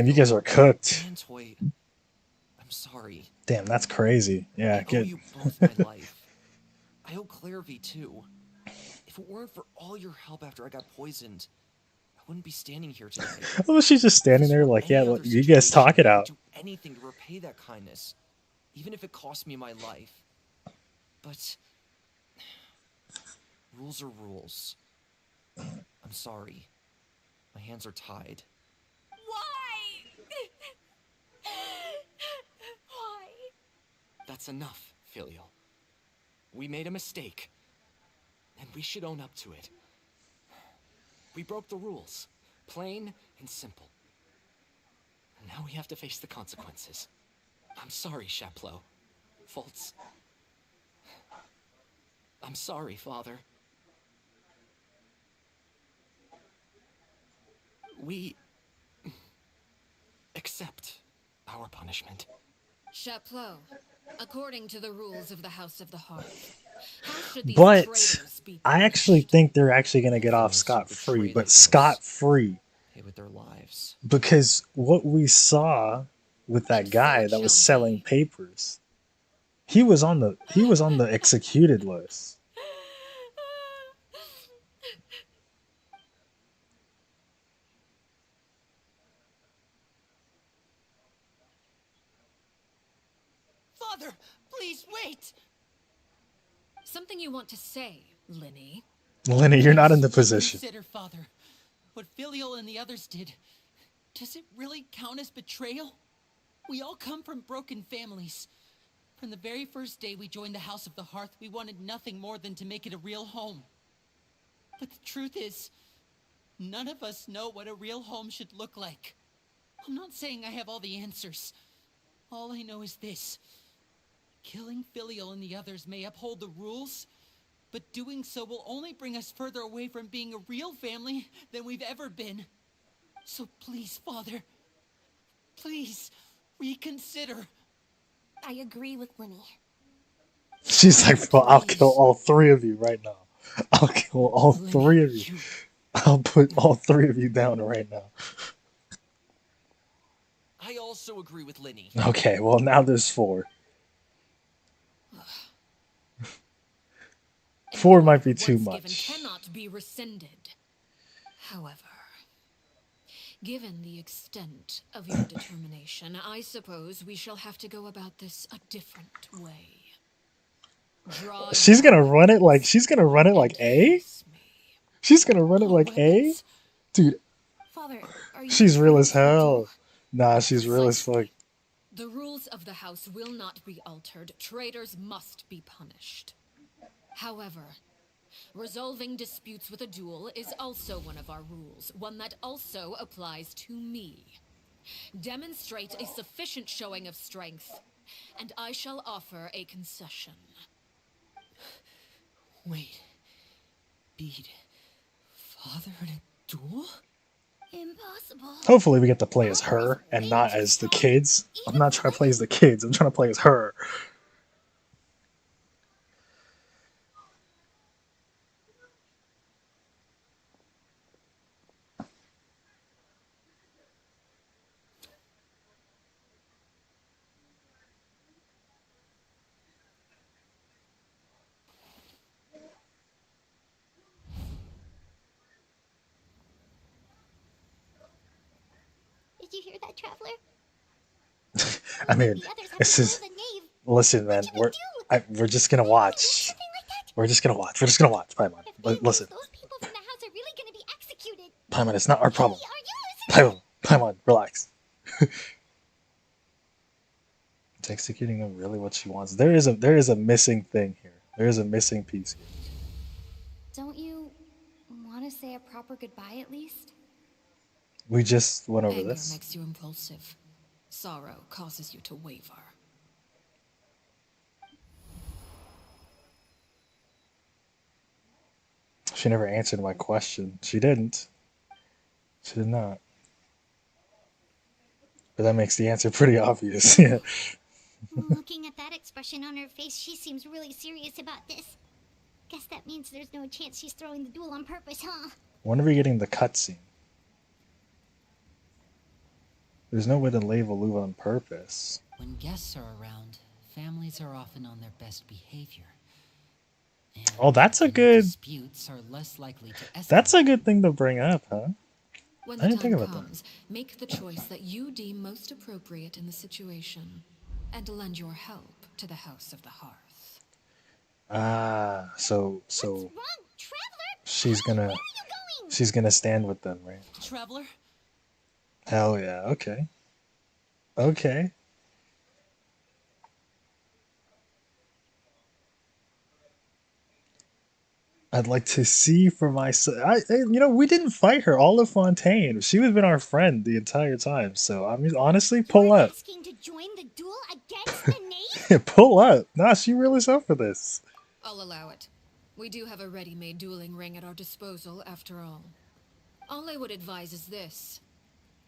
you guys are cooked. Antoy, I'm sorry. Damn, that's crazy. Yeah, I owe good. you both my life. I owe Claire V too. If it weren't for all your help after I got poisoned, I wouldn't be standing here today. Oh, she's just standing there like, yeah, look, you guys talk it out. Do anything to repay that kindness, even if it cost me my life. But rules are rules. I'm sorry. My hands are tied. Why? Why? That's enough, Filial. We made a mistake, and we should own up to it. We broke the rules, plain and simple. And now we have to face the consequences. I'm sorry, Chaplot. Faults. I'm sorry, Father. We accept our punishment. Chaplot, according to the rules of the House of the Hearth, how should these But traitors be I actually punished? think they're actually going to get off Those who scot-free, betray but the house scot-free. pay with their lives. Because what we saw with that And so guy it that was shall selling be. papers, he was on the executed list. Father, please wait. Something you want to say, Linny? Lenny, you're not in the Please position. Consider, Father, what Filial and the others did. Does it really count as betrayal? We all come from broken families. From the very first day we joined the House of the Hearth, we wanted nothing more than to make it a real home. But the truth is, none of us know what a real home should look like. I'm not saying I have all the answers. All I know is this. Killing Filial and the others may uphold the rules, but doing so will only bring us further away from being a real family than we've ever been. So please, Father, please reconsider. I agree with Linny. She's like, well, I'll kill all 3 of you right now. I'll kill all 3 of you. I'll put all 3 of you down right now. I also agree with Linny. Okay, well, now there's 4. 4 might be too Once given much. cannot be rescinded. However, given the extent of your determination, I suppose we shall have to go about this a different way. Draw She's your gonna run it like and A? face me. She's gonna run it like A? Dude, Father, are you she's real as referring to a hell. duel? Nah, she's real as fuck. Precisely. The rules of the house will not be altered. Traitors must be punished. However, resolving disputes with a duel is also one of our rules, one that also applies to me. Demonstrate a sufficient showing of strength, and I shall offer a concession. Wait. Beat Father in a duel? Impossible. Hopefully we get to play as her and not as the kids. I'm not trying to play as the kids, I'm trying to play as her. Did you hear that, Traveler? I mean, The others have this to is... kill the knave. Listen, man, What should we do? we're just gonna watch. Something like that? We're just gonna watch. We're just gonna watch. Paimon, If they lose, listen. those people from the house are really gonna be executed. Paimon, it's not our problem. Hey, are you listening? Paimon, relax. It's executing them really what she wants. There is a missing thing here. There is a missing piece here. Don't you want to say a proper goodbye at least? We just went over Anger this. makes you impulsive. sorrow causes you to waver. She never answered my question. She didn't. She did not. But that makes the answer pretty obvious. Yeah. Looking at that expression on her face, she seems really serious about this. Guess that means there's no chance she's throwing the duel on purpose, huh? When are we getting the cutscene? There's no way to leave a Luva on purpose. When guests are around, families are often on their best behavior. And Oh, that's a any good. disputes are less likely to escalate. That's a good thing to bring up, huh? When I the didn't think time about that. comes, make the choice that you deem most appropriate in the situation, and lend your help to the House of the Hearth. Ah, so What's wrong, Traveler? she's Where gonna are you going? she's gonna stand with them, right? Traveler? Hell yeah. Okay. Okay. I'd like to see for myself. We didn't fight her. Olive Fontaine. She was been our friend the entire time. So I mean, honestly, pull You're up. asking to join the duel against the knave? Pull up. Nah, she really's up for this. I'll allow it. We do have a ready-made dueling ring at our disposal, after all. All I would advise is this.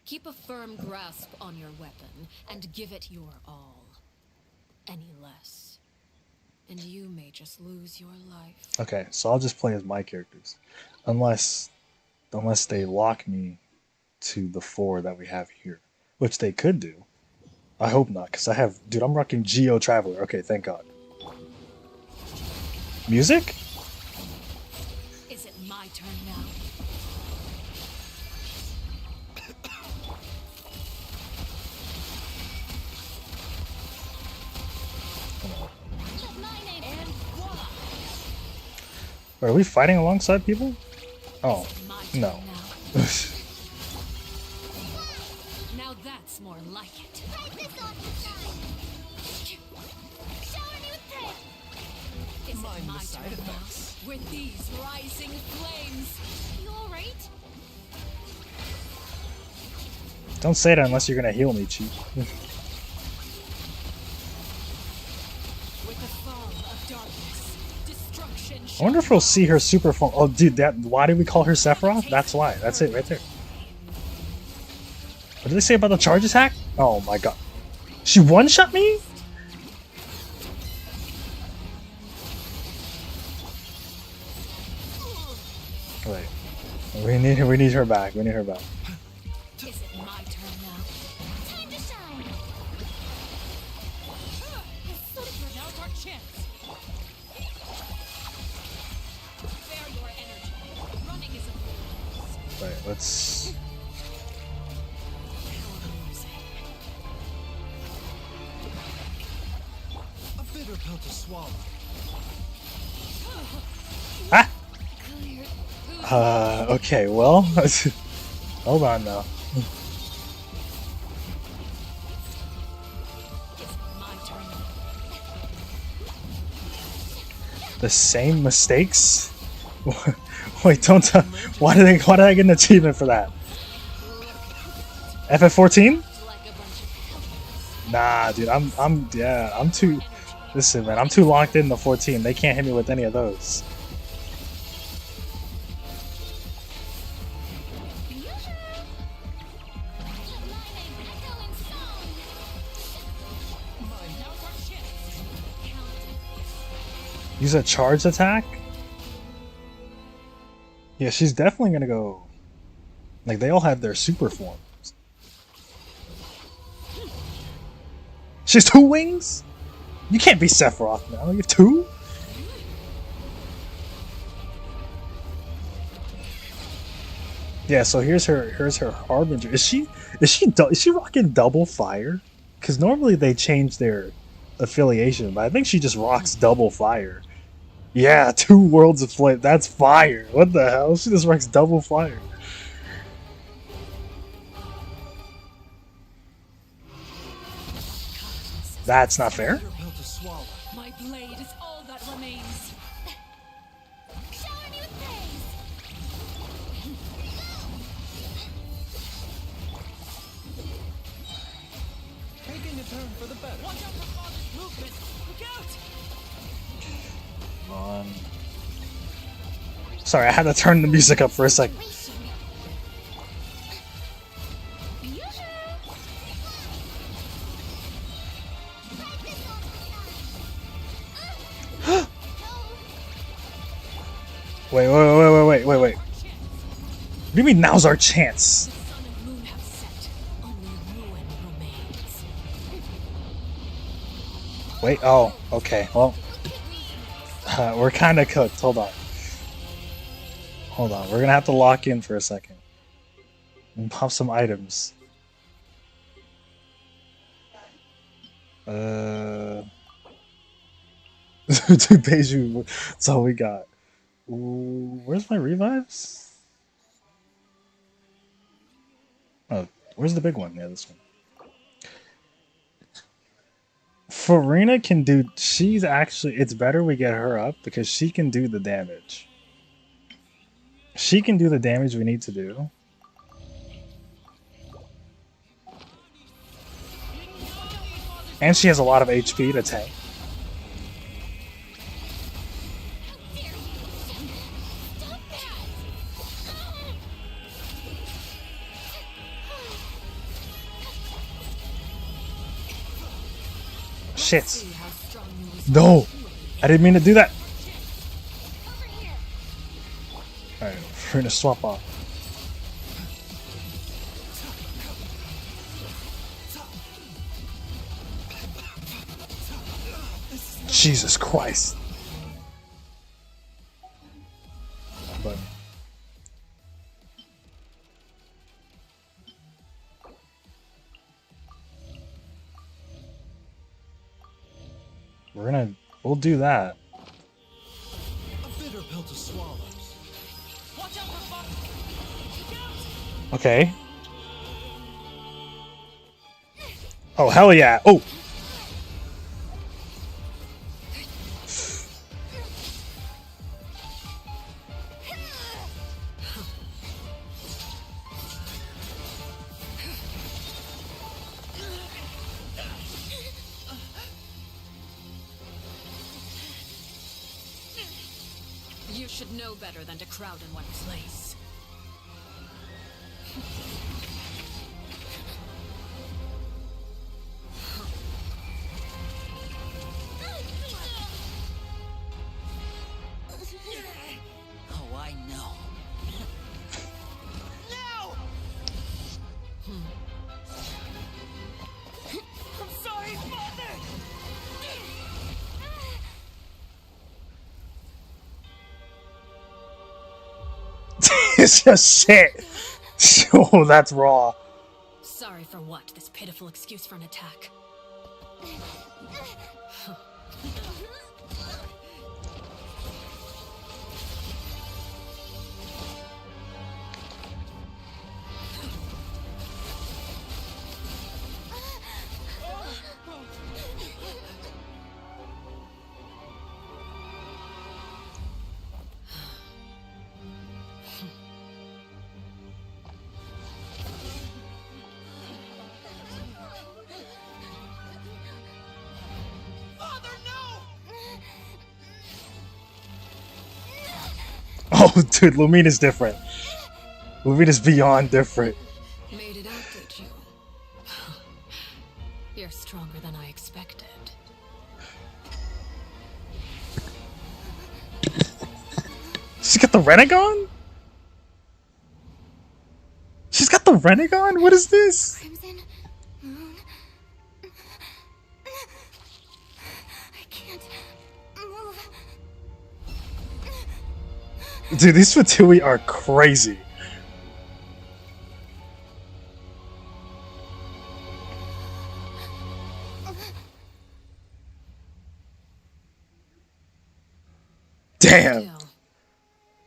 Keep a firm grasp on your weapon, and give it your all. Any less, and you may just lose your life. Okay, so I'll just play as my characters, unless they lock me to the 4 that we have here, which they could do. I hope not, because I'm rocking Geo Traveler. Okay, thank God. Music? Is it my turn now? Are we fighting alongside people? Oh, no. Now that's more like it. Fight this off the side. Shower me with praise. Is it Mind the my side turn now? effects. With these rising flames. You alright? Don't say that unless you're gonna heal me, Chief. With the fall of darkness, destruction. I wonder if we'll see her super form. Oh, dude, why did we call her Sephiroth? That's why. That's it right there. What did they say about the charge attack? Oh my god. She one-shot me? Wait. We need her back. We need her back. Is it my turn now? Time to shine. Now's our chance. Spare your energy. Running is a fool. Wait, let's. A bitter pill to swallow. Okay, well. Hold on now. The same mistakes? Wait, don't tell. Why did I get an achievement for that? FF14? Nah, dude, I'm too. Listen, man, I'm too locked in the 14. They can't hit me with any of those. Use a charge attack? Yeah, she's definitely gonna go. Like, they all have their super forms. She has 2 wings? You can't be Sephiroth now. You have 2? Yeah, so here's her Harbinger. Is she rocking double fire? Because normally they change their affiliation, but I think she just rocks double fire. Yeah, 2 worlds of flame. That's fire. What the hell? She just rocks double fire. That's not fair. Bitter pill to swallow. My blade is all that remains. Shower me with praise. for the better. Watch out for father's movement. Look out! On. Sorry, I had to turn the music up for a second. Wait. What do you mean now's our chance? The sun and moon have set. Only ruin remains. Wait, oh, okay, well. We're kinda cooked, hold on. Hold on, we're gonna have to lock in for a second. And pop some items. Two Beiju, that's all we got. Ooh, where's my revives? Oh, where's the big one? Yeah, this one. Farina can do. She's actually. It's better we get her up because she can do the damage. She can do the damage we need to do. And she has a lot of HP to tank. Shit. No! I didn't mean to do that! Alright, we're gonna swap off. Jesus Christ! But we'll do that. A bitter pill to swallow. Watch out for Okay. Oh, hell yeah! Oh! You should know better than to crowd in one place. Oh, I know. No! I'm sorry, Father! It's just shit! Oh, that's raw. Sorry for what? This pitiful excuse for an attack. Oh, dude, Lumina's different. Lumina's beyond different. Made it out, did you? You're stronger than I expected. She's got the Renegon? She's got the Renegon? What is this? Crimson Moon. I can't move. Dude, these Fatui are crazy. Damn. Still,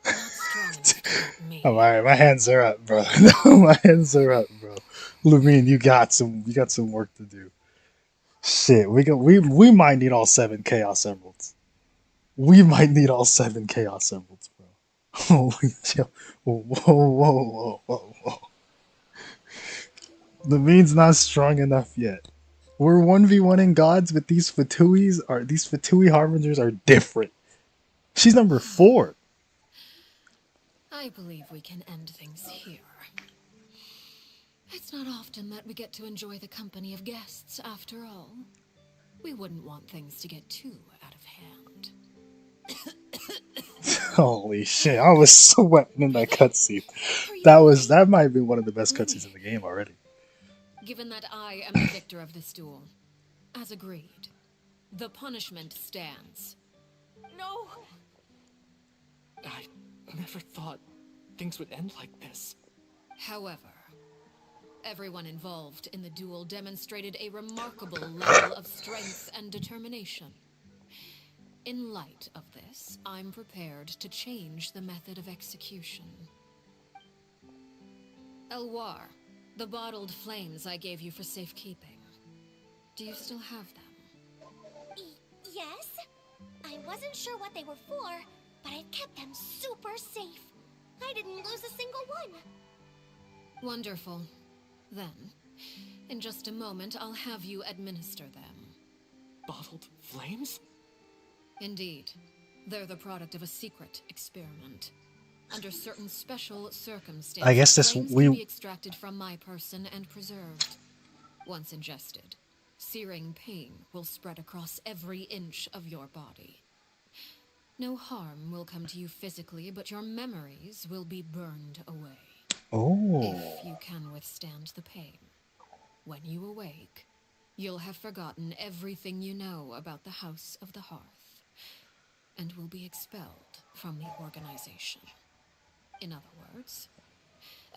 not strong enough to hurt me. Oh, alright, my hands are up, bro. No, my hands are up, bro. Lumine, you got some work to do. Shit, we might need all 7 Chaos Emeralds. We might need all 7 Chaos Emeralds, bro. Holy shit. Whoa. Lumine's not strong enough yet. We're 1v1ing gods, but these Fatui harbingers are different. She's number 4. I believe we can end things here. It's not often that we get to enjoy the company of guests, after all. We wouldn't want things to get too out of hand. Holy shit, I was sweating in that cutscene. That might be one of the best cutscenes in the game already. Given that I am the victor of this duel, as agreed, the punishment stands. No! I never thought things would end like this. However, everyone involved in the duel demonstrated a remarkable level of strength and determination. In light of this, I'm prepared to change the method of execution. Elwar, the bottled flames I gave you for safekeeping. Do you still have them? Yes? I wasn't sure what they were for, but I've kept them super safe. I didn't lose a single one. Wonderful. Then, in just a moment, I'll have you administer them. Bottled flames? Indeed. They're the product of a secret experiment. Under certain special circumstances, I guess this flames we can be extracted from my person and preserved. Once ingested, searing pain will spread across every inch of your body. No harm will come to you physically, but your memories will be burned away. Oh. If you can withstand the pain. When you awake, you'll have forgotten everything you know about the House of the Hearth, and will be expelled from the organization. In other words,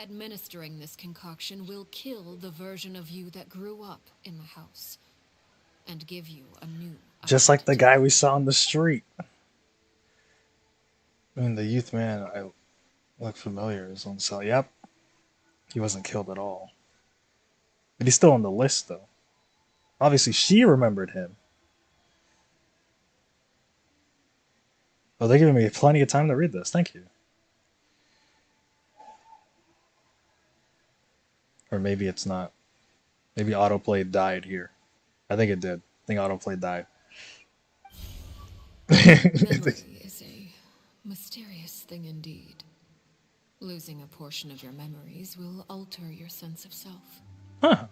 administering this concoction will kill the version of you that grew up in the house, and give you a new Just like the identity. guy we saw on the street. I mean, the youth man, I look familiar as on cell. Yep. He wasn't killed at all. But he's still on the list, though. Obviously, she remembered him. Oh, they're giving me plenty of time to read this. Thank you. Or maybe it's not. Maybe autoplay died here. I think it did. I think autoplay died. Memory is a mysterious thing indeed. Losing a portion of your memories will alter your sense of self. Huh.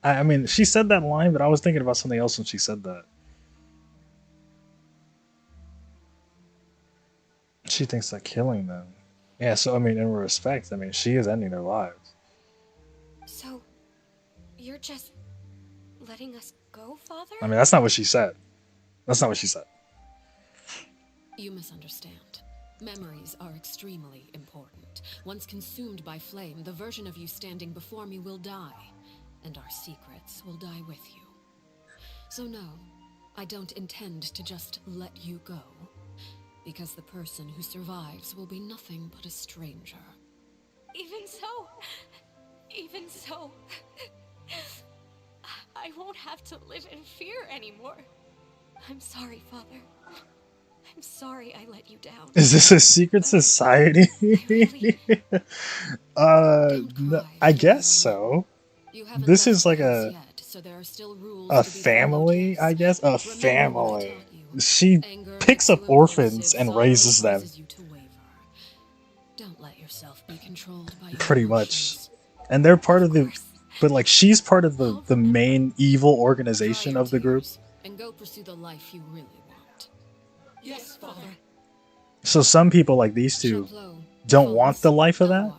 I mean, she said that line, but I was thinking about something else when she said that. She thinks that killing them. Yeah, so I mean, in respect, I mean, she is ending their lives. So, you're just letting us go, Father? I mean, that's not what she said. That's not what she said. You misunderstand. Memories are extremely important. Once consumed by flame, the version of you standing before me will die, and our secrets will die with you. So no, I don't intend to just let you go, because the person who survives will be nothing but a stranger. Even so, I won't have to live in fear anymore. I'm sorry, Father. I'm sorry I let you down. Is this a secret society? I guess so. This is like a family, I guess. A family. She picks up orphans and raises them. Don't let yourself be controlled by your Pretty much. emotions. And they're part of the... But like, she's part of the main evil organization of the group. And go pursue the life you really want. Yes, Father. So some people like these two don't want the life of that.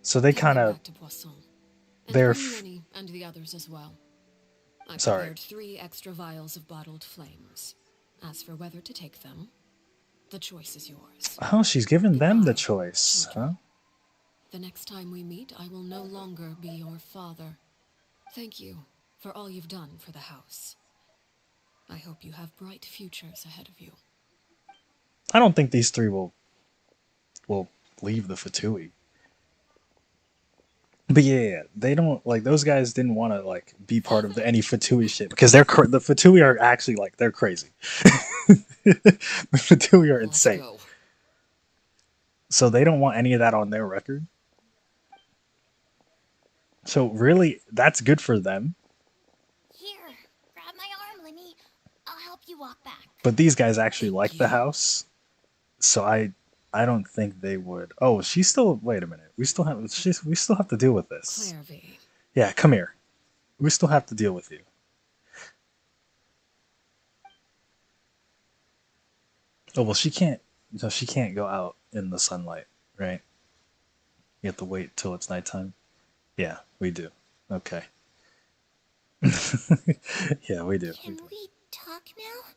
So they kind of... They're... And the others as well. I Sorry. prepared 3 extra vials of bottled flames. As for whether to take them, the choice is yours. Oh, she's given them the choice, huh? The next time we meet, I will no longer be your father. Thank you for all you've done for the house. I hope you have bright futures ahead of you. I don't think these 3 will leave the Fatui. But yeah, they don't like those guys didn't want to like be part of any Fatui shit because the Fatui are actually like they're crazy. The Fatui are insane. So they don't want any of that on their record. So really, that's good for them. Here, you walk back. But these guys actually like the house, so I don't think they would. Oh, she's still. Wait a minute. We still have to deal with this. Clairvy. Yeah, come here. We still have to deal with you. Oh well, she can't. No, she can't go out in the sunlight, right? You have to wait till it's nighttime. Yeah, we do. Okay. Yeah, we do. Can we talk now?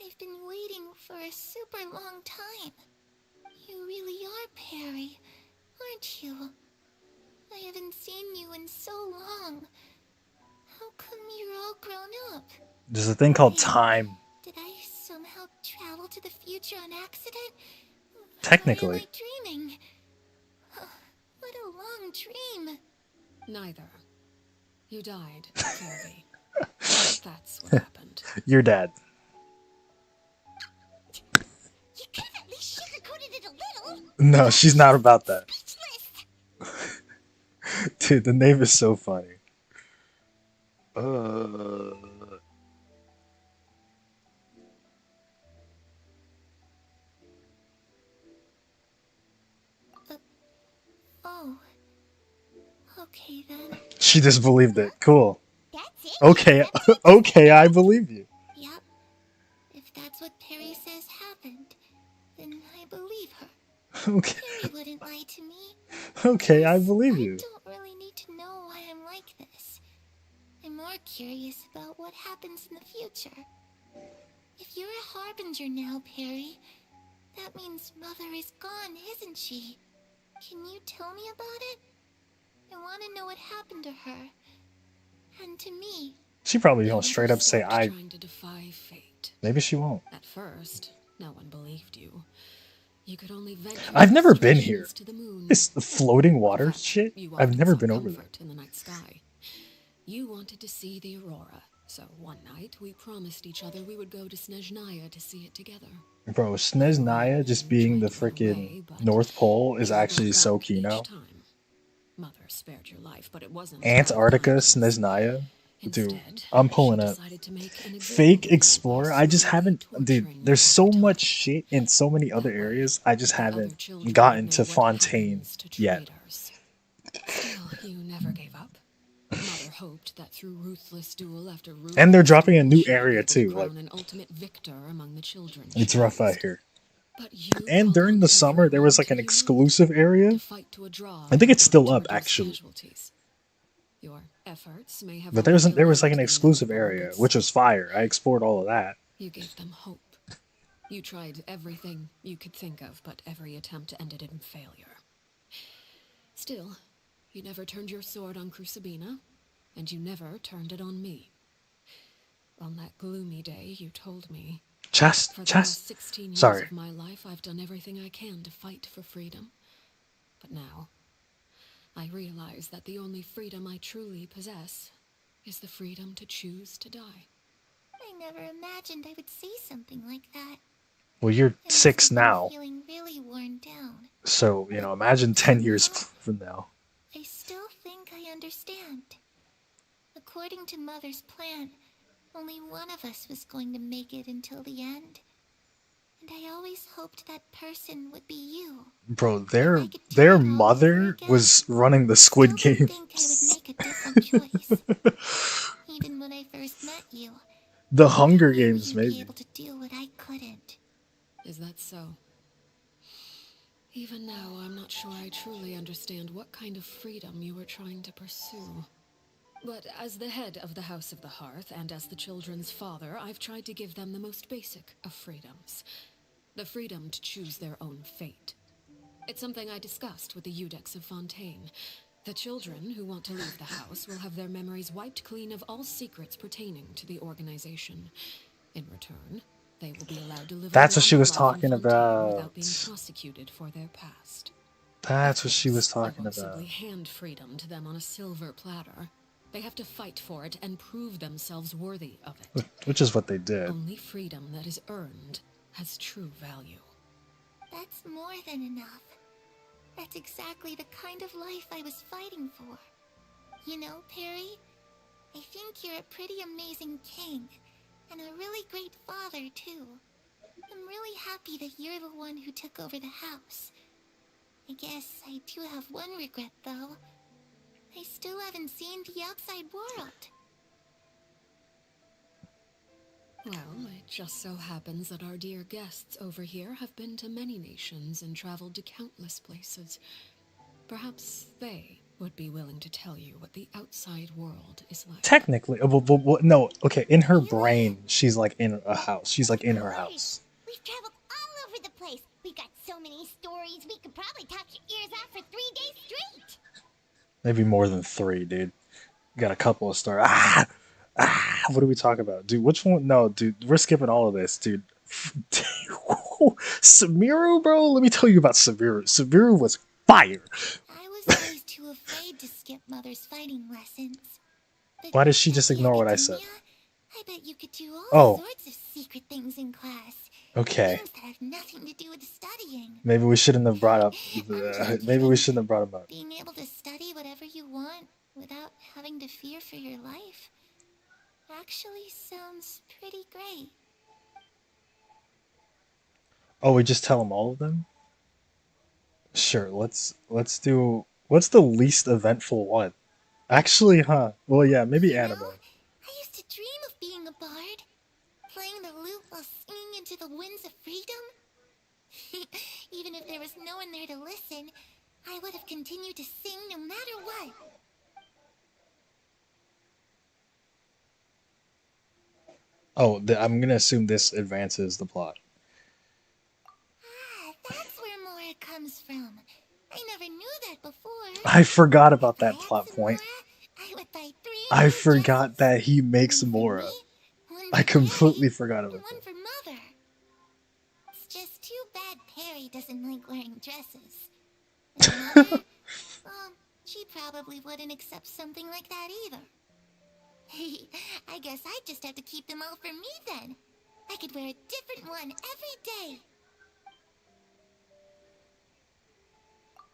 I've been waiting for a super long time. You really are Perry, aren't you? I haven't seen you in so long. How come you're all grown up? There's a thing called time. Did I somehow travel to the future on accident? Or am Technically. I dreaming? What a long dream. Neither. You died, Clairvy. That's what happened. Your dad. You could have at least sugarcoated it a little. No, she's not about that. Speechless. Dude, the name is so funny. Oh. Okay then. She just believed it. Cool. That's it. Okay, That's it. okay, I believe you. Yep. If that's what Perry says happened, then I believe her. Okay, Perry wouldn't lie to me. okay, I believe I you. don't really need to know why I'm like this. I'm more curious about what happens in the future. If you're a harbinger now, Perry, that means Mother is gone, isn't she? Can you tell me about it? I want to know what happened to her. And to me. She probably gonna straight up say I. Trying to defy fate. Maybe she won't. At first, no one believed you. You could only venture I've never been here. explorations to the moon. This floating water shit. You I've wanted never some been over there. comfort in the night sky. You wanted to see the aurora, so one night we promised each other we would go to Snezhnaya to see it together. Bro, Snezhnaya just being the freaking North Pole is actually so Kino. Mother spared your life, but it wasn't Antarctica, Snezhnaya. Dude, Instead, I'm pulling she up. decided to make an Fake example of Explorer. us, I just slowly haven't. Dude, torturing there's you so over time. much shit in so many other areas. I just The other haven't children gotten know to what Fontaine happens to yet. traitors. Still, you never gave up. Mother hoped that through ruthless duel after ruthless And they're dropping a duel, new she'd be area able to too. crown Like, an ultimate victor among the children it's she rough out raised. here. But you And held during on the to summer, every there was moment like an you lived exclusive area. to fight to a draw I think it's in still order up to reduce actually. casualties. Your efforts may have But only there was like an delayed the exclusive inevitable, area, but which was still, fire. I explored all of that. you gave them hope. You tried everything you could think of, but every attempt ended in failure. Still, you never turned your sword on Crucibina, and you never turned it on me. On that gloomy day, you told me, for the last 16 years Sorry. of my life, I've done everything I can to fight for freedom. But now, I realize that the only freedom I truly possess is the freedom to choose to die. I never imagined I would say something like that. Well, you're I must 6 have been now. feeling really worn down. So, you know, imagine 10 years from now. I still think I understand. According to Mother's plan, only one of us was going to make it until the end. And I always hoped that person would be you. Bro, If I could do their it all over mother again, was running the I Squid still Game. don't think I would make a different choice. Even when I first met you, The I Hunger knew Games, you'd be maybe. able to do what I couldn't. Is that so? Even now, I'm not sure I truly understand what kind of freedom you were trying to pursue. But as the head of the House of the Hearth, and as the children's father, I've tried to give them the most basic of freedoms. The freedom to choose their own fate. It's something I discussed with the Eudex of Fontaine. The children who want to leave the house will have their memories wiped clean of all secrets pertaining to the organization. In return, they will be allowed to live That's a what she was normal life in talking Fontaine about. without being prosecuted for their past. That's what she was I talking won't about. simply hand freedom to them on a silver platter. They have to fight for it and prove themselves worthy of it. Which is what they did. Only freedom that is earned has true value. That's more than enough. That's exactly the kind of life I was fighting for. You know, Perry, I think you're a pretty amazing king. And a really great father, too. I'm really happy that you're the one who took over the house. I guess I do have one regret, though. I still haven't seen the outside world. Well, it just so happens that our dear guests over here have been to many nations and traveled to countless places. Perhaps they would be willing to tell you what the outside world is like. Technically, no, okay, in her brain, she's like in a house. She's like in her house. We've traveled all over the place. We got so many stories, we could probably talk your ears out for 3 days straight. Maybe more than 3, dude. Got a couple of stories. What do we talk about? Dude, which one? No, dude, we're skipping all of this, dude. Samiru, bro? Let me tell you about Samiru. Samiru was fire. I was always too afraid to skip Mother's fighting lessons. But Why did she just at the ignore what I said? Academia, I bet you could do all Oh, sorts of secret things in class. okay. Things that have nothing to do with studying. Maybe we shouldn't have brought up. I'm Maybe we shouldn't have brought him up. Being able to study whatever you want without having to fear for your life actually sounds pretty great. Oh, we just tell him all of them? Sure. Let's do. What's the least eventful one? Actually, huh? Well, yeah, maybe anime. I used to dream of being a bard, playing the lute while singing into the winds of freedom. Even if there was no one there to listen, I would have continued to sing no matter what. Oh, I'm gonna assume this advances the plot. Ah, that's where Mora comes from. I never knew that before. I forgot about that plot point. I would buy 3 I new forgot dresses. that he makes One for Mora. me, one I for completely Perry, forgot and about one that. for Mother. It's just too bad Perry doesn't like wearing dresses. And Mother, well, she probably wouldn't accept something like that either. I guess I'd just have to keep them all for me then. I could wear a different one every day.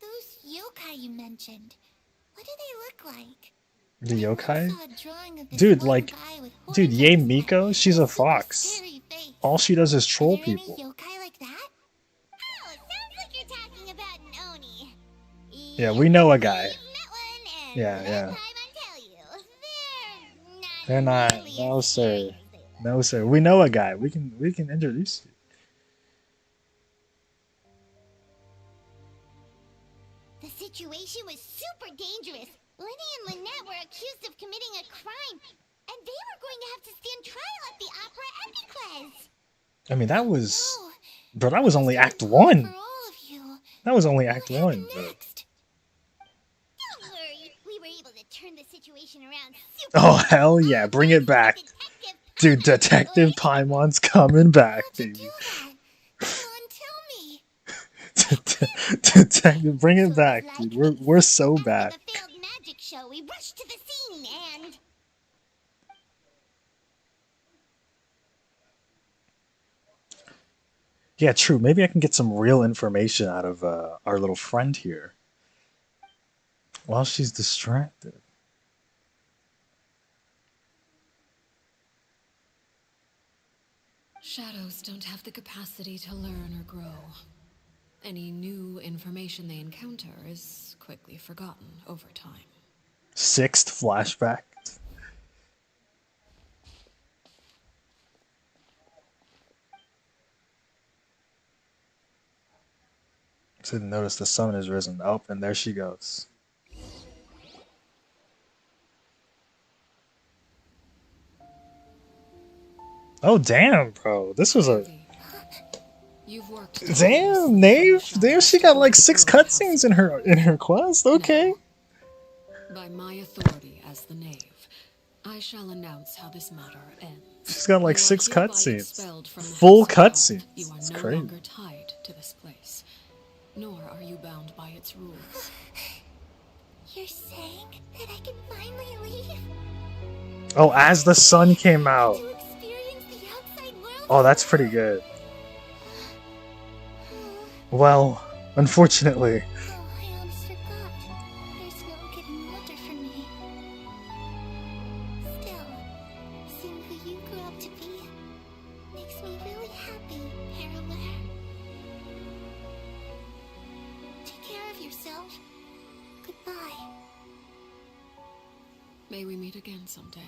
Those yokai you mentioned, what do they look like? The I once yokai? saw a drawing of this Dude, one like, guy with dude, horns Yae on his head Miko, she's and a super fox. scary face. All she does is Are troll there any people. yokai like that? Oh, it sounds like you're talking about an oni. Yeah, Yep, we know a we've guy. met one, and Yeah, let yeah. Paimon tell you, They're they're not. nearly No, as scary sir. as they look. No, sir. We know a guy. We can introduce you. The situation was super dangerous. Lenny and Lynette were accused of committing a crime, and they were going to have to stand trial at the Opera Epicles. I mean, that was. No, Bro, that was I only just Act felt bad 1. for all of you. That was only What Act happened 1, bro. next? Don't worry, we were able to turn the situation around super Oh, fast. hell yeah. Bring it back. Dude, Detective Paimon's coming back, How'd you baby. do that? Come on, tell me. Detective, bring So it was back, like dude. this. We're so After back. the failed magic show, we rushed to the scene and... Yeah, true. Maybe I can get some real information out of our little friend here while she's distracted. Shadows don't have the capacity to learn or grow. Any new information they encounter is quickly forgotten over time. 6th flashback. So notice the sun has risen. Oh, and there she goes. Oh, damn, bro. This was a... You've worked Damn, Nave. Damn, she got like 6 cutscenes in her quest. Okay. By my authority as the knave, I shall announce how this matter ends. She's got like You are 6 hereby cutscenes. expelled from the Full House of Heart. cutscenes. You are It's no crazy. longer tied to this place, nor are you bound by its rules. You're saying that I can finally leave? Oh, as the sun came out. To experience the outside world? Oh, that's pretty good. Well, unfortunately. Oh, I almost forgot. There's no getting water for me. Still, seeing who you grew up to be, makes me really happy, Parallel. Take care of yourself. Goodbye. May we meet again someday.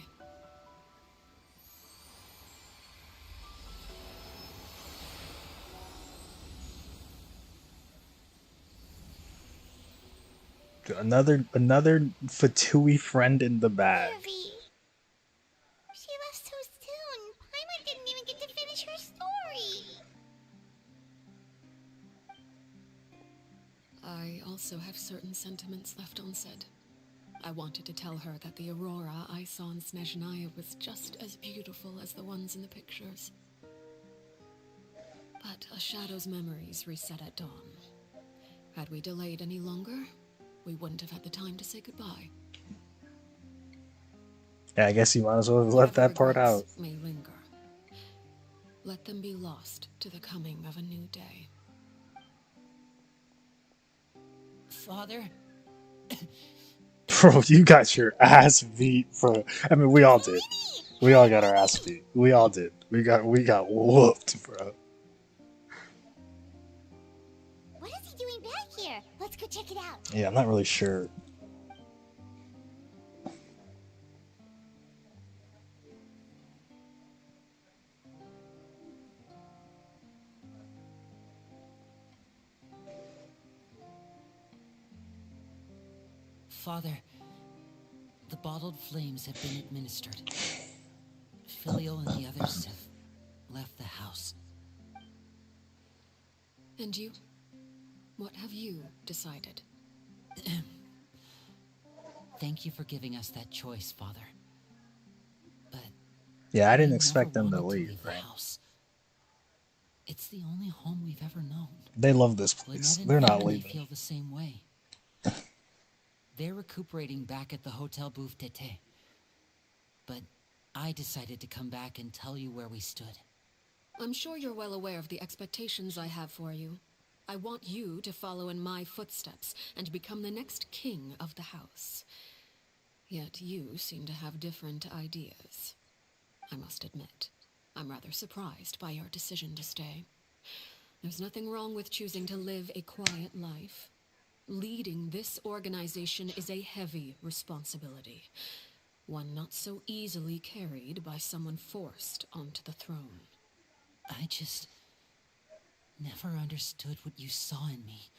Another Fatui friend in the bag. Heavy. She left so soon. Paimon didn't even get to finish her story. I also have certain sentiments left unsaid. I wanted to tell her that the aurora I saw in Snezhnaya was just as beautiful as the ones in the pictures. But a shadow's memories reset at dawn. Had we delayed any longer, we wouldn't have had the time to say goodbye. Yeah, I guess you might as well have left that part out. May linger. Let them be lost to the coming of a new day. Father? Bro, you got your ass beat, bro. I mean, we all did. We all got our ass beat. We all did. We got whooped, bro. What is he doing back here? Let's go check it out. Yeah, I'm not really sure. Father, the bottled flames have been administered. Filio and the others have left the house. And you? What have you decided? Thank you for giving us that choice, Father. But Yeah, I didn't we expect never them to wanted leave, the right? house. It's the only home we've ever known. They love this place. Lynette and They're not family leaving. feel the same way. They're recuperating back at the Hotel Bouffe Tété. But I decided to come back and tell you where we stood. I'm sure you're well aware of the expectations I have for you. I want you to follow in my footsteps and become the next king of the house. Yet you seem to have different ideas. I must admit, I'm rather surprised by your decision to stay. There's nothing wrong with choosing to live a quiet life. Leading this organization is a heavy responsibility, one not so easily carried by someone forced onto the throne. I just never understood what you saw in me.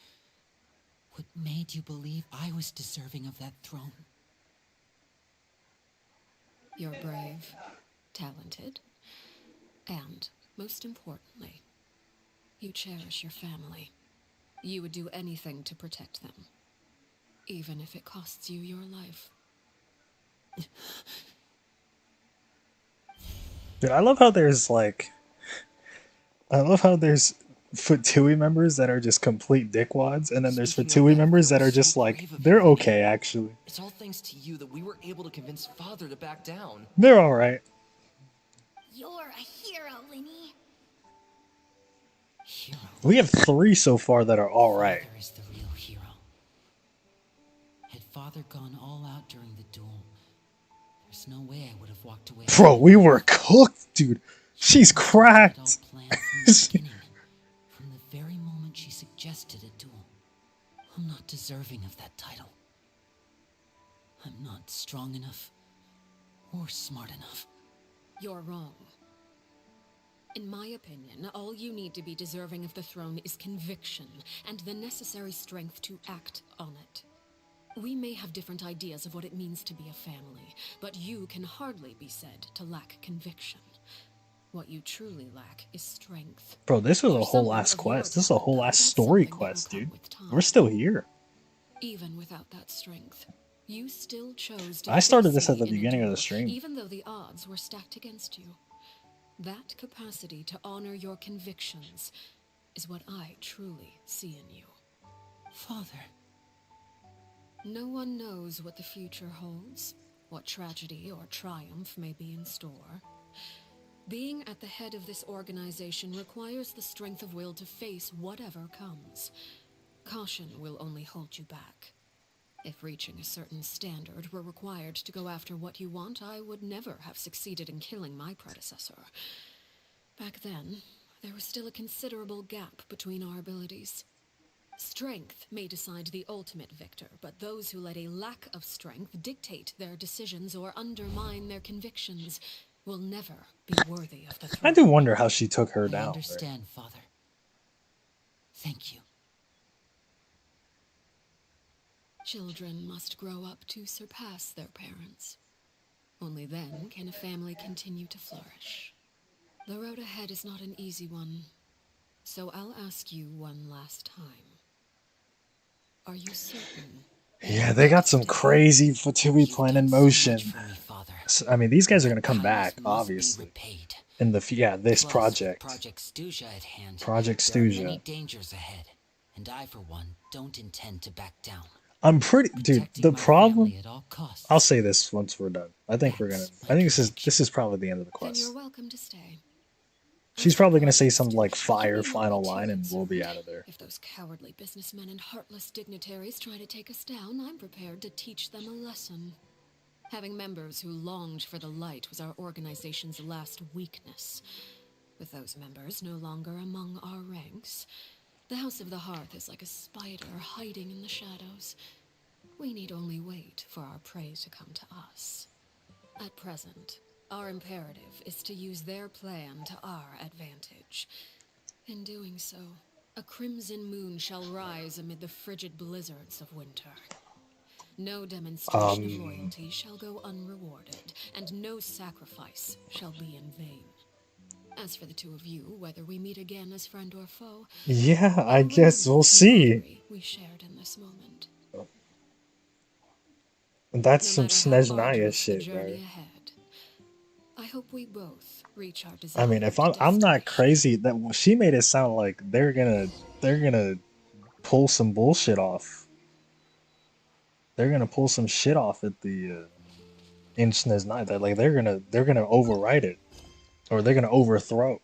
What made you believe I was deserving of that throne? You're brave, talented, and, most importantly, you cherish your family. You would do anything to protect them, even if it costs you your life. Dude, I love how there's Fatui members that are just complete dickwads, and then there's Speaking of Fatui that, members that that are was so just like, brave of they're you, Lenny. okay, actually. It's all thanks to you that we were able to convince Father to back down. They're alright. You're a hero, Linny. Hero. We have 3 so far that are alright. Father is the real hero. Had Father gone all out during the duel, there's no way I would have walked away. Bro, we were cooked, dude. She's It all cracked. planned from the beginning, from the very moment she suggested a duel. I'm not deserving of that title. I'm not strong enough or smart enough. You're wrong. In my opinion, all you need to be deserving of the throne is conviction and the necessary strength to act on it. We may have different ideas of what it means to be a family, but you can hardly be said to lack conviction. What you truly lack is strength. Bro, this was For a whole someone ass of your quest. This is a whole talent, ass that's story something that will quest, come dude. with time. We're still here. Even without that strength, you still chose to I started this face at the me in a beginning of the duel, stream. even though the odds were stacked against you. That capacity to honor your convictions is what I truly see in you. Father. No one knows what the future holds, what tragedy or triumph may be in store. Being at the head of this organization requires the strength of will to face whatever comes. Caution will only hold you back. If reaching a certain standard were required to go after what you want, I would never have succeeded in killing my predecessor. Back then, there was still a considerable gap between our abilities. Strength may decide the ultimate victor, but those who let a lack of strength dictate their decisions or undermine their convictions will never be worthy of the I throne. do wonder how she took her I down. understand, Father. Thank you. Children must grow up to surpass their parents. Only then can a family continue to flourish. The road ahead is not an easy one, so I'll ask you one last time. Are you certain? Yeah, they got some crazy Fatui plan in motion. So much for me, Father. So, I mean, these guys are going to come Kindness back, must be obviously. repaid. In the this Plus, project. Project Stuja at hand. Project There are many Stuja. dangers ahead, and I, for one, don't intend to back down. I'm pretty, dude. The problem. At all costs. I'll say this once we're done. I think we're gonna. I think this is probably the end of the Then you're quest. welcome to stay. She's probably gonna say some like fire final line, and we'll be out of there. If those cowardly businessmen and heartless dignitaries try to take us down, I'm prepared to teach them a lesson. Having members who longed for the light was our organization's last weakness. With those members no longer among our ranks, the House of the Hearth is like a spider hiding in the shadows. We need only wait for our prey to come to us. At present, our imperative is to use their plan to our advantage. In doing so, a crimson moon shall rise amid the frigid blizzards of winter. No demonstration of loyalty shall go unrewarded, and no sacrifice shall be in vain. As for the two of you, whether we meet again as friend or foe, Yeah, I guess we'll see. we shared in this moment. That's some No matter how Snezhnaya arduous the shit, journey bro. ahead, I hope we both reach our I desired mean, if I'm not crazy, that she made it sound like they're gonna pull some bullshit off. They're gonna pull some shit off at the in Snezhnaya. That like they're gonna overwrite it, or they're gonna overthrow.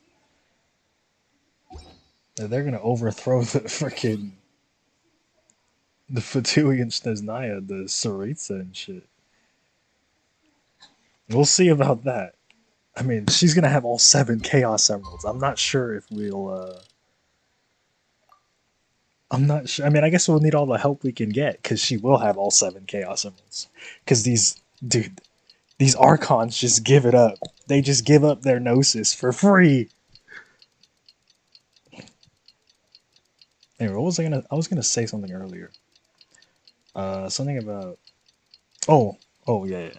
They're gonna overthrow the freaking the Fatui and Snezhnaya, the Saritsa and shit. We'll see about that. I mean, she's gonna have all 7 Chaos Emeralds. I'm not sure if we'll. I'm not sure. I mean, I guess we'll need all the help we can get because she will have all 7 Chaos Emeralds. Because these Archons just give it up. They just give up their Gnosis for free. Anyway, what was I gonna? I was gonna say something earlier. Something about. Oh, yeah.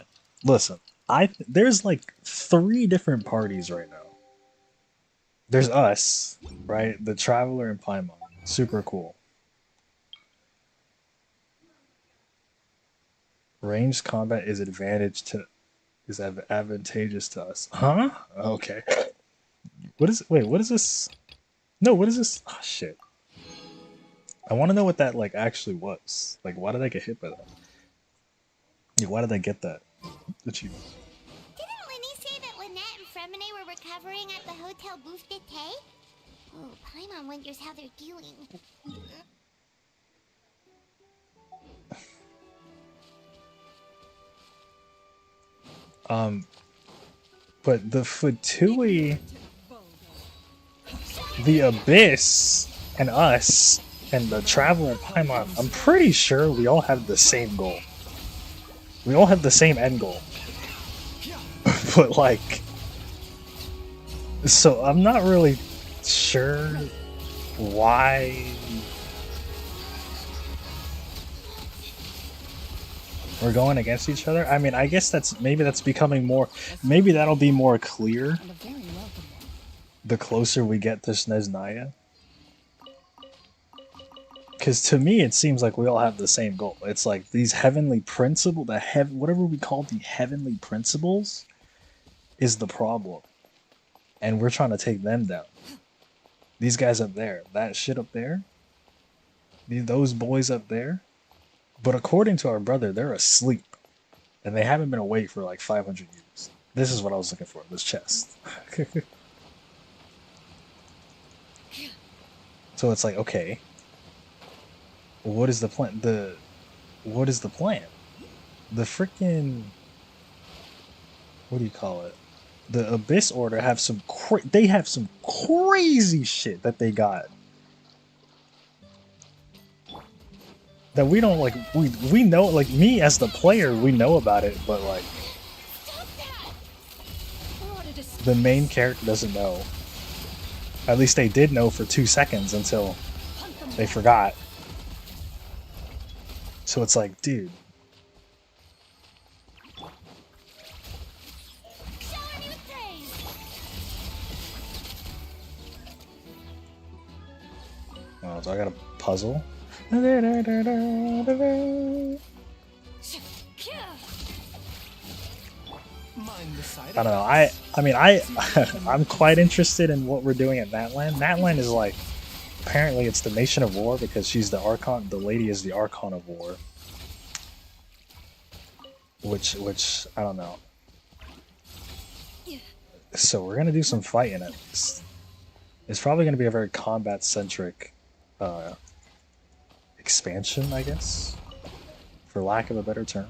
Listen, there's like 3 different parties right now. There's us, right? The Traveler and Paimon. Super cool. Ranged combat is advantageous to us. Huh? Okay. What is? Wait, what is this? No, what is this? Oh shit. I want to know what that like actually was. Like, why did I get hit by that? Yeah, why did I get that? Achievement. Didn't Winnie say that Lynette and Fremine were recovering at the Hotel Booth d'Ete? Oh, Paimon wonders how they're doing. But the Fatui, the Abyss, and us, and the Traveler and Paimon, I'm pretty sure we all have the same goal. We all have the same end goal. But like, so I'm not really sure why we're going against each other. I mean, I guess that's becoming more. Maybe that'll be more clear the closer we get to Snezhnaya. Because to me, it seems like we all have the same goal. It's like these heavenly principles, whatever we call the heavenly principles, is the problem, and we're trying to take them down. These guys up there, that shit up there, those boys up there. But according to our brother, they're asleep, and they haven't been awake for like 500 years. This is what I was looking for. This chest. So it's like, okay. What is the plan? What is the plan? The freaking, what do you call it? the Abyss Order have some they have some crazy shit that they got that we don't like. We know, like, me as the player, we know about it, but like the main character doesn't know. At least they did know for 2 seconds until they forgot. So it's like, dude. Oh, so I got a puzzle. I don't know. I mean, I'm quite interested in what we're doing at Natlan. Natlan is like, apparently it's the Nation of War because she's the Archon. The lady is the Archon of War. Which I don't know. So we're gonna do some fighting at least. It's probably gonna be a very combat centric expansion, I guess, for lack of a better term.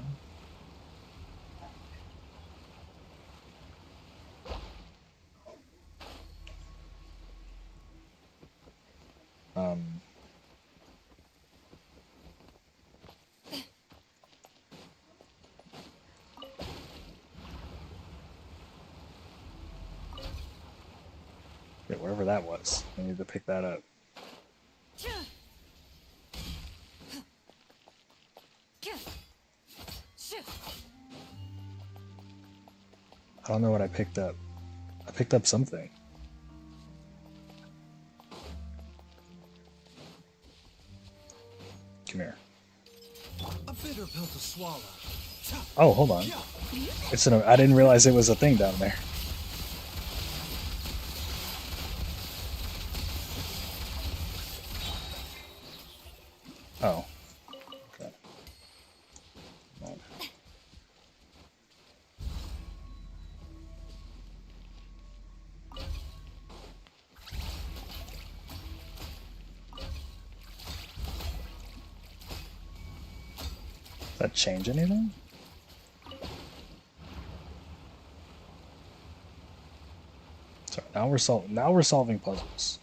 Wherever that was, I need to pick that up. I don't know what I picked up. I picked up something. Come here. A bitter pill to swallow. Oh, hold on. It's an. I didn't realize it was a thing down there. Oh. Okay. Does that change anything? Sorry, now we're solving puzzles.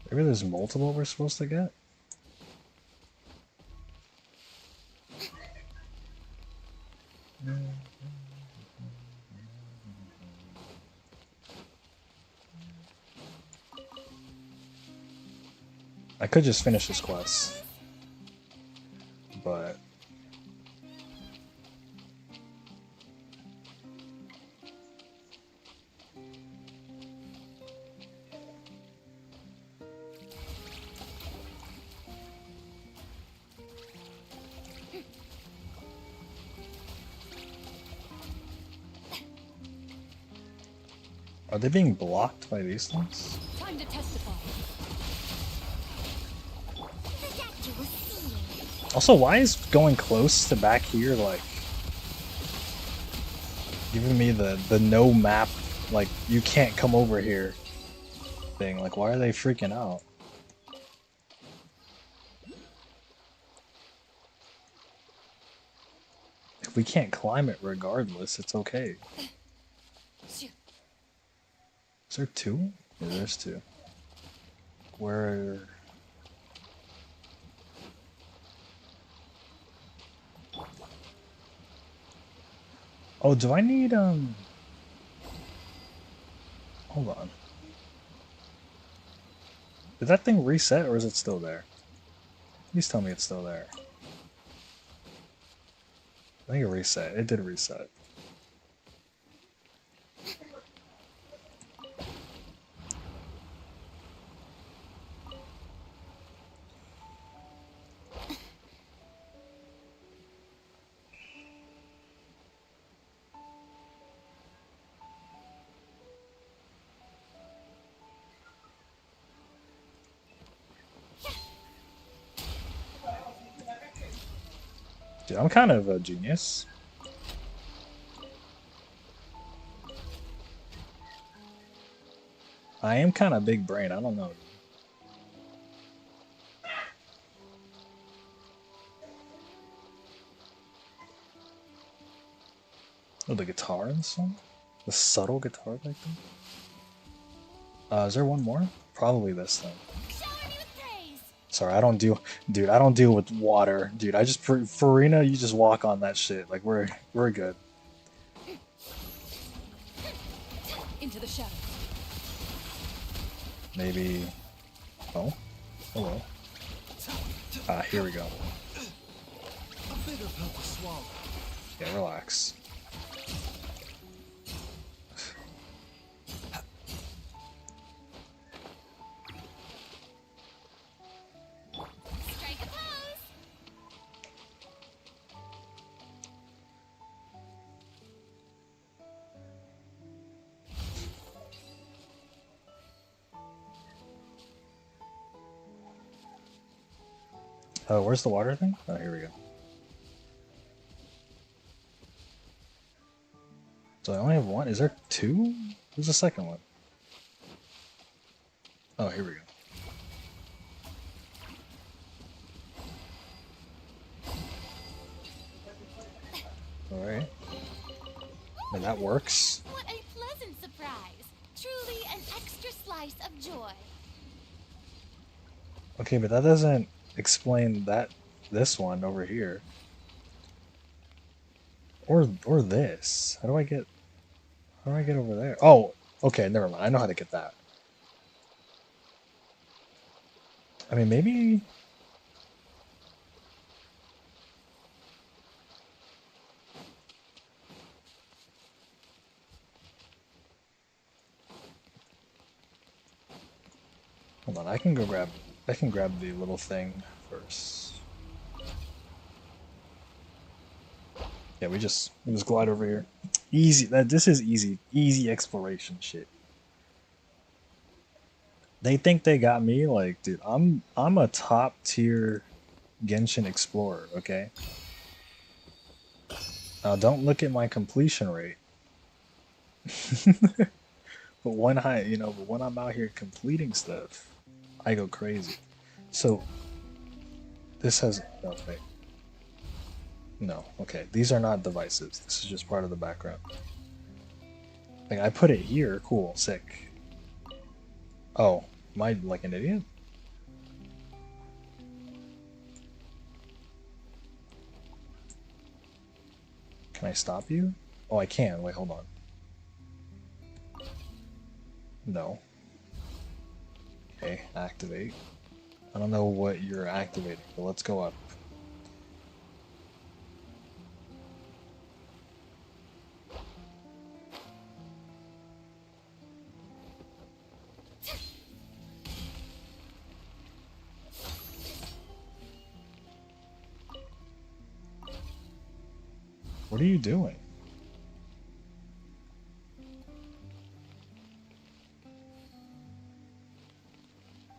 Maybe there's multiple we're supposed to get? I could just finish this quest, but are they being blocked by these things? Time to testify. Also, why is going close to back here like giving me the no map, like you can't come over here thing? Like, why are they freaking out? If we can't climb it regardless, it's okay. Is there two? Yeah, there's two. Where? Oh, do I need, hold on. Did that thing reset or is it still there? Please tell me it's still there. I think it reset. It did reset. Dude, I'm kind of a genius. I am kind of big brain. I don't know. Oh, the guitar in the song? The subtle guitar like that? Is there one more? Probably this thing. Sorry, I don't deal, dude. I don't deal with water, dude. I just Farina, you just walk on that shit. Like we're good. Into the shadows. Maybe. Oh, hello. Ah, here we go. A bitter pill to swallow. Yeah, relax. Strike a pose. Oh, where's the water thing? Oh, here we go. So I only have one. Is there two? Who's the second one? Oh, here we go. Alright. And that works. What a pleasant surprise. Truly an extra slice of joy. Okay, but that doesn't explain this one over here. Or this. How do I get over there? Oh, okay, never mind. I know how to get that. I mean, maybe. Hold on, I can grab the little thing first. Yeah, we just glide over here. Easy. This is easy exploration shit. They think they got me, like, dude, I'm a top tier Genshin explorer, okay? Now don't look at my completion rate. But when I'm out here completing stuff, I go crazy. So this has no wait. No, okay. These are not devices. This is just part of the background. Like I put it here, cool, sick. Oh, am I like an idiot? Can I stop you? Oh, I can. Wait, hold on. No. Okay, activate. I don't know what you're activating, but let's go up. What are you doing?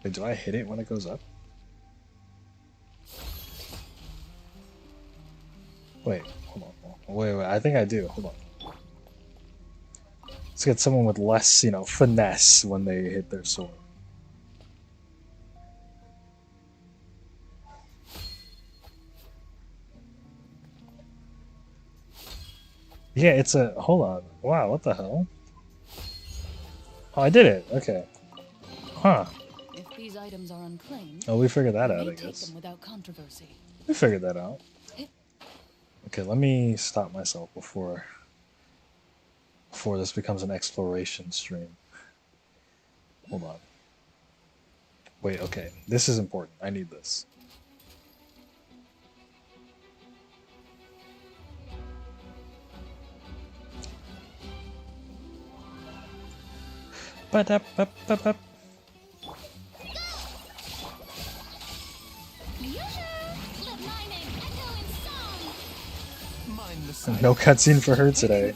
Wait, do I hit it when it goes up? Wait, hold on. Wait, I think I do. Hold on. Let's get someone with less, finesse when they hit their sword. Yeah, it's a... Hold on. Wow, what the hell? Oh, I did it. Okay. Huh. If these items are unclaimed, Oh, we figured that out, I take guess. them without controversy. We figured that out. Okay, let me stop myself before this becomes an exploration stream. Hold on. Wait, okay. This is important. I need this. Ba-da-ba-ba-ba. No cutscene for her today.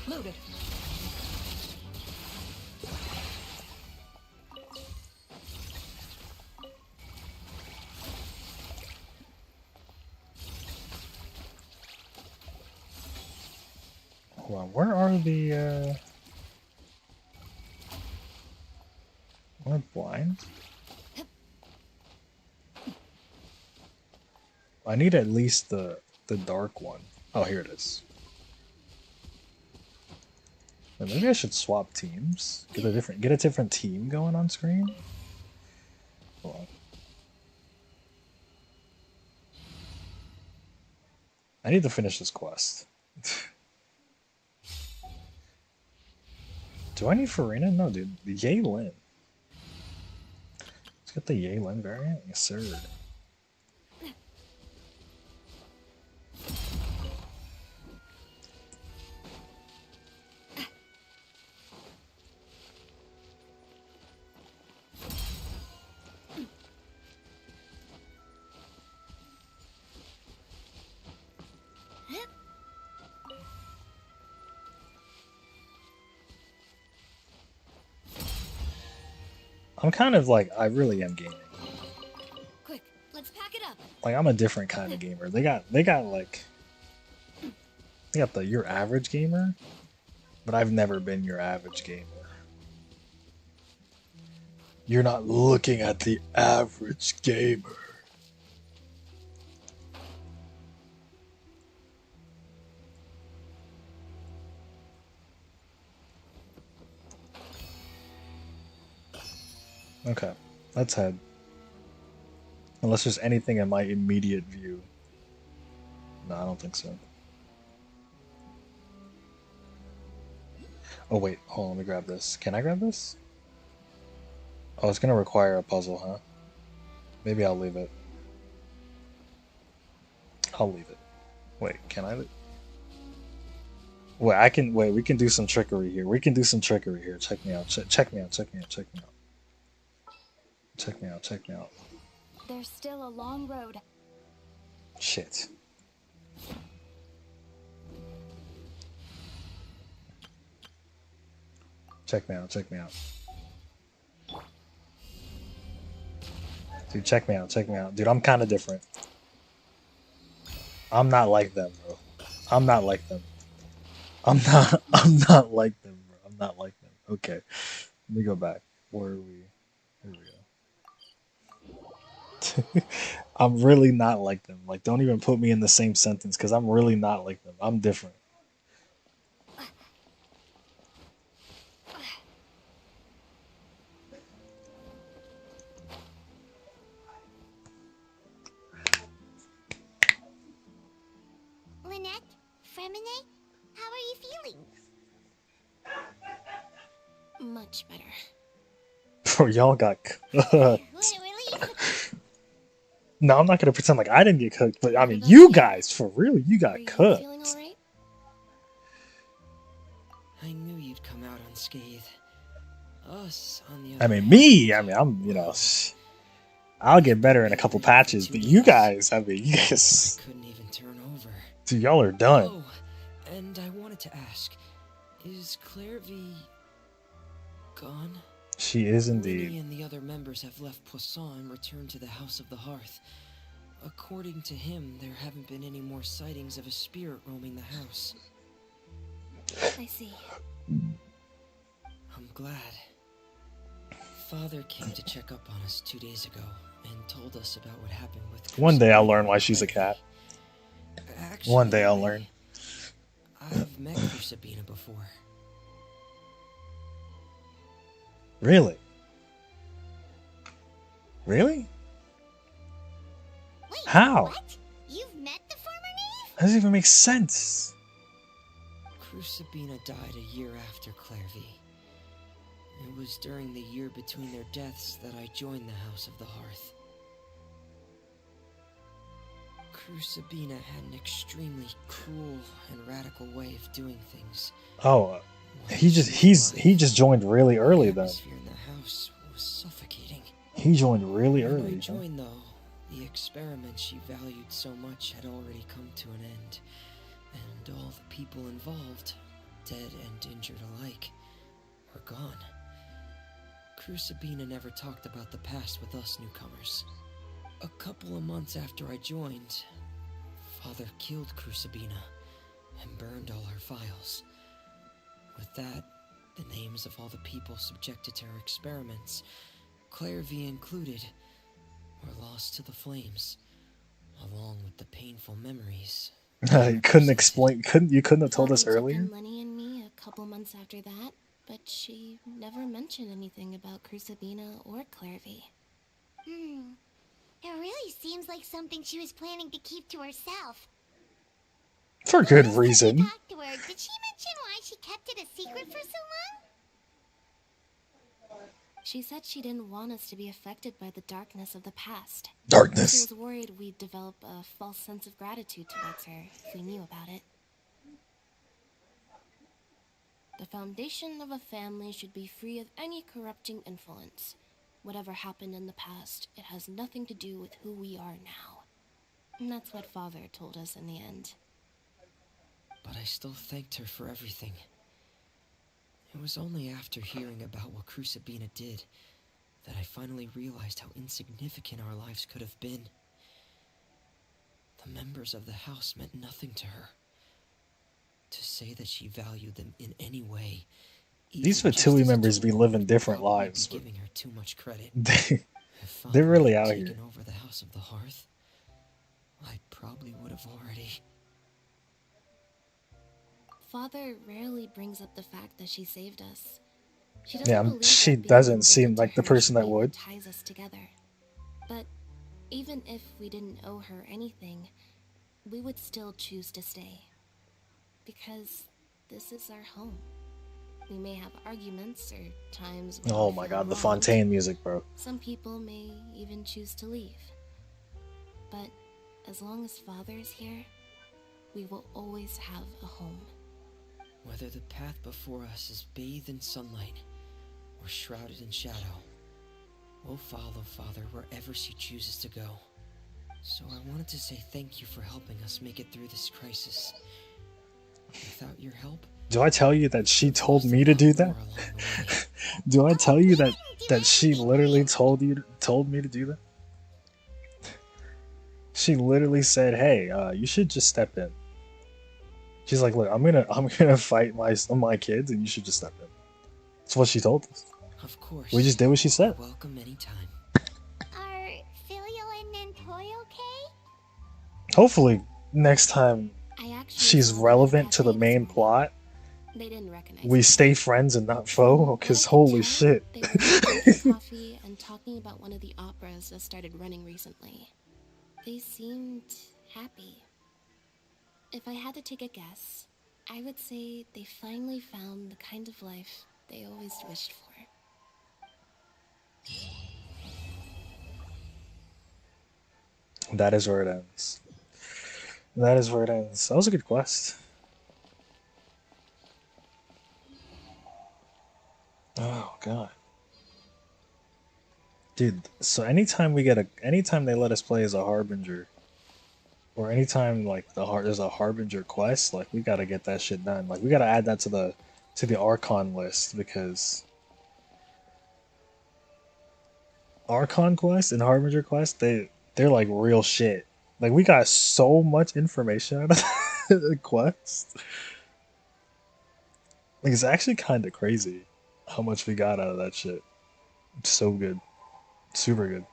Loaded. Hold on, where are the, Am I blind? I need at least the The dark one. Oh, here it is. Maybe I should swap teams. Get a different team going on screen. Hold on. I need to finish this quest. Do I need Farina? No, dude. The Yaylin. Let's get the Yaylin variant. Yes, sir. I'm kind of like, I really am gaming. Quick, let's pack it up. Like, I'm a different kind of gamer. They got like, they got the your average gamer, but I've never been your average gamer. You're not looking at the average gamer. Okay, let's head. Unless there's anything in my immediate view. No, I don't think so. Oh wait, hold on, let me grab this. Can I grab this? Oh, it's gonna require a puzzle, huh? Maybe I'll leave it. I'll leave it. Wait, can I leave? Wait, I can, wait, we can do some trickery here. We can do some trickery here. Check me out, check me out, check me out, check me out. Check me out, check me out. There's still a long road. Shit. Check me out, check me out. Dude, check me out, check me out. Dude, I'm kind of different. I'm not like them, bro. I'm not like them. I'm not like them, bro. I'm not like them. Okay. Let me go back. Where are we? Here we go. I'm really not like them. Like, don't even put me in the same sentence because I'm really not like them. I'm different. Lynette? Fremine? How are you feeling? Much better. Bro, y'all got cooked. What a relief. No, I'm not gonna pretend like I didn't get cooked, but I mean, you guys, for real, you got Feeling cooked. all right? I knew you'd come out unscathed. Us, on the I other mean, hand, me, I mean, I'm, you know, I'll get better in a couple patches, but you guys, I mean, you guys, couldn't even turn over. dude, y'all are done. Oh, and I wanted to ask, is Claire V gone? She is Winnie indeed. and the other members have left Poisson and returned to the House of the Hearth. According to him, there haven't been any more sightings of a spirit roaming the house. I see. I'm glad. Father came to check up on us 2 days ago and told us about what happened with... One day I'll learn why she's a cat. Actually, One day I'll learn. I've met Crucibina before. Really? Really? Wait, How? what? You've met the former knave? That doesn't even make sense. Crucibina died a year after Claire V. It was during the year between their deaths that I joined the House of the Hearth. Crucibina had an extremely cruel and radical way of doing things. Oh, he just joined really early The then. atmosphere in the house was suffocating. He joined really When I early. Huh? joined, though, the experiment she valued so much had already come to an end, and all the people involved, dead and injured alike, were gone. Crucibina never talked about the past with us newcomers. A couple of months after I joined, Father killed Crucibina and burned all her files. With that, the names of all the people subjected to her experiments, Claire V included, were lost to the flames, along with the painful memories. You couldn't explain. You couldn't have told us Father took earlier. in Lenny and me a couple months after that, but she never mentioned anything about Crucibina or Clairvy. It really seems like something she was planning to keep to herself. For good reason. Talked to her. Did she mention why she kept it a secret for so long? She said she didn't want us to be affected by the darkness of the past. Darkness. She was worried we'd develop a false sense of gratitude towards her if we knew about it. The foundation of a family should be free of any corrupting influence. Whatever happened in the past, it has nothing to do with who we are now. And that's what Father told us in the end. But I still thanked her for everything. It was only after hearing about what Crucibina did that I finally realized how insignificant our lives could have been. The members of the house meant nothing to her. To say that she valued them in any way. These Fatui members be living different lives. Giving her too much credit. They're really out here. Taken over the House of the Hearth, I probably would have already. Father rarely brings up the fact that she saved us. She doesn't seem like the person that would. Ties us together. But even if we didn't owe her anything, we would still choose to stay. Because this is our home. We may have arguments or times when oh my god, the Fontaine music, bro. Some people may even choose to leave. But as long as Father is here, we will always have a home. Whether the path before us is bathed in sunlight or shrouded in shadow, we'll follow Father wherever she chooses to go. So I wanted to say thank you for helping us make it through this crisis. Without your help... Do I tell you that she told me to do that? Do I tell you that she literally told me to do that? She literally said, "Hey, you should just step in." She's like, "Look, I'm gonna fight my kids, and you should just step in." That's what she told us. Of course. We just did what she said. Welcome anytime. Are Filio and Nantoy okay? Hopefully, next time she's relevant to the main plot, they didn't recognize we stay friends and not foe. Because holy shit. They were drinking coffee and talking about one of the operas that started running recently. They seemed happy. If I had to take a guess, I would say they finally found the kind of life they always wished for. That is where it ends. That is where it ends. That was a good quest. Oh god. Dude, so anytime they let us play as a harbinger, or anytime like there's a harbinger quest, like we gotta get that shit done. Like we gotta add that to the Archon list, because Archon quest and harbinger quest, they're like real shit. Like we got so much information out of the quest. Like it's actually kind of crazy how much we got out of that shit. It's so good. Super good.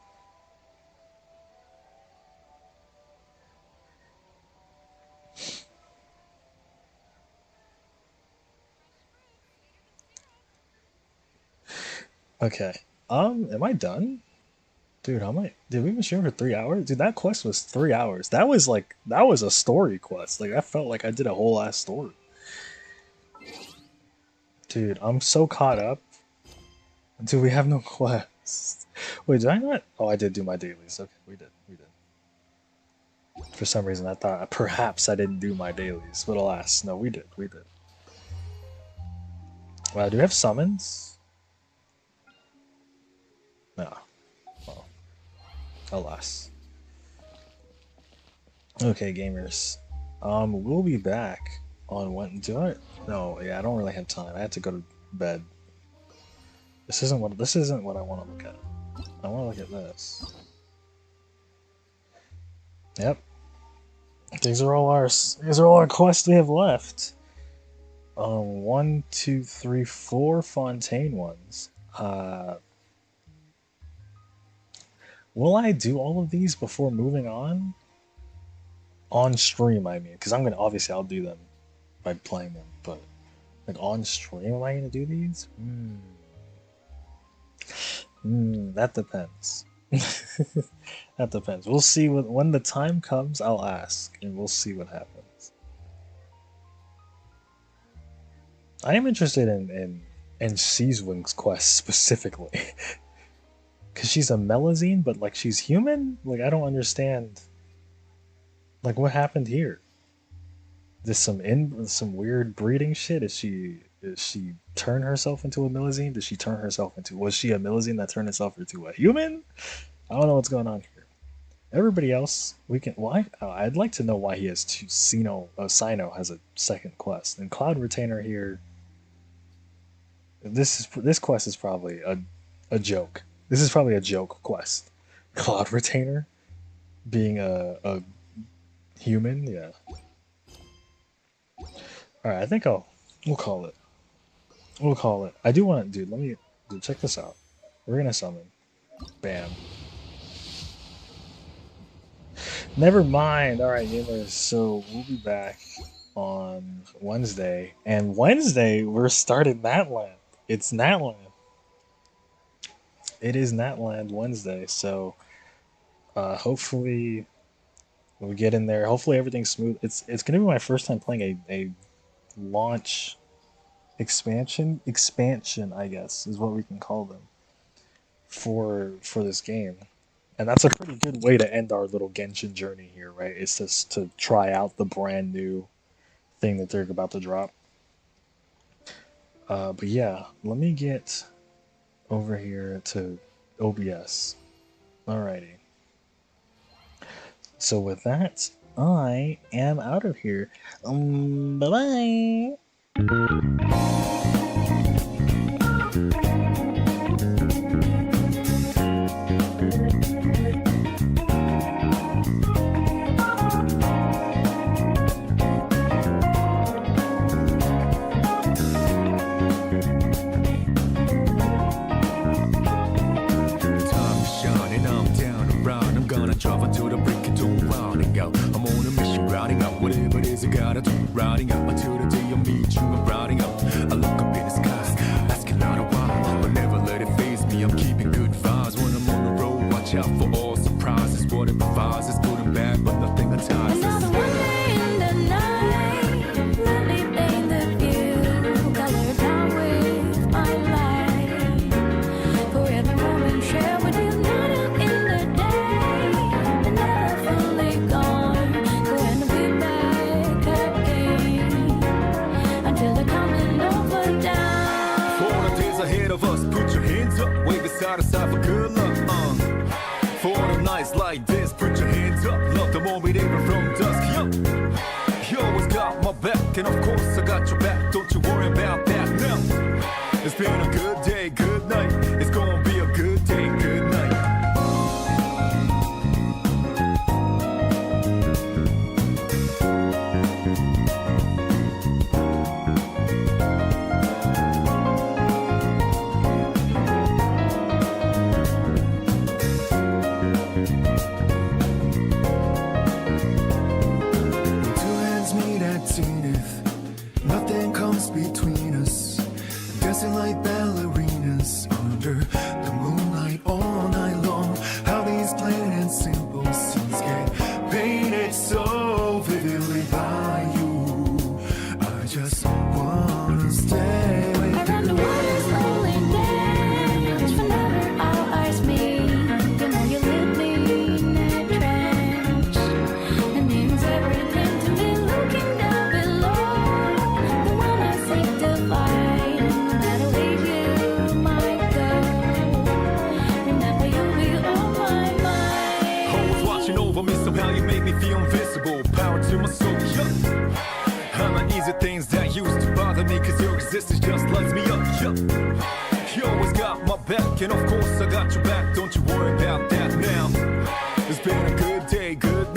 Okay. Am I done? Dude, did we even stream for 3 hours? Dude, that quest was 3 hours. That was a story quest. Like I felt like I did a whole ass story. Dude, I'm so caught up. Dude, we have no quests. Wait, did I not? Oh, I did do my dailies. Okay, we did. For some reason, I thought perhaps I didn't do my dailies, but alas, no, we did. Wow, do we have summons? No. Well, alas. Okay, gamers. We'll be back on when do I? No, yeah, I don't really have time. I have to go to bed. This isn't what I want to look at. I want to look at this. Yep. These are all our quests we have left. 1, 2, 3, 4 Fontaine ones. Will I do all of these before moving on? On stream, I mean, because I'm gonna obviously I'll do them by playing them, but like on stream, am I gonna do these? That depends. That depends. We'll see when the time comes. I'll ask, and we'll see what happens. I am interested in Seaswing's quest specifically, because she's a Melazine, but like she's human. Like I don't understand. Like what happened here? There's some weird breeding shit. Is she turn herself into a Melazine? Did she turn herself into was she a Melazine that turned herself into a human? I don't know what's going on here. Everybody else, we can. Why? I'd like to know why he has two. Sino has a second quest, and Cloud Retainer here. This quest is probably a joke. This is probably a joke quest. Cloud Retainer being a human, yeah. All right, I think we'll call it. We'll call it. I do want to, dude. Check this out. We're gonna summon. Bam. Never mind. All right, gamers. So we'll be back on Wednesday, and Wednesday we're starting Natland. It's Natland. It is Natland Wednesday. So hopefully we get in there. Hopefully everything's smooth. It's gonna be my first time playing a launch expansion, I guess is what we can call them for this game. And that's a pretty good way to end our little Genshin journey here, right? It's just to try out the brand new thing that they're about to drop. But yeah, let me get over here to OBS. Alrighty. So with that, I am out of here. Bye-bye! Travel to the break of dawn, rounding out. I'm on a mission, routing out whatever it is I gotta do. Routing out until the day I meet you. I'm routing out. I look up in the skies, asking out a while, but never let it faze me. I'm keeping good vibes when I'm on the road. Watch out for all surprises. What it provides is good and bad, but nothing entices. Another way in the night, let me paint the view, color down with my light. For every moment shared with you, not in the day. Ahead of us, put your hands up, wave it side to side for good luck. For the nights like this, put your hands up, love the moment even from dusk. Yo, you always got my back, and of course I got your back. Don't you worry about that now. It's been a good day, good night. It's gonna be a good day, good night. Nothing comes between us, dancing like ballerinas under the moonlight all night long. How these plain and simple scenes get painted so vividly by you. I just wanna stay with you. Around the world is slowly dance, whenever our eyes meet. You know you leave me in a trance. It means everything to me looking down below. Somehow you make me feel invisible, power to my soul, yeah. I'm not easy things that used to bother me, cause your existence just lights me up, yeah. You always got my back, and of course I got your back. Don't you worry about that now. It's been a good day, good